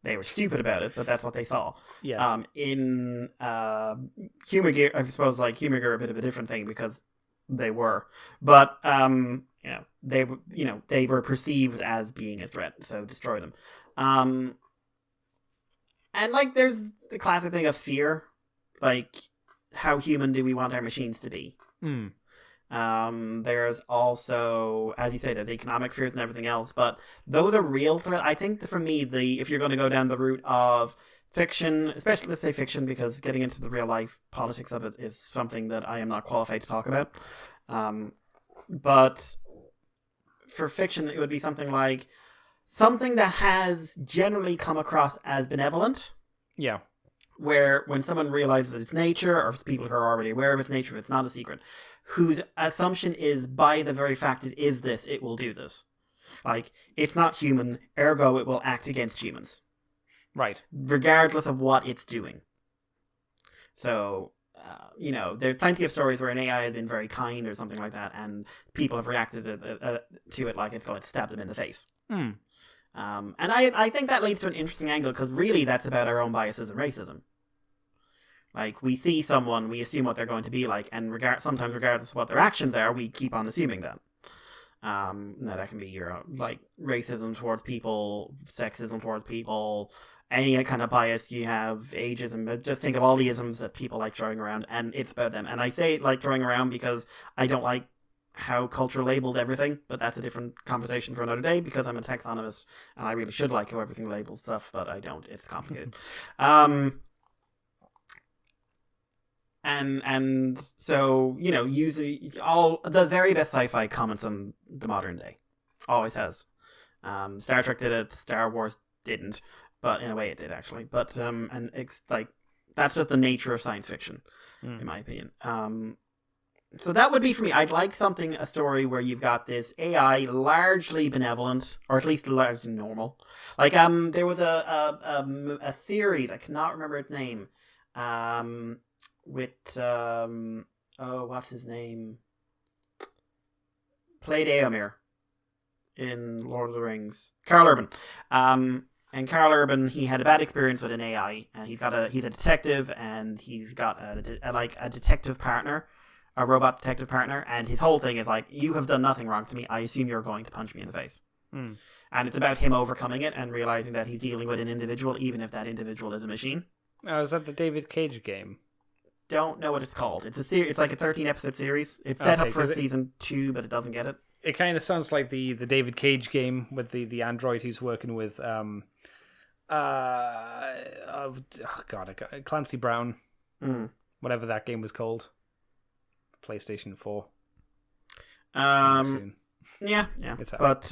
They were stupid about it, but that's what they saw. Yeah. In Humor Gear, I suppose like Humor Gear are a bit of a different thing because they were, but they were perceived as being a threat, so destroy them. And like there's the classic thing of fear, like how human do we want our machines to be? There's also, as you say, there's economic fears and everything else, but those are real threats. I think for me, if you're going to go down the route of fiction, especially let's say fiction, because getting into the real life politics of it is something that I am not qualified to talk about. But for fiction, it would be something that has generally come across as benevolent. Yeah. Where when someone realizes that it's nature, or people who are already aware of its nature, it's not a secret, whose assumption is by the very fact it is this, it will do this. Like, it's not human, ergo it will act against humans. Right. Regardless of what it's doing. So, there's plenty of stories where an AI has been very kind or something like that, and people have reacted to it like it's going to stab them in the face. And I think that leads to an interesting angle, because really that's about our own biases and racism. Like, we see someone, we assume what they're going to be like, and sometimes regardless of what their actions are, we keep on assuming that. Now that can be your like racism towards people, sexism towards people, any kind of bias you have, ageism. Just think of all the isms that people like throwing around, and it's about them. And I say like throwing around because I don't like how culture labels everything, but that's a different conversation for another day, because I'm a taxonomist and I really should like how everything labels stuff, but I don't. It's complicated. And so, using all the very best sci-fi comments on the modern day. Always has. Star Trek did it, Star Wars didn't, but in a way it did actually. But and it's like that's just the nature of science fiction, in my opinion. So that would be for me. I'd like a story where you've got this AI largely benevolent, or at least largely normal. Like there was a series, I cannot remember its name, with what's his name? Played Éomer in Lord of the Rings. Karl Urban. And Karl Urban, he had a bad experience with an AI, and he's a detective, and he's got a detective partner, a robot detective partner, and his whole thing is like, you have done nothing wrong to me, I assume you're going to punch me in the face. And it's about him overcoming it and realizing that he's dealing with an individual, even if that individual is a machine. Oh, is that the David Cage game? Don't know what it's called. It's it's like a 13-episode series. It's set up for season 2, but it doesn't get it. It kind of sounds like the David Cage game with the android who's working with Clancy Brown, whatever that game was called, PlayStation 4. Yeah, it's but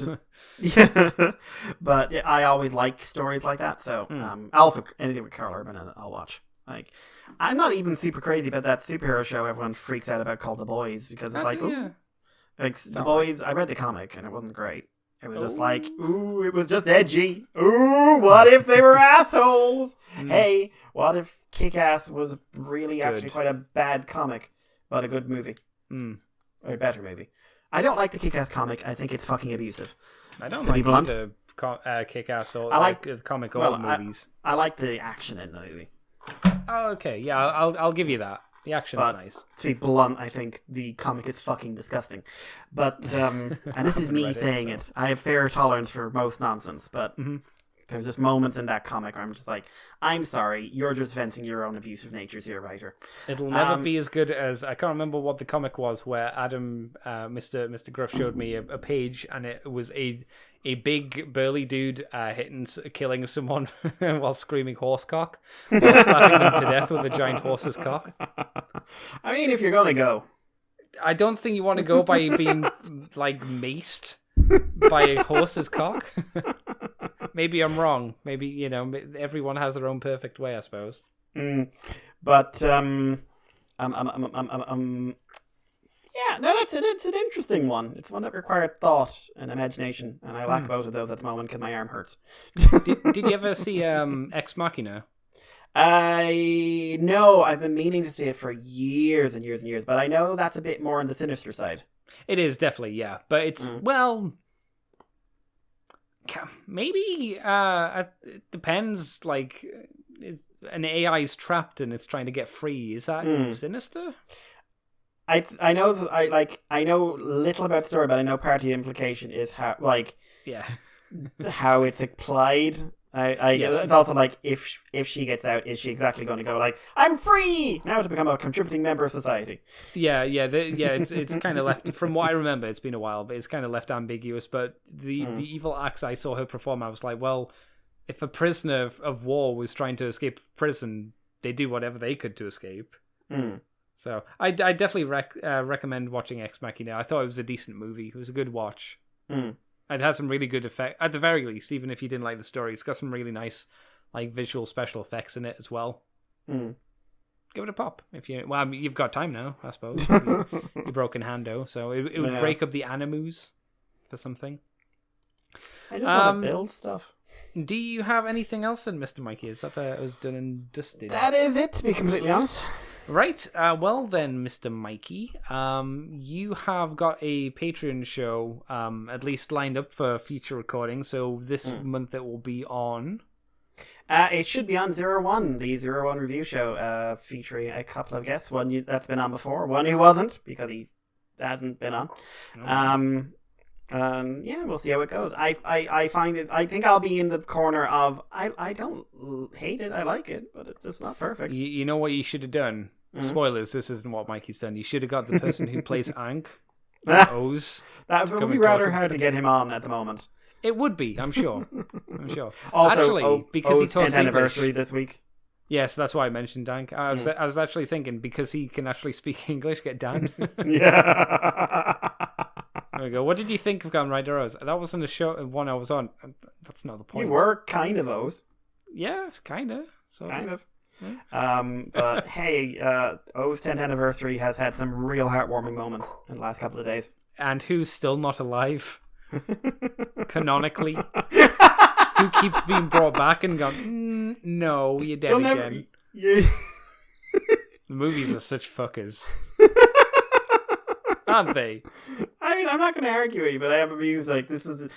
but I always like stories like that. So also anything with Karl Urban, I'll watch. Like, I'm not even super crazy about that superhero show everyone freaks out about called The Boys, because it's like, The Boys. I read the comic and it wasn't great. It was just like, ooh, it was just edgy. Ooh, what if they were assholes? Hey, what if Kick-Ass was really actually quite a bad comic, but a good movie? Or a better movie. I don't like the Kick-Ass comic. I think it's fucking abusive. I don't like the Kick-Ass or the comic or movies. I like the action in the movie. Oh, okay. Yeah, I'll give you that. The action's nice. To be blunt, I think the comic is fucking disgusting. But and this is me saying it. I have fair tolerance for most nonsense, but there's just moments in that comic where I'm just like, I'm sorry, you're just venting your own abusive natures here, writer. It'll never be as good as, I can't remember what the comic was where Adam, Mr. Gruff showed me a page, and it was a big burly dude killing someone while screaming horsecock, while slapping them to death with a giant horse's cock. I mean, if you're gonna go, I don't think you want to go by being like maced by a horse's cock. Maybe I'm wrong. Maybe, everyone has their own perfect way, I suppose. But yeah, no, it's an interesting one. It's one that required thought and imagination, and I lack both of those at the moment because my arm hurts. Did you ever see Ex Machina? No, I've been meaning to see it for years and years and years, but I know that's a bit more on the sinister side. It is, definitely, yeah. But it's, well, maybe, it depends, like, an AI is trapped and it's trying to get free. Is that sinister? I know little about the story, but I know part of the implication is how, like, how it's applied. Yes. It's also like, if she gets out, is she exactly going to go like, I'm free now to become a contributing member of society? It's kind of left, from what I remember, it's been a while, but it's kind of left ambiguous. But the evil acts I saw her perform, I was like, well, if a prisoner of war was trying to escape prison, they do whatever they could to escape. So I definitely recommend watching Ex Machina. I thought it was a decent movie. It was a good watch. It has some really good effects, at the very least, even if you didn't like the story. It's got some really nice, like, visual special effects in it as well. Give it a pop. You've got time now, I suppose. You broken hando, so it would break up the animus for something. I just want to build stuff. Do you have anything else then, Mr. Mikey? Is that was done and dusted? That is it, to be completely honest. Right, well then, Mr. Mikey, you have got a Patreon show, at least lined up for future recording, so this month it will be on... it should be on 01, the 01 review show, featuring a couple of guests, one that's been on before, one who wasn't, because he hasn't been on. Yeah, we'll see how it goes. I find it, I think I'll be in the corner of, I don't hate it, I like it, but it's just not perfect. You know what you should have done? Spoilers, this isn't what Mikey's done. You should have got the person who plays Ankh from O's. That would be rather hard to get him on at the moment. It would be, I'm sure. Also, actually, because O's he talks 10th anniversary English this week. Yes, that's why I mentioned Ankh. I was actually thinking, because he can actually speak English, get Dan. Yeah. There we go. What did you think of Gone Rider O's? That wasn't a show one I was on. That's not the point. You were kind of O's. Yeah, kind of. Kind of. But hey, O's 10th anniversary has had some real heartwarming moments in the last couple of days. And who's still not alive? Canonically. Who keeps being brought back and gone, no, you're dead again. The movies are such fuckers. Aren't they? I mean, I'm not going to argue with you, but I am amused. Like, this is...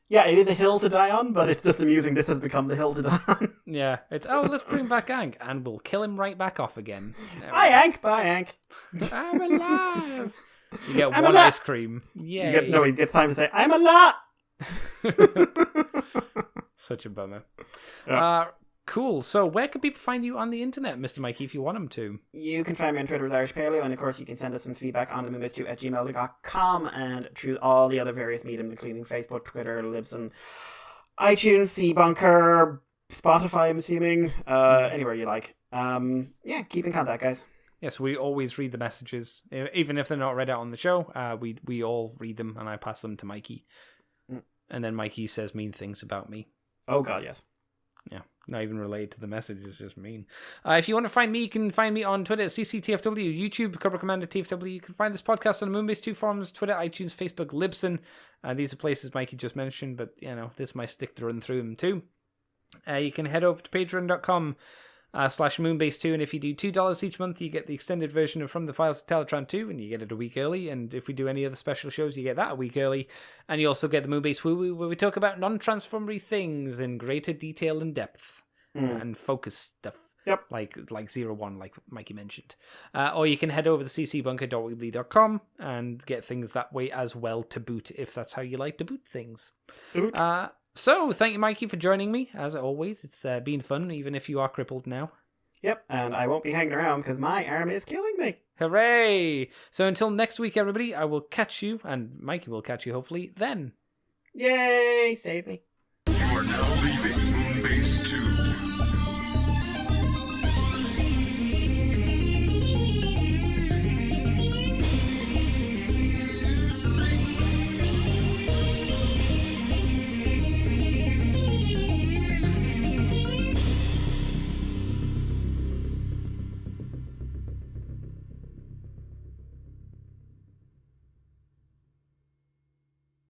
yeah, it is a hill to die on, but it's just amusing this has become the hill to die on. Yeah, it's, let's bring back Ankh, and we'll kill him right back off again. Bye, Ankh! Bye, Ankh! I'm alive! You get one ice cream. Yeah. He gets time to say, I'm a lot! Such a bummer. Yeah. Cool. So where can people find you on the internet, Mr. Mikey, if you want them to? You can find me on Twitter with Irish Paleo, and of course you can send us some feedback on the moonbase2@gmail.com and through all the other various mediums, including Facebook, Twitter, Libsyn, iTunes, Bunker, Spotify, I'm assuming, anywhere you like. Yeah, keep in contact, guys. Yes, we always read the messages, even if they're not read out on the show. We all read them, and I pass them to Mikey. And then Mikey says mean things about me. Oh god, yes. Yeah, not even related to the message, it's just mean. If you want to find me, you can find me on Twitter at CCTFW, YouTube, Cobra Commander TFW. You can find this podcast on the Moonbase 2 forums, Twitter, iTunes, Facebook, Libsyn. These are places Mikey just mentioned, but, this might stick to run through them too. You can head over to patreon.com /Moonbase2, and if you do $2 each month, you get the extended version of From the Files of Teletron 2, and you get it a week early, and if we do any other special shows, you get that a week early, and you also get the Moonbase Woo-Woo, where we talk about non-transformery things in greater detail and depth, and focus stuff. Yep. Like 01, like Mikey mentioned. Or you can head over to ccbunker.weebly.com and get things that way as well to boot, if that's how you like to boot things. So, thank you, Mikey, for joining me. As always, it's been fun, even if you are crippled now. Yep, and I won't be hanging around because my arm is killing me. Hooray! So until next week, everybody, I will catch you, and Mikey will catch you, hopefully, then. Yay! Save me. You are now leaving